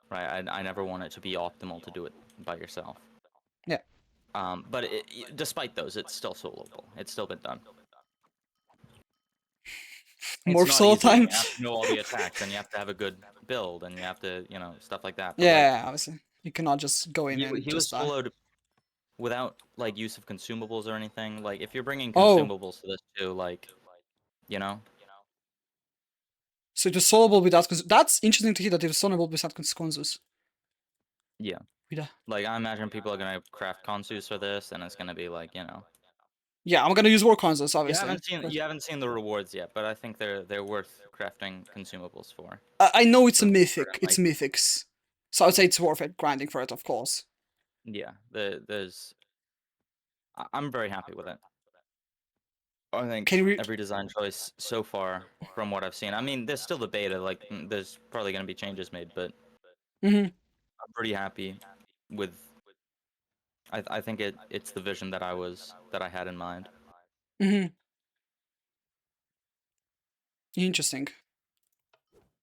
right? I never want it to be optimal to do it by yourself. Yeah. But despite those, it's still soloable. It's still been done. More It's not solo easy. time. You have to know all the attacks, and you have to have a good build, and you have to, stuff like that. But, Yeah, obviously. You cannot just go in like, and he was just die. soloed without, like, use of consumables or anything. Like, if you're bringing Oh. consumables to this too, like, So it was soloable without that's interesting to hear that it was soloable without consequences. yeah. Like, I imagine people are gonna craft consus for this, and it's gonna be like, Yeah, I'm gonna use war consoles, obviously. You haven't seen the rewards yet, but I think they're worth crafting consumables for. I know it's a For mythic. certain, It's like- mythics. So I would say it's worth it grinding for it, of course. Yeah, I'm very happy with it. I think Can you every design choice so far, from what I've seen, I mean, there's still the beta, like, there's probably gonna be changes made, but I'm pretty happy with. I think it's the vision that I had in mind. Interesting.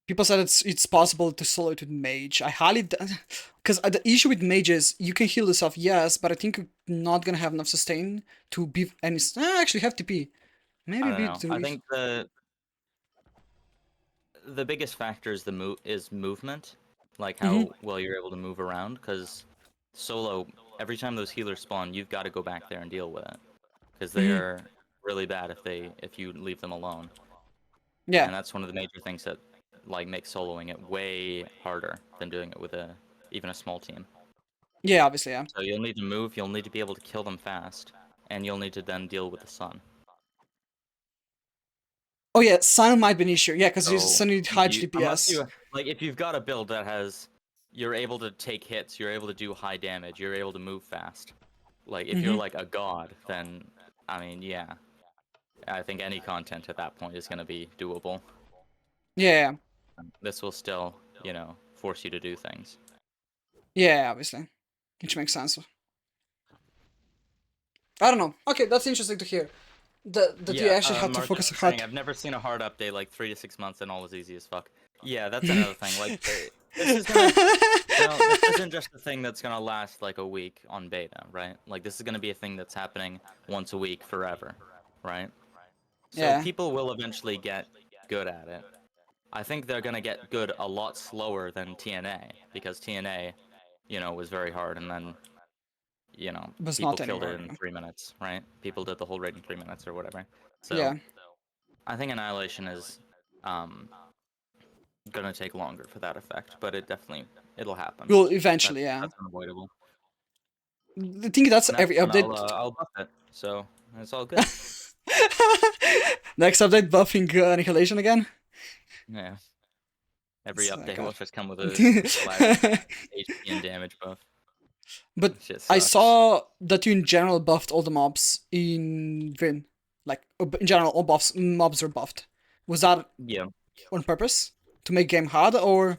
People said it's possible to solo it with mage. I highly because the issue with mage is you can heal yourself, yes, but I think you're not gonna have enough sustain to be any. Actually, have TP. Maybe I don't be know. to I think the biggest factor is movement, like how well you're able to move around. Because solo, every time those healers spawn, you've got to go back there and deal with it, because they are really bad if you leave them alone. Yeah. And that's one of the major things that, like, makes soloing it way harder than doing it with even a small team. Yeah, obviously, yeah. So you'll need to move, you'll need to be able to kill them fast, and you'll need to then deal with the sun. Oh yeah, sun might be an issue. Yeah, because you So sun need high unless DPS. like, if you've got a build that you're able to take hits, you're able to do high damage, you're able to move fast, Like if you're like a god, then I mean, yeah, I think any content at that point is gonna be doable. Yeah, This will still, you know, force you to do things. yeah, obviously, which makes sense. I don't know. Okay, that's interesting to hear. That you Yeah, actually have to Mark focus is hard. saying I've never seen a hard update like 3 to 6 months and all was easy as fuck. Yeah, that's another thing. Like, this is gonna, you know, this isn't just a thing that's gonna last like a week on beta, right? Like, this is gonna be a thing that's happening once a week forever, right? So Yeah. people will eventually get good at it. I think they're gonna get good a lot slower than TNA because TNA, you know, was very hard and then, you know, But people not killed it anymore. in 3 minutes, right? People did the whole raid in 3 minutes or whatever. So Yeah. I think Annihilation is um gonna take longer for that effect, but it'll happen. Well, eventually, yeah. That's unavoidable. I think that's Next every one, update. I'll buff it, so it's all good. Next update, buffing Annihilation again. Yeah. Every Oh my update will God. just come with a flat HP and damage buff. But Shit I sucks. saw that you in general buffed all the mobs in Vin. Like, in general, all mobs were buffed. Was that Yeah. on purpose? To make game hard, or?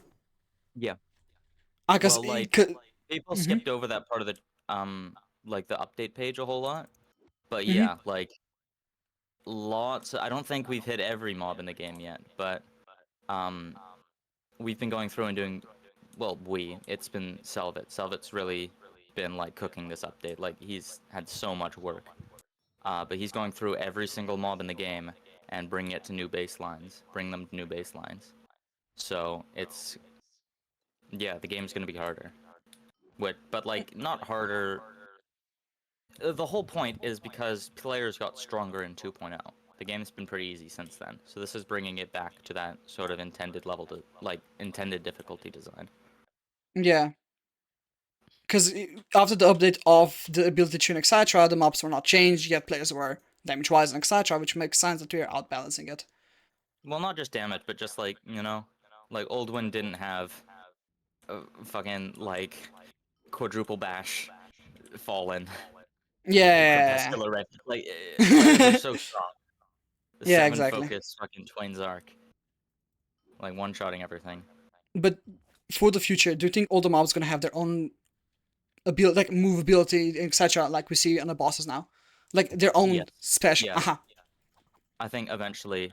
Yeah. I guess. Well, like people skipped over that part of the like the update page a whole lot. But yeah, like lots. I don't think we've hit every mob in the game yet, but um we've been going through and doing, well, it's been Selvit. Selvit's really been like cooking this update. Like he's had so much work. But he's going through every single mob in the game and bringing it to new baselines, bring them to new baselines. So it's, yeah, the game's gonna be harder. But like not harder. The whole point is because players got stronger in 2.0. The game's been pretty easy since then, so this is bringing it back to that sort of intended level to like intended difficulty design. Yeah. Because after the update of the ability tune, etc., the mobs were not changed, yet players were damage-wise and etc., which makes sense that we're outbalancing it. Well, not just damage, but just like, you know, like Oldwin didn't have fucking like quadruple bash fallen Yeah. crepuscular red. Like players are so strong. The Yeah, 7 exactly. focus fucking Twain's arc. Like one-shotting everything. But for the future, do you think all the mobs gonna have their own ability, like movability, etc., like we see on the bosses now, like their own Yes. special? Yeah. I think eventually,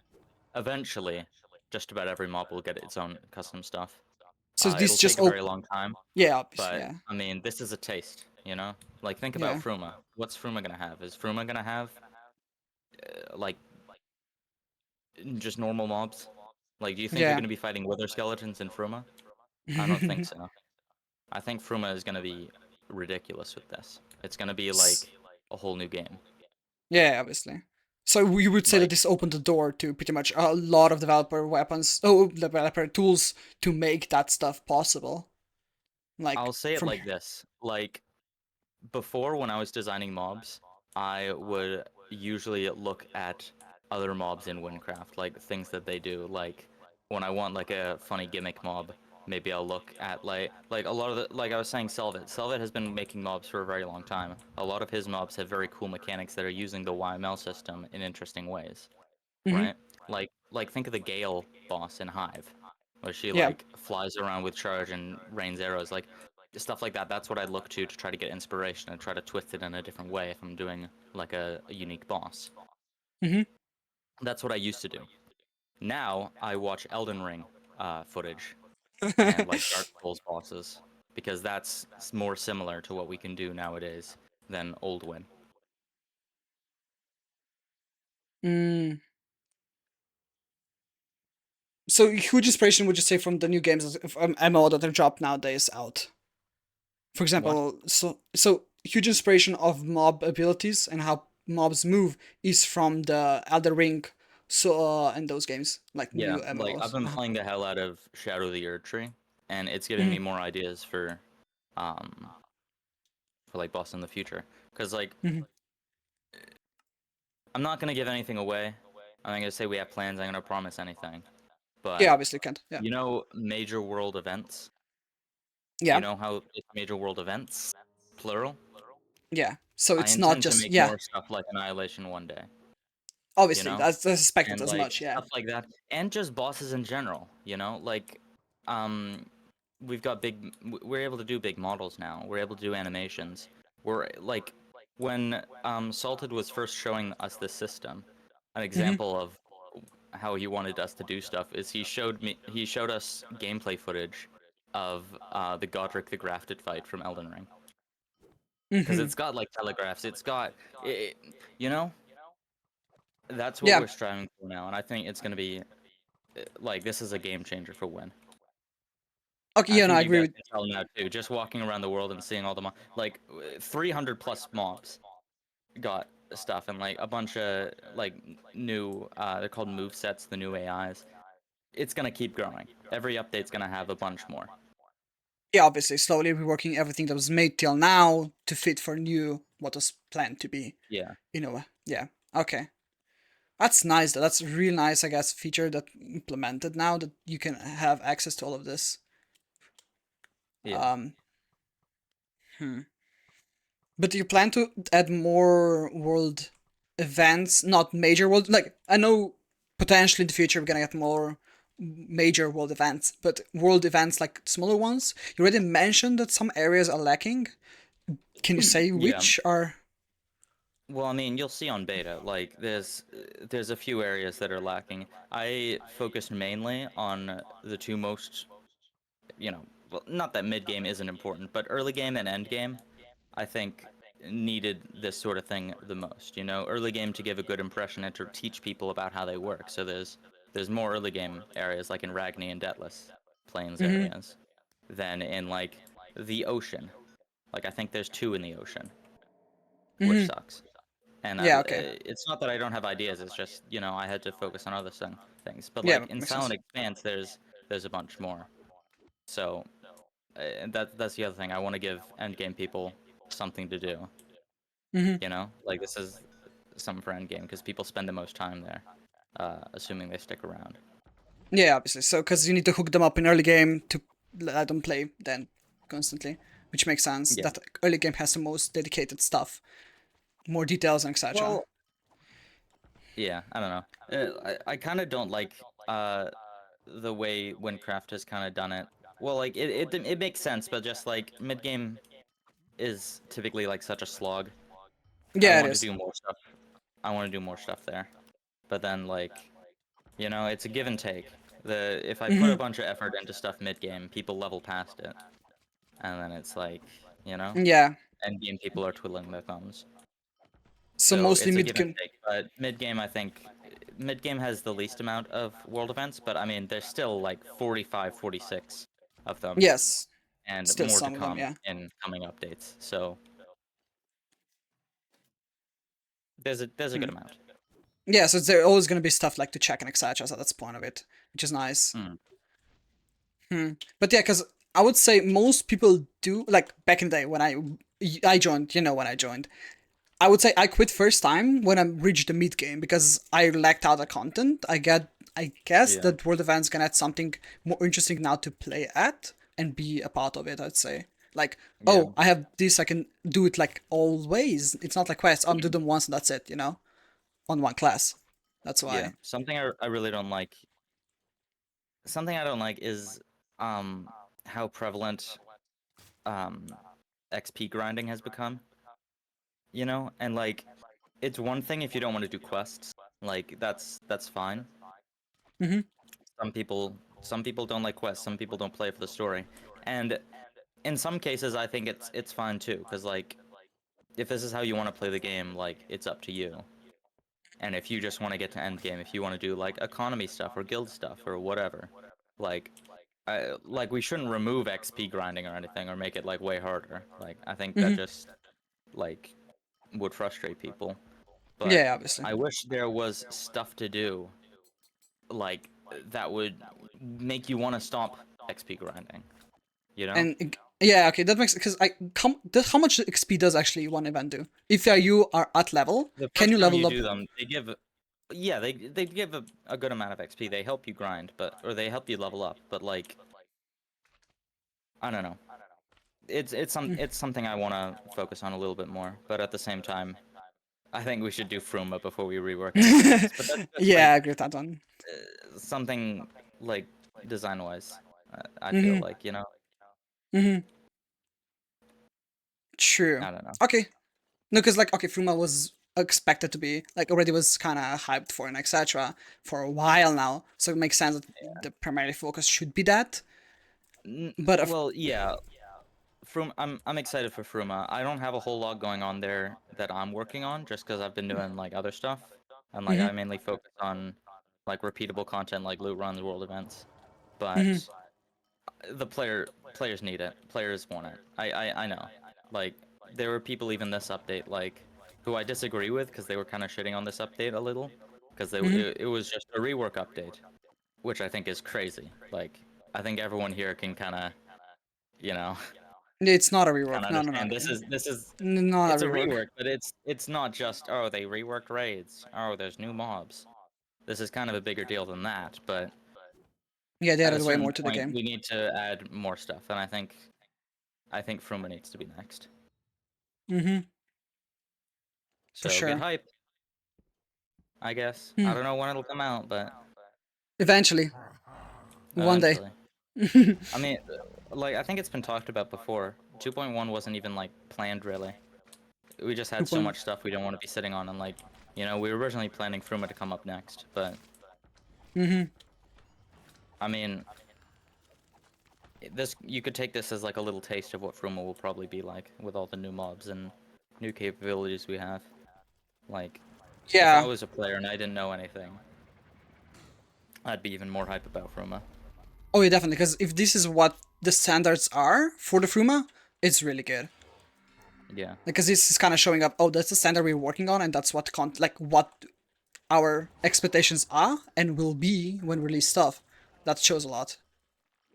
just about every mob will get its own custom stuff. So It'll this just take a very long time, Yeah, obviously, but yeah, I mean, this is a taste, you know? Like, think about yeah. Fruma. What's Fruma gonna have? Is Fruma gonna have, like, just normal mobs? Like, do you think you're Yeah. gonna be fighting wither skeletons in Fruma? I don't think so. I think Fruma is gonna be ridiculous with this. It's gonna be like a whole new game. Yeah, obviously. So we would say that Like, this opened the door to pretty much a lot of developer tools to make that stuff possible. Like I'll say it from like this. Like, before, when I was designing mobs, I would usually look at other mobs in Winecraft, like things that they do. Like, when I want like a funny gimmick mob, maybe I'll look at like a lot of the, like I was saying, Selvit. Selvit has been making mobs for a very long time. A lot of his mobs have very cool mechanics that are using the YML system in interesting ways, Mhm. right? Like think of the Gale boss in Hive, where she Yeah. like flies around with charge and rains arrows, like stuff like that. That's what I look to try to get inspiration and try to twist it in a different way if I'm doing like a unique boss. Mhm. That's what I used to do. Now I watch Elden Ring footage and like Dark Souls bosses because that's more similar to what we can do nowadays than Oldwin. Mm. So huge inspiration would you say from the new games of MMO that are dropped nowadays out? For example, so huge inspiration of mob abilities and how mobs move is from the Elder Ring, and those games like Yeah, new like I've MMOs. been playing the hell out of Shadow of the Erd Tree, and it's giving me Mhm. more ideas um for like boss in the future. Cause like Mhm. I'm not gonna give anything away. I'm not gonna say we have plans. I'm gonna promise anything. Yeah, But obviously can't. Yeah. you know, major world events. You Yeah. know how it's major world events, plural. Yeah. So I it's not intend to just make yeah. more stuff like Annihilation one day, Obviously, know? that's expected And as like much. Yeah. stuff like that, and just bosses in general, like um we've got we're able to do big models now. We're able to do animations. We're like when Salted was first showing us this system, an example of how he wanted us to do stuff is he showed us gameplay footage of the Godric the Grafted fight from Elden Ring, because Mm-hmm. it's got like telegraphs, it's got it, you know that's what Yeah. we're striving for now, and I think it's going to be like this is a game changer for Win. Okay. I Yeah. No, I think you agree guys with. can tell now too. Just walking around the world and seeing all the 300 plus mobs got stuff, and like a bunch of like new they're called move sets, the new AIs. It's gonna keep growing. Every update's gonna have a bunch more. Yeah. Obviously, slowly reworking everything that was made till now to fit for new what was planned to be. Yeah, Yeah. Okay. That's nice. That's a real nice, I guess, feature that implemented now that you can have access to all of this. yeah. Um. Hmm. But do you plan to add more world events, not major world? Like I know potentially in the future we're gonna get more major world events, but world events like smaller ones. You already mentioned that some areas are lacking. Can you say Yeah. which are? Well, I mean, you'll see on beta, like there's a few areas that are lacking. I focused mainly on the two most, well, not that mid game isn't important, but early game and end game, I think needed this sort of thing the most. Early game to give a good impression and to teach people about how they work. So there's more early game areas like in Ragni and Deathless Plains Mm-hmm. areas than in like the ocean. Like I think there's two in the ocean, which Mm-hmm. sucks. And Yeah. Okay. it's not that I don't have ideas. It's just I had to focus on other things. But Yeah. like in Makes sense. Silent Expanse, there's a bunch more. So that's the other thing. I want to give endgame people something to do. Mm-hmm. Like this is something for endgame because people spend the most time there, assuming they stick around. Yeah. Obviously. So because you need to hook them up in early game to let them play then constantly, which makes sense. Yeah. That early game has the most dedicated stuff, more details and etc. Well, yeah. I don't know. I kind of don't like the way Windcraft has kind of done it. Well, like it makes sense, but just like mid game is typically like such a slog. I Yeah, it want to is. do more stuff. I want to do more stuff there. But then like, it's a give and take. If I put a Mm-hmm. bunch of effort into stuff mid game, people level past it. And then it's like, Yeah. end game people are twiddling their thumbs. So So mostly it's a mid give and game. take. But mid game I think mid game has the least amount of world events, but I mean there's still like 45, 46 of them. Yes. And Still more to some of them, come yeah. in coming updates. So there's a Hmm. good amount. Yeah, so there's always gonna be stuff like to check and etc. So that's the point of it, which is nice. Mm. Hmm. But yeah, because I would say most people do like back in the day when I joined. When I joined, I would say I quit first time when I reached the mid game because I lacked other content. I guess Yeah. that World Events can add something more interesting now to play at and be a part of it. I'd say like, Yeah. oh, I have this, I can do it like always. It's not like quests. I'm do them once and that's it. On one class. That's Yeah. why. I really don't like. Something I don't like is um how prevalent um XP grinding has become. And like it's one thing if you don't want to do quests. Like that's fine. Mm-hmm. Some people don't like quests, some people don't play for the story. And in some cases I think it's fine too, because like if this is how you want to play the game, like it's up to you. And if you just want to get to end game, if you want to do like economy stuff or guild stuff or whatever, like like we shouldn't remove XP grinding or anything or make it like way harder. Like I think that Mm-hmm. just like would frustrate people. But Yeah, obviously. I wish there was stuff to do like that would make you want to stop XP grinding, you know? Yeah, okay, that makes because how much XP does actually one event do? If you are at level, The can first you time level you up? do them, yeah, they give a good amount of XP. They help you grind, or they help you level up, but like I don't know. it's something I want to focus on a little bit more, but at the same time, I think we should do Fruma before we rework anything else. But that's Yeah, I like agree with that one. something like design-wise. I feel Mhm. like, you know, Mhm. True. I don't know. Okay. No, because like okay, Fuma was expected to be like already was kind of hyped for and etc. for a while now, so it makes sense that the primary focus should be that. But of Well, yeah, I'm excited for Fruma. I don't have a whole lot going on there that I'm working on just because I've been doing like other stuff, and like Mhm. I mainly focus on like repeatable content like loot runs, world events. Mhm. But the players need it. Players want it. I know. Like there were people even this update like who I disagree with because they were kind of shitting on this update a little because Mhm. it was just a rework update, which I think is crazy. Like I think everyone here can kind of, you know, It's not a kind rework. of No, no, no, understand no. this is Not it's a a rework. rework, but it's not just oh they reworked raids, oh there's new mobs. This is kind of a bigger deal than that, but Yeah, they at a added way certain more to the point game. we need to add more stuff, and I think Fruma needs to be next. Mhm. For So get sure. hype, I guess. I Hmm. don't know when it'll come out, but Eventually, one day. eventually. I mean, like I think it's been talked about before. 2.1 wasn't even like planned really. We just had Good so point. much stuff we don't want to be sitting on, and like, you know, we were originally planning Fruma to come up next, but Mhm. I mean, this you could take this as like a little taste of what Fruma will probably be like with all the new mobs and new capabilities we have. Like, if I Yeah. was a player and I didn't know anything, I'd be even more hype about Fruma. Oh yeah, definitely. Because if this is what the standards are for the Fruma, it's really good. Yeah. Because this is kind of showing up. Oh, that's the standard we're working on, and that's what like what our expectations are and will be when we release stuff. That shows a lot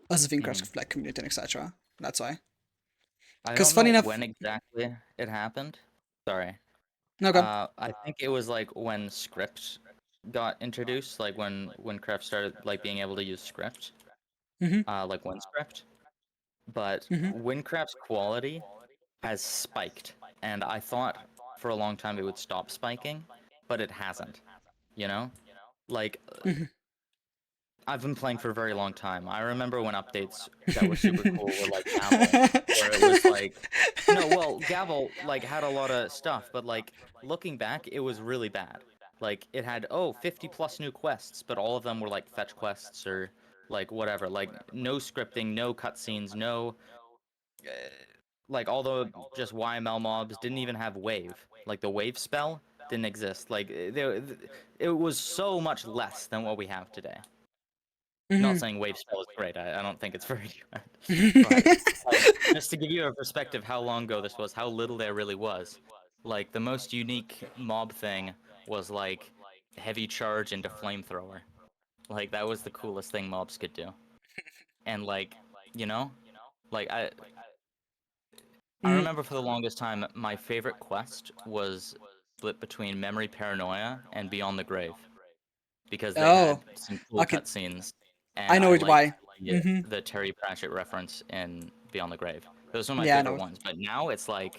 as a Mm. Vincraft like community and etc. That's why. I Because don't funny know enough, when exactly it happened. Sorry. no go. I think it was like when script got introduced, like when Craft started like being able to use script, Mhm. like WinScript. But Mhm. WinCraft's quality has spiked, and I thought for a long time it would stop spiking, but it hasn't. You know, like Mhm. I've been playing for a very long time. I remember when updates that were super cool were like Gavel, where it was like, no, well, Gavel like had a lot of stuff, but like looking back, it was really bad. Like it had 50 plus new quests, but all of them were like fetch quests or like whatever. Like no scripting, no cutscenes, no like all the just YML mobs didn't even have wave. Like the wave spell didn't exist. Like it was so much less than what we have today. Not Mhm. saying wave spell is great. I don't think it's very good. But like just to give you a perspective how long ago this was, how little there really was. Like the most unique mob thing was like heavy charge into flamethrower. Like that was the coolest thing mobs could do. And like, you know, like I Mm. remember for the longest time my favorite quest was split between Memory Paranoia and Beyond the Grave because they had Oh, some cool okay. cutscenes, I and know I it why. liked Mhm. the Terry Pratchett reference in Beyond the Grave. Those are my Yeah, I favorite know it. ones. But now it's uh,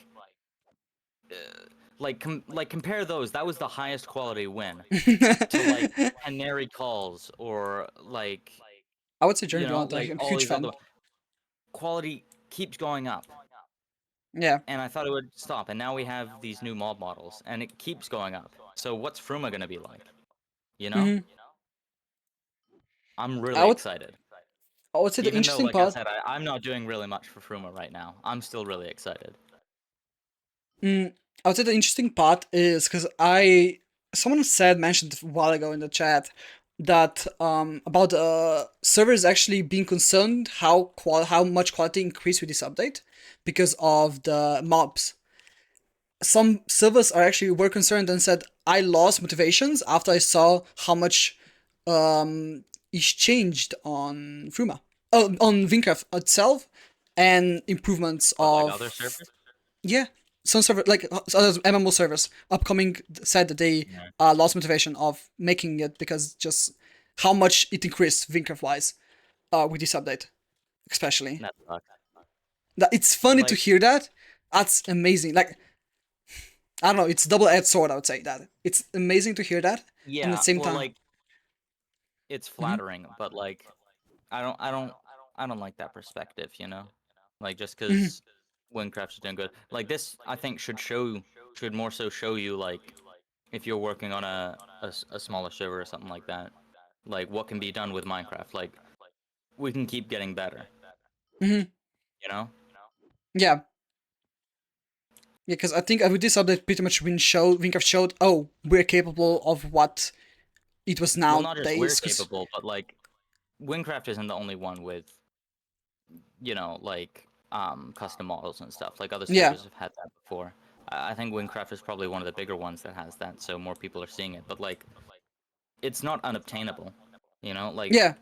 like compare those. That was the highest quality win to like Canary Calls or like I would say Journey you know Beyond. like I'm a all huge these other fan. quality keeps going up. Yeah. And I thought it would stop, and now we have these new mob models, and it keeps going up. So what's Fruma gonna be like? You know? Mhm. I'm I really would. excited. I would say the Even though, interesting like I part. said, I'm not doing really much for Fruma right now. I'm still really excited. Mm, I would say the interesting part is because someone mentioned a while ago in the chat that about servers actually being concerned how much quality increased with this update because of the mobs. Some servers are actually were concerned and said I lost motivations after I saw how much is changed on Fruma, on Vincraft itself, and improvements But like other of servers? yeah, some server like other MMO servers upcoming said that they Yeah. lost motivation of making it because just how much it increased Vincraft wise with this update, especially. That sucks. It's funny to Like- hear that. That's amazing. Like, I don't know, it's double-edged sword. I would say that it's amazing to hear that, and at Yeah, the same well, time, like it's flattering, but like I don't like that perspective, you know? Like just because Windcraft is doing good. Like this I think should more so show you like if you're working on a smaller server or something like that. Like what can be done with Minecraft. Like we can keep getting better, Mhm. you know? Yeah. Yeah, because I think with this update, pretty much Minecraft showed, oh, we're capable of what it was Well, not just we're nowadays. 'Cause capable, but like Windcraft isn't the only one with, you know, like custom models and stuff. Like other Yeah. servers have had that before. I think Windcraft is probably one of the bigger ones that has that, so more people are seeing it. But like, it's not unobtainable, you know. Like Yeah.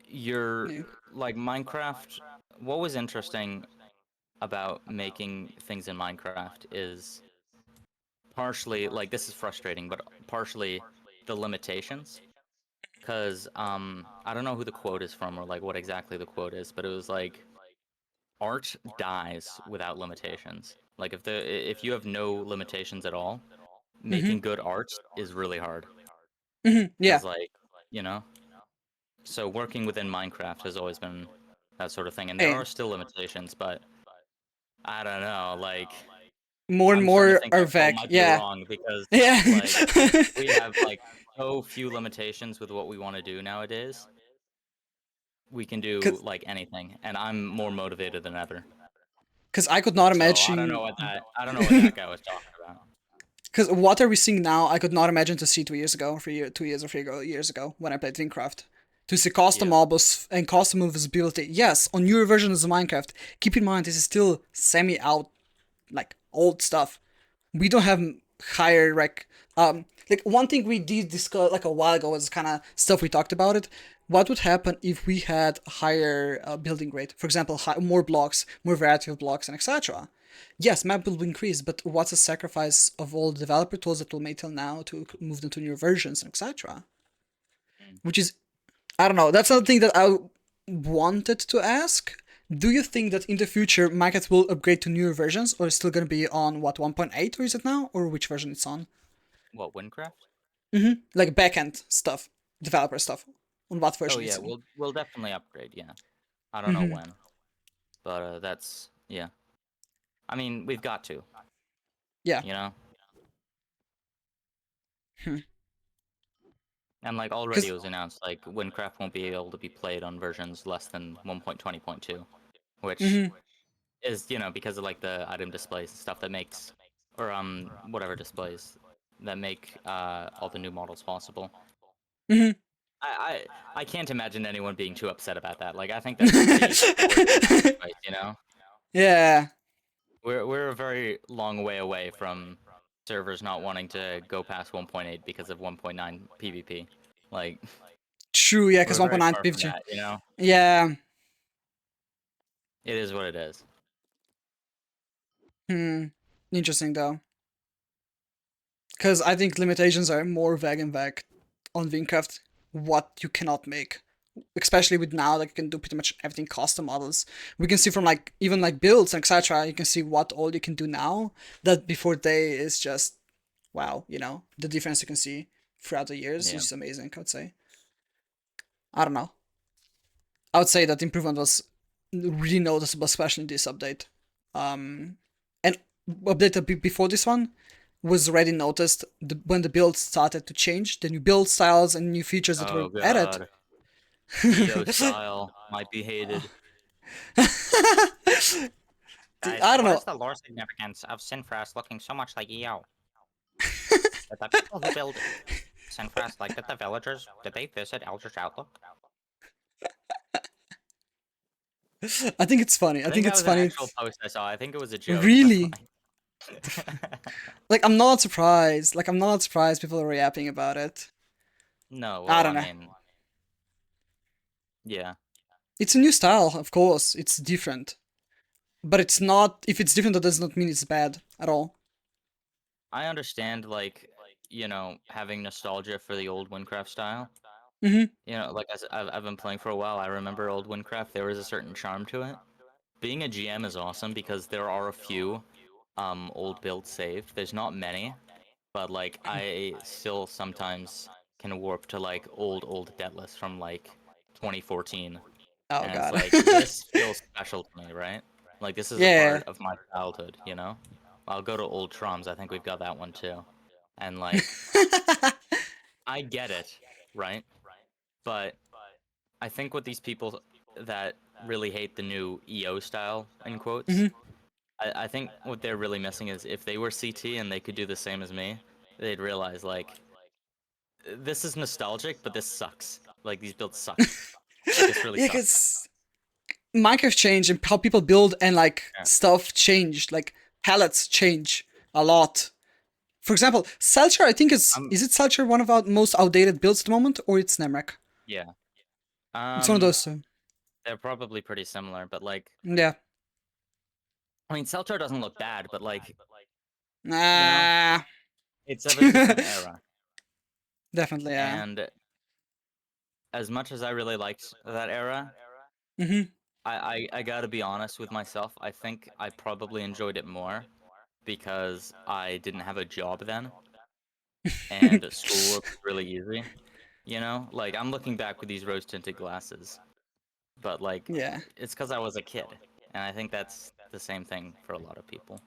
you're Yeah. like Minecraft. What was interesting about making things in Minecraft is partially like this is frustrating, but partially the limitations. Cause I don't know who the quote is from or like what exactly the quote is, but it was like art dies without limitations. Like if you have no limitations at all, making good art is really hard. Yeah. Cause like, you know, so working within Minecraft has always been that sort of thing, and there Hey, are still limitations, but I don't know, like more and I'm starting to more think are that quote vague. might be Yeah. wrong because Yeah. like we have like so few limitations with what we want to do nowadays. We can do 'Cause like anything, and I'm more motivated than ever. I could not So I don't know imagine. what that guy was talking about. Because what are we seeing now? I could not imagine to see 2 years ago, 2 years or 3 years ago when I played Minecraft. To see custom Yeah. mobs and custom visibility. Yes, on newer versions of Minecraft. Keep in mind, this is still semi-out, like old stuff. We don't have higher like one thing we did discuss like a while ago was kind of stuff we talked about it. What would happen if we had higher building rate? For example, more blocks, more variety of blocks, and etc. Yes, map will increase, but what's the sacrifice of all the developer tools that we made till now to move them to newer versions and etc. Mm. Which is, I don't know. That's something that I wanted to ask. Do you think that in the future Minecraft will upgrade to newer versions, or is still gonna be on what 1.8, or is it now, or which version it's on? What, Windcraft? Like backend stuff, developer stuff. On what Oh version yeah, it's on? we'll definitely upgrade. Yeah, I don't know when, but that's yeah. I mean, we've got to, Yeah. you know. Hmm. And like already Cause it was announced, like Windcraft won't be able to be played on versions less than 1.20.2, which is, you know, because of like the item displays and stuff that makes, or whatever displays that make all the new models possible. I can't imagine anyone being too upset about that. Like I think that's pretty sacrifice, you know. yeah. We're a very long way away from servers not wanting to go past 1.8 because of 1.9 PvP. Like True. Yeah, because we're very 1.9 far from PvP. that, you know. Yeah. It is what it is. Interesting though. Because I think limitations are more vague and vague on Minecraft. What you cannot make, especially with now, like you can do pretty much everything custom models. We can see from like even like builds and etc. You can see what all you can do now. That before day is just wow. You know the difference you can see throughout the years Yeah. is amazing. I would say. I don't know. I would say that improvement was really noticeable, especially in this update. And update before this one was already noticed when the build started to change, the new build styles and new features that were Oh added. god. Edo style might be hated. Guys, I don't what know. is the lore significance of Sinfrast looking so much like EO? Did the people who build Sinfrast, like, did the villagers, did they visit Eldritch Outlook? I think it's funny. I I think think that it's was an funny. actual post I saw. I think it was a joke. Really? Like- Like, I'm not surprised. Like, I'm not surprised people are yapping about it. No, I well, don't I know. mean, yeah. It's a new style, of course. It's different. But it's not. If it's different, that does not mean it's bad at all. I understand, like, you know, having nostalgia for the old Windcraft style, Mhm. You know, like I've been playing for a while. I remember old Windcraft. There was a certain charm to it. Being a GM is awesome because there are a few old builds saved. There's not many, but like I still sometimes can warp to like old debt lists from like 2014, Oh and it's god. like this feels special to me, right? Like this is a Yeah. part of my childhood, you know? I'll go to old Troms. I think we've got that one too, and like I get it, right? But I think with these people that really hate the new EO style, in quotes, Mhm. I think what they're really missing is if they were CT and they could do the same as me, they'd realize, like, this is nostalgic, but this sucks. Like, these builds suck. Like, this really Yeah, sucks. because Minecraft changed and how people build and like Yeah. stuff changed. Like palettes change a lot. For example, Selcher, I think is it Selcher one of our most outdated builds at the moment, or it's Nemrek? Yeah. It's one of those two. They're probably pretty similar, but, like, Yeah. I mean, Celtar doesn't look bad, but, like, Nah. it's of a different era. Definitely, yeah. And as much as I really liked that era, Mhm. I gotta be honest with myself. I think I probably enjoyed it more because I didn't have a job then, and schoolwork was really easy. You know, like I'm looking back with these rose-tinted glasses, but like Yeah. it's because I was a kid, and I think that's the same thing for a lot of people.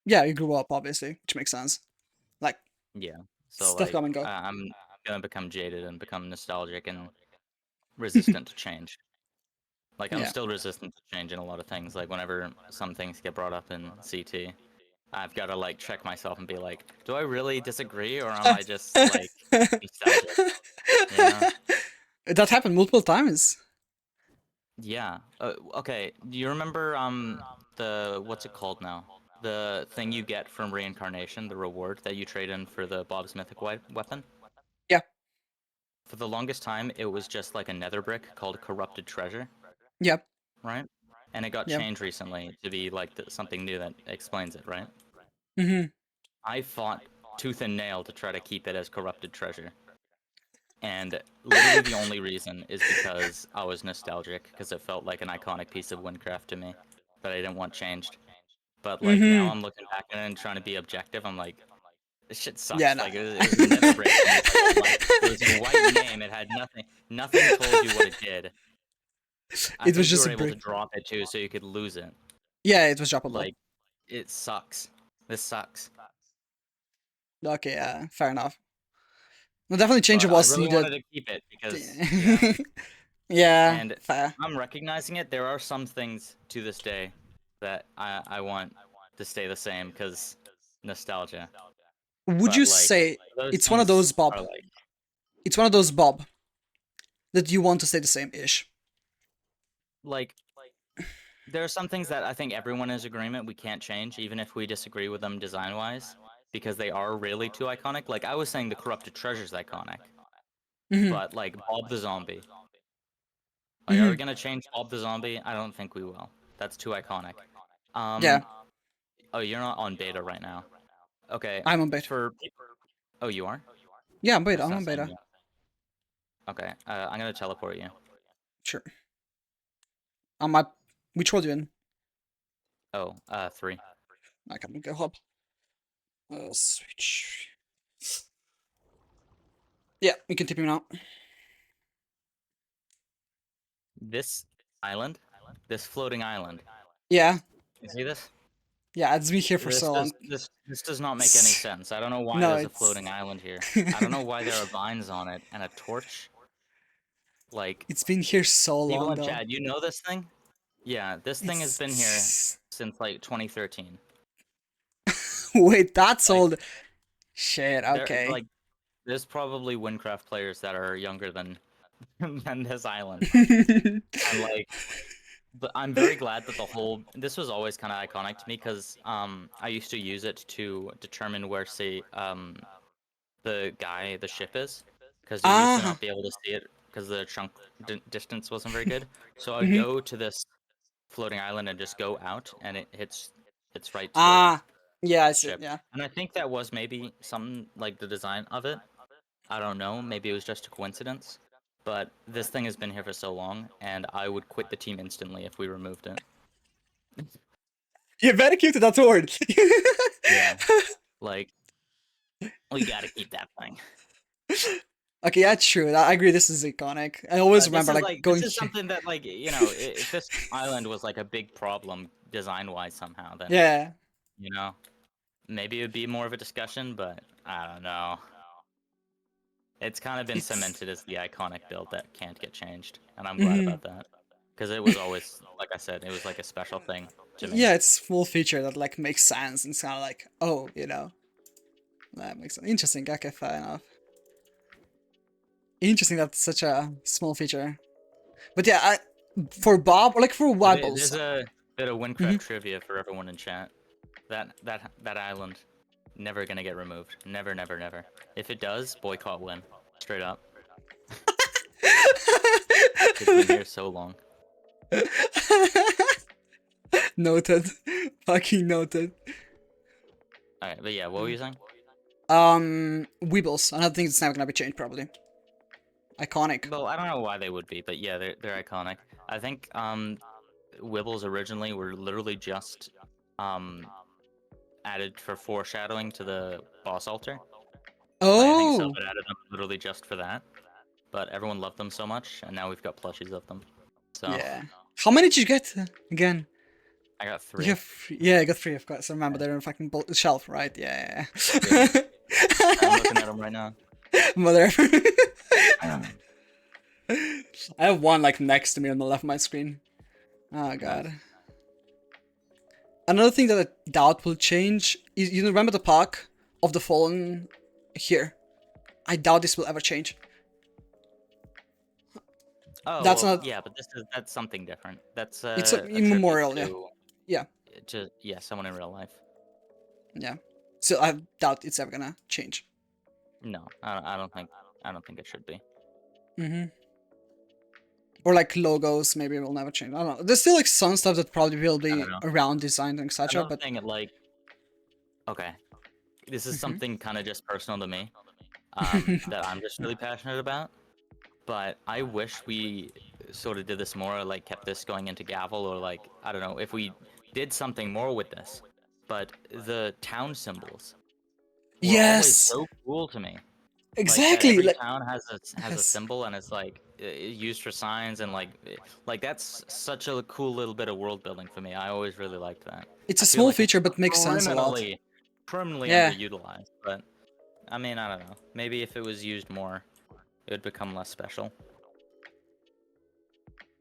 Yeah, you grew up obviously, which makes sense. Like Yeah. So stuff like come and go. I'm gonna become jaded and become nostalgic and resistant to change. Like I'm Yeah. still resistant to change in a lot of things. Like whenever some things get brought up in CT, I've got to like check myself and be like, do I really disagree or am I just like nostalgic? You know? That happened multiple times. Yeah. Okay. Do you remember the what's it called now? The thing you get from reincarnation, the reward that you trade in for the Bob's mythic weapon? Yeah. For the longest time, it was just like a nether brick called corrupted treasure, Yep. right? And it got Yep. changed recently to be like something new that explains it, right? Mhm. I fought tooth and nail to try to keep it as corrupted treasure. And literally the only reason is because I was nostalgic, because it felt like an iconic piece of Windcraft to me that I didn't want changed. But like now Mhm. I'm looking back at it and trying to be objective, I'm like, this shit Yeah. sucks. No. Like it was a nether brick and it was a white name, it had nothing told you what it did. I It was think you just were a able to brick. drop it too, so you could lose it. Yeah, it was droppable. Like, it sucks. This sucks. Okay, yeah, fair enough. No, definitely change But I was really needed. wanted to keep it because, yeah. Yeah, And fair. I'm recognizing it. There are some things to this day that I want to stay the same because nostalgia. Would But you like say those it's one of those things Bob? are like It's one of those Bob that you want to stay the same ish. like there are some things that I think everyone is agreement we can't change, even if we disagree with them design wise, because they are really too iconic. Like I was saying, the corrupted treasure's iconic, Mhm. but like Bob the Zombie. Like, are we Mhm. gonna change Bob the Zombie? I don't think we will. That's too iconic. Yeah, Oh, you're not on beta right now. Okay, I'm on beta. for oh, you are? Yeah, I'm beta. That's I'm not on saying beta. you. Okay, I'm gonna teleport you. Sure. I might. Which rolled you in? Oh, 3. I can go hop. Switch. Yeah, you can tip him now. This island, this floating island. Yeah, You see this? yeah, it's been here for so long. This does not make any sense. I don't know why No, there's a it's floating island here. I don't know why there are vines on it and a torch. Like, it's been here so people long in though. chat, you know this thing? Yeah, this thing has been here It's since like 2013. wait, that's Like, old. Shit. Okay. like there's probably Windcraft players that are younger than than this island. And like, but I'm very glad that this was always kind of iconic to me because I used to use it to determine where say the ship is, because you used to Ah. not be able to see it because the chunk distance wasn't very good. So I'd Mhm. go to this floating island and just go out, and it's right to the Ah. Yeah, I see. ship. Yeah. And I think that was maybe something like the design of it. I don't know, maybe it was just a coincidence, but this thing has been here for so long, and I would quit the team instantly if we removed it. You're very cute to that word. Yeah. Like, we gotta keep that thing. Okay, yeah, true. I agree. This is iconic. I always remember like going. This is something that, like, you know, if this island was like a big problem design-wise somehow, then Yeah. you know, maybe it would be more of a discussion, but I don't know. It's kind of been It's- cemented as the iconic build that can't get changed, and I'm glad Mhm. about that. Because it was always, like I said, it was like a special thing to me. Yeah, it's full feature that like makes sense and it's kind of like, oh, you know, that makes sense. Interesting. Okay, fair enough. Interesting that's such a small feature. But yeah, for Bob or like for Wobbles. There's a bit of Wincraft trivia for everyone in chat. That island, never gonna get removed. Never, never, never. If it does, boycott win. Straight up. It's been here so long. Noted. Fucking noted. Alright, but yeah, what were you saying? Weebles. Another thing that's never gonna be changed probably. Iconic. Well, I don't know why they would be, but yeah, they're iconic. I think Wibbles originally were literally just added for foreshadowing to the boss altar. I think Oh. Subit added them literally just for that. But everyone loved them so much, and now we've got plushies of them. So Yeah. How many did you get again? I got 3. You have, yeah, I got 3 of course. I remember they're on fucking shelf, right? Yeah. Yeah. I'm looking at them right now. Mother. I have one like next to me on the left of my screen. Oh god. Another thing that I doubt will change is, you remember the Park of the Fallen here? I doubt this will ever change. Oh, That's well, not- yeah, but that's something different. That's It's a tribute memorial, yeah. to- Yeah. To someone in real life. Yeah. So I doubt it's ever gonna change. No, I don't think it should be. Or like logos, maybe will never change. I don't know. There's still like some stuff that probably will be don't know. around design and etc. Another But thing, like, okay, this is something kind of just personal to me, that I'm just really passionate about. But I wish we sort of did this more, or like kept this going into Gavel, or like, I don't know, if we did something more with this. But the town symbols were always yes, so cool to me. exactly. Every Like, town has a has- symbol, and it's like used for signs, and like that's such a cool little bit of world building for me. I always really liked that. it's I a feel small like it's feature, but makes sense a lot. criminally Yeah. underutilized. But I mean, I don't know. Maybe if it was used more, it would become less special.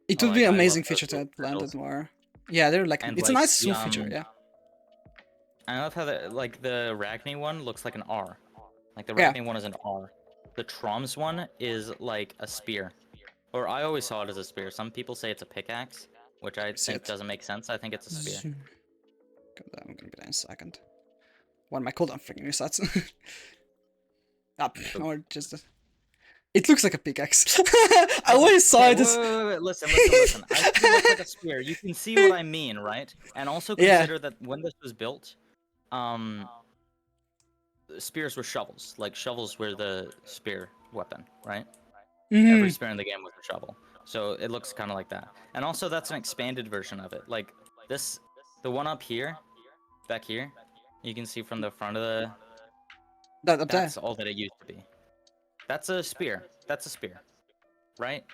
It I would be like- an I amazing love feature those to little add blended sprinkles. more. Yeah, they're like, And, it's a like, nice the, small feature. Yeah. I love how the Ragni one looks like an R. Like the Yeah. Ragni one is an R. The Troms one is like a spear. Or I always saw it as a spear. Some people say it's a pickaxe, which I See think it. doesn't make sense. I think it's a spear. I'm gonna get that in a second. What am I called? I'm freaking resets. Or just. It looks like a pickaxe. I always saw Okay, it as. wait. Listen. I think it looks like a spear. You can see what I mean, right? And also Yeah. consider that when this was built, spears were shovels. Like shovels were the spear weapon, right? Every Mhm. spear in the game was a shovel. So it looks kind of like that. And also that's an expanded version of it. Like this, the one up here, back here, you can see from the front of the, That up there. that's all that it used to be. That's a spear. That's a spear. Right?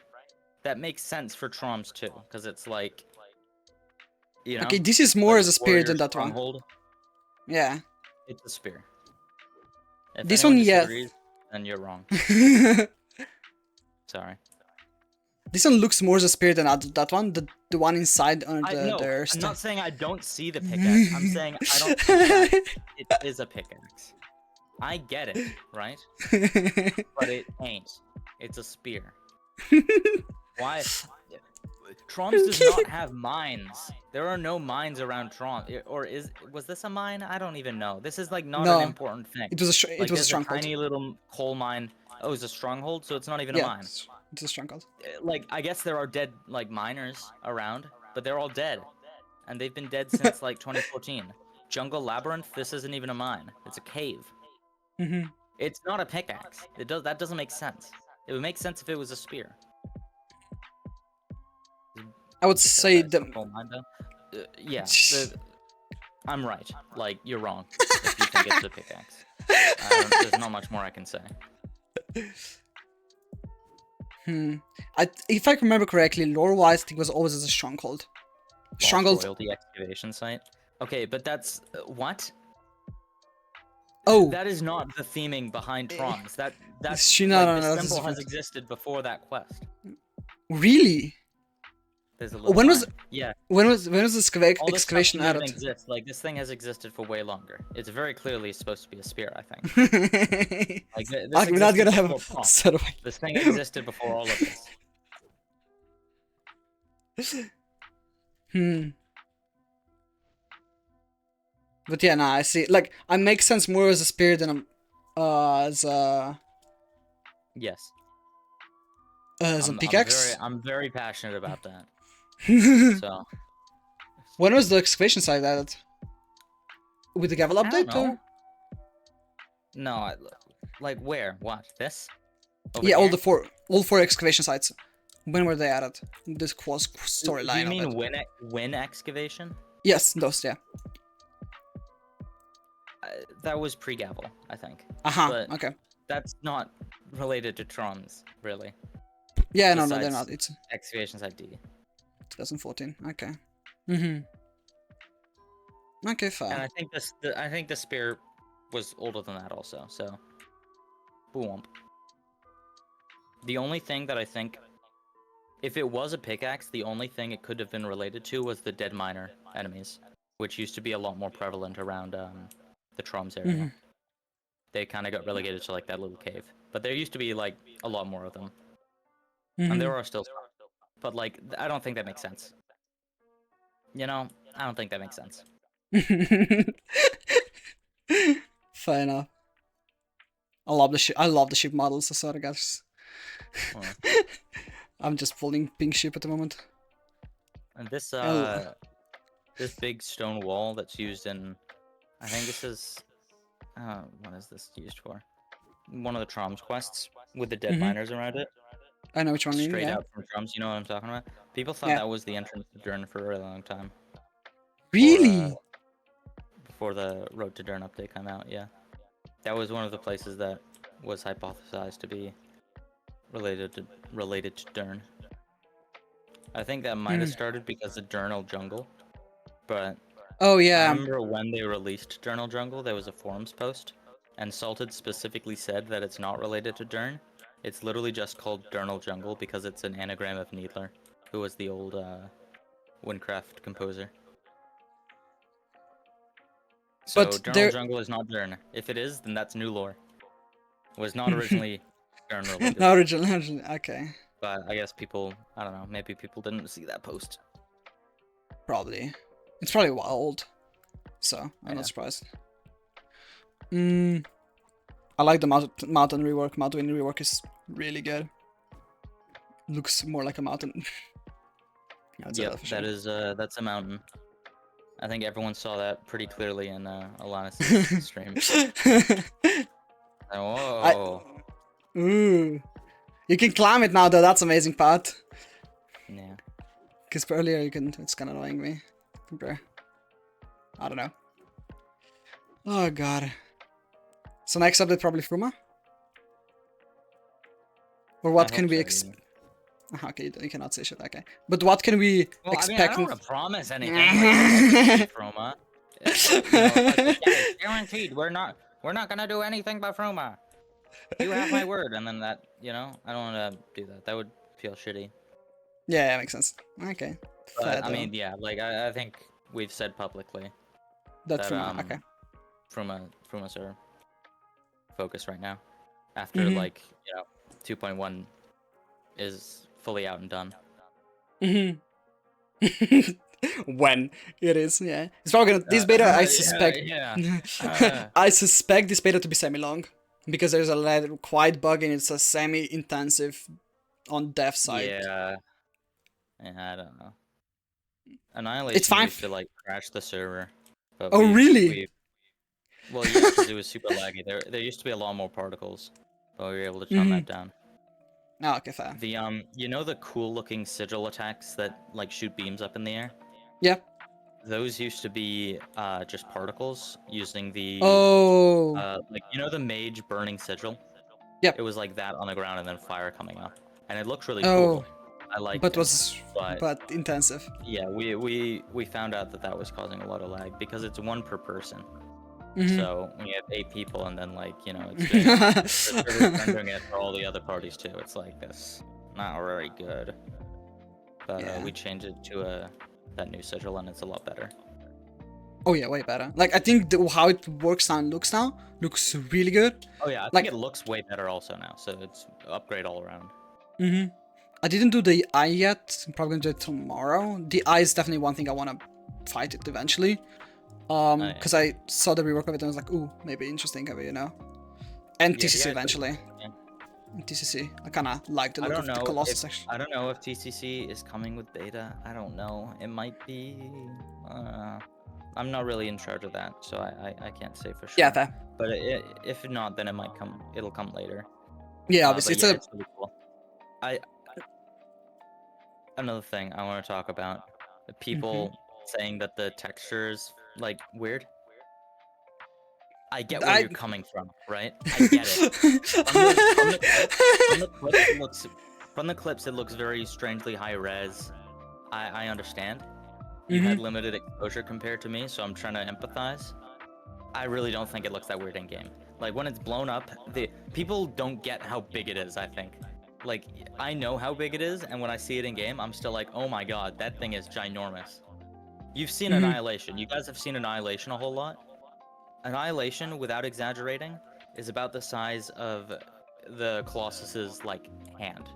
That makes sense for Troms too, because it's like, you know, Okay, this is more like as a spear warrior than that one. stronghold, Yeah. it's a spear. If This anyone one, yeah. disagrees, then you're wrong. Sorry. This one looks more as a spear than that one. The one inside under No, the I'm stand. not saying I don't see the pickaxe. I'm saying I don't think that it is a pickaxe. I get it, right? But it ain't. It's a spear. Why? Troms does not have mines. There are no mines around Trom. Or was this a mine? I don't even know. This is like not No. an important thing. It was a Like, it was a there's stronghold. tiny little coal mine. Oh, it's a stronghold, so it's not even a Yeah, mine. it's a stronghold. Like, I guess there are dead like miners around, but they're all dead, and they've been dead since like 2014. Jungle Labyrinth. This isn't even a mine. It's a cave. Mhm. It's not a pickaxe. That doesn't make sense. It would make sense if it was a spear. I would Just say said that, the. so don't mind them. Yeah, I'm right. Like, you're wrong if you think it's a pickaxe. There's not much more I can say. If I remember correctly, lore-wise, I think it was always as a stronghold. Lost Stronghold. royalty excavation site. Okay, but that's what? Oh, That is not the theming behind Trons. That no, like, no, this that's symbol has different. existed before that quest. Really? There's a little When was line. Yeah. when was this All this stuff excavation shouldn't even added? exist. Like, this thing has existed for way longer. It's very clearly supposed to be a spear, I think. Like, this We're not gonna existed have before Prom. so do I. This thing existed before all of this. But yeah, nah, I see. Like, I make sense more as a spear than as a Yes. pickaxe. I'm very passionate about that. So When was the excavation site added? With the Gavel I don't update? know. Or? No, like where? What? This? Over Yeah, here? all four excavation sites. When were they added? This was Do storyline. you mean of it. win excavation? Yes, those. Yeah. That was pre-gavel, I think. But, But okay. that's not related to Trons, really. Yeah, no, they're besides- not. It's Excavation's ID. 2014. Okay. Okay, fine. And I think the spear was older than that also. So, boom. The only thing that I think, if it was a pickaxe, the only thing it could have been related to was the dead miner enemies, which used to be a lot more prevalent around the Troms area. They kind of got relegated to like that little cave, but there used to be like a lot more of them, and there are still some. But like, I don't think that makes sense. You know, I don't think that makes sense. Fair enough. I love the ship. I love the ship models. I swear to guys. Well, I'm just pulling pink ship at the moment. and this Oh. this big stone wall that's used in, I think this is, what is this used for? One of the Troms quests with the dead miners around it. I know which one you mean. Straight Yeah. out from Troms, you know what I'm talking about? People thought Yeah. that was the entrance to Dern for a really long time. Really? Before the Road to Dern update came out, yeah. That was one of the places that was hypothesized to be related to Dern. I think that might have started because of Dernal Jungle, but Oh I yeah. remember when they released Dernal Jungle, there was a forums post, and Salted specifically said that it's not related to Dern. It's literally just called Dernal Jungle because it's an anagram of Needler, who was the old Windcraft composer. So But Dernal there- Jungle is not Dern. If it is, then that's new lore. It was not originally Dern related. No, original. Okay. But I guess people, I don't know, maybe people didn't see that post. Probably. It's probably old. So I'm Yeah. not surprised. I like the mountain rework. Mountain rework is really good. Looks more like a mountain. I'd say Yep, that for sure. that is that's a mountain. I think everyone saw that pretty clearly in Alanis' stream. Whoa. Ooh. You can climb it now though, that's amazing part. Yeah. Because earlier you can, it's kind of annoying me. Bruh. I don't know. Oh god. So next update probably Fruma? Or what I can hope we so, yeah. Okay, you cannot say shit, okay. But what can we Well, expect? I mean, I don't want to promise anything like Froma. Guaranteed, we're not gonna do anything but Froma. You have my word, and then that, you know, I don't want to do that. That would feel shitty. Yeah, makes sense. Okay. Fair But I though. mean, yeah, like I think we've said publicly That that Fruma, okay. Fruma's our focus right now. After like, you know, 2.1 is fully out and done. When it is, yeah. It's probably gonna, this beta, I suspect, I suspect this beta to be semi-long. Because there's a quite bug and it's a semi-intensive on dev side. Yeah. Yeah, I don't know. Annihilation It's fine. used to like crash the server. But Oh, really? Well, yeah, because it was super laggy. There used to be a lot more particles, but we were able to tone that down. Oh, okay, fair. The you know the cool looking sigil attacks that like shoot beams up in the air? Yeah. Those used to be just particles using the Oh. like you know the mage burning sigil? Yep. It was like that on the ground and then fire coming up. And it looks really Oh. cool. I liked But it. was But intensive. yeah, we found out that was causing a lot of lag because it's one per person. Mhm. So when you have 8 people and then like, you know, it's doing the server's rendering it for all the other parties too. It's like this not very good. But Yeah. we changed it to that new sigil and it's a lot better. Oh yeah, way better. Like I think how it works now and looks really good. Oh yeah, I Like- think it looks way better also now. So it's upgrade all around. Mhm. I didn't do the eye yet. I'm probably gonna do it tomorrow. The eye is definitely one thing I wanna fight it eventually. yeah. Because I saw the rework of it and I was like, ooh, maybe interesting, you know. And Yeah, the TCC eyes eventually. yeah. TCC. I kinda like the I look don't of the know Colossus if actually. I don't know if TCC is coming with beta. I don't know. It might be. I'm not really in charge of that, so I can't say for sure. Yeah, fair. But if not, then it might come. It'll come later. Yeah, obviously But it's it's really cool. Another thing I want to talk about: the people saying that the texture is like weird. I get where you're coming from, right? I get it. From the clips, it looks very strangely high res. I understand. You had limited exposure compared to me, so I'm trying to empathize. I really don't think it looks that weird in game. Like when it's blown up, the people don't get how big it is. I think. Like I know how big it is, and when I see it in game, I'm still like, oh my god, that thing is ginormous. You've seen Annihilation. You guys have seen Annihilation a whole lot. Annihilation, without exaggerating, is about the size of the Colossus's like hand,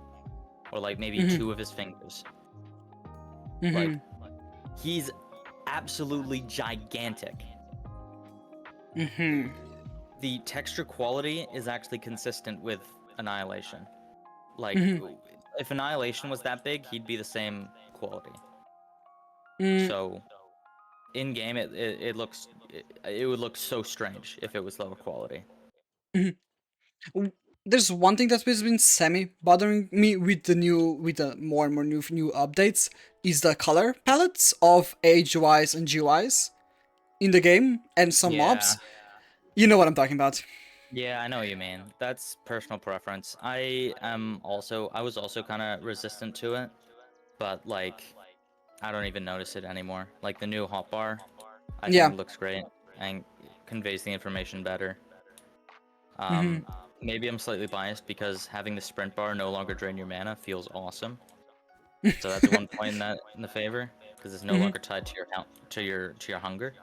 or like maybe 2 of his fingers. Like he's absolutely gigantic. The texture quality is actually consistent with Annihilation. Like if Annihilation was that big, he'd be the same quality. So in game, it looks it would look so strange if it was lower quality. There's one thing that's been semi bothering me with the more and more new updates is the color palettes of HUIs and GUIs in the game and some mobs. You know what I'm talking about. Yeah, I know what you mean. That's personal preference. I was also kind of resistant to it, but like I don't even notice it anymore. Like the new hotbar, I think looks great and conveys the information better. Maybe I'm slightly biased because having the sprint bar no longer drain your mana feels awesome. So that's one point in the favor because it's no longer tied to your hunger.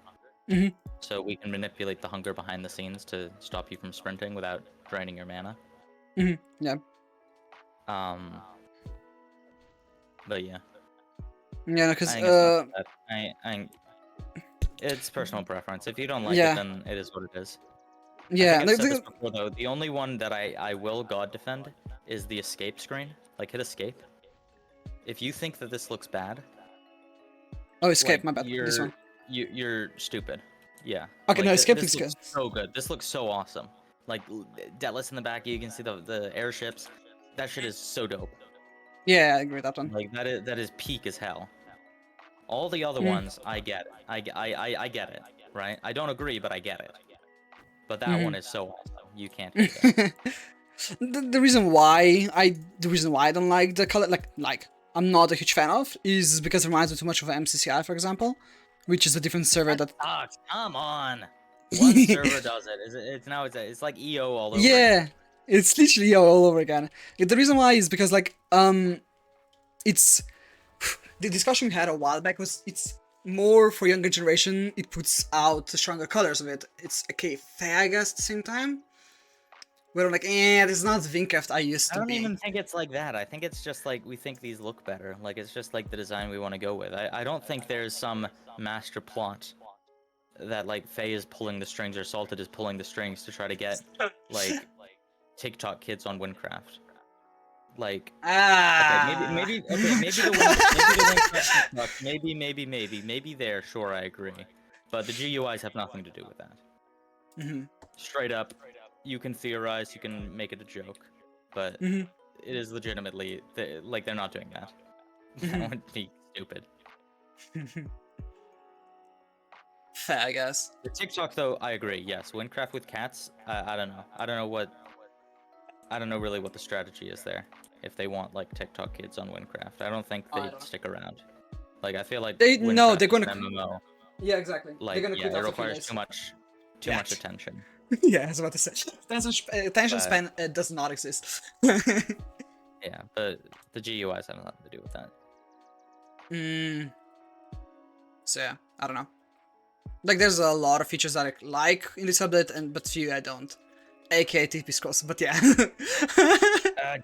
So we can manipulate the hunger behind the scenes to stop you from sprinting without draining your mana. Yeah. But yeah. Yeah, because it's personal preference. If you don't like Yeah. it, then it is what it is. yeah, I think I've said this before, though. The only one that I will god defend is the escape screen. Like hit escape. If you think that this looks bad, oh, escape, like, my bad. This one. you're stupid. Yeah. Okay, like, no, escape this looks good. so good. This looks so awesome. Like Deathless in the back, you can see the airships. That shit is so dope. Yeah, I agree with that one. Like that is peak as hell. All the other ones, I get it. I get it, right? I don't agree, but I get it. But that one is so awesome. You can't do that. the reason why I don't like the color, like I'm not a huge fan of, is because it reminds me too much of MCCI, for example, which is a different server that. Sucks. Come on. One server does it. It's like EO all over. Yeah, it's literally all over again. The reason why is because it's the discussion we had a while back was it's more for younger generation. It puts out the stronger colors of it. It's okay, fair, I guess, at the same time. Where I'm like, this is not Vincraft I used to I don't be. even think it's like that. I think it's just like we think these look better. Like it's just like the design we want to go with. I don't think there's some master plot that like Faye is pulling the strings or Salted is pulling the strings to try to get like TikTok kids on Windcraft. Like okay, maybe the Windcraft TikTok, maybe there, sure, I agree. But the GUIs have nothing to do with that. Straight up, you can theorize, you can make it a joke, but Mhm. it is legitimately like they're not doing that. That would be stupid. Fair, I guess. The TikTok though, I agree. Yes, Windcraft with cats. I don't know. I don't know really what the strategy is there. If they want like TikTok kids on Windcraft, I don't think I they'd don't know. stick around. Like I feel like No, Windcraft they're is gonna. an MMO. Yeah, exactly. Like they're gonna yeah, quit it after 3 requires days. too Yeah. much attention. Yeah, I was about to say. Attention But- span does not exist. Yeah, but the GUIs have nothing to do with that. So yeah, I don't know. Like, there's a lot of features that I like in this update, but few I don't. AKA TP scrolls, but yeah.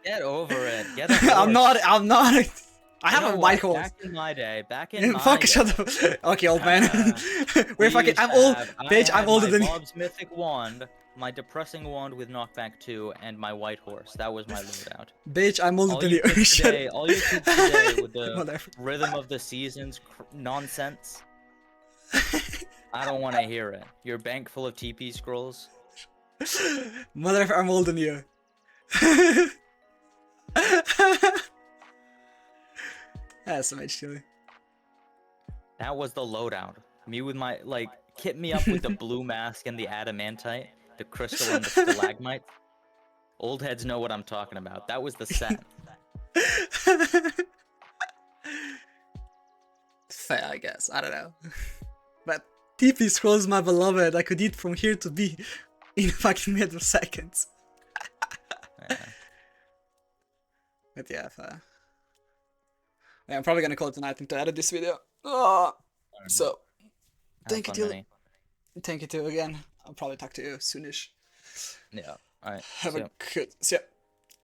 Get over it. Get a I'm not. horse. I have You know a what? white horse. Back in my day, Fuck, shut up. Okay, old man. We're we fucking. used I'm to old. have- I Bitch, I'm had older my than you. Bob's Mythic Wand, my Depressing Wand with Knockback 2, and my White Horse. That was my loadout. Bitch, I'm older All than you you. kids Shut today, up. all you kids today with the Whatever. Rhythm of the Seasons nonsense. I don't want to hear it. Your bank full of TP scrolls. Motherfucker, I'm older than you. That's some edge chili. That was the loadout. Me with my, like, kit me up with the blue mask and the adamantite, the crystal and the stalagmite. Old heads know what I'm talking about. That was the set. Fair, I guess. I don't know. But TP scrolls, my beloved. I could eat from here to B in a fucking matter of seconds. Yeah. But yeah, fair. Yeah, I'm probably gonna call it a night to edit this video. Oh, so, Have thank you, fun, Till. Vinny. Thank you, too, again. I'll probably talk to you soonish. Yeah. Alright. Have see a ya. good. See ya.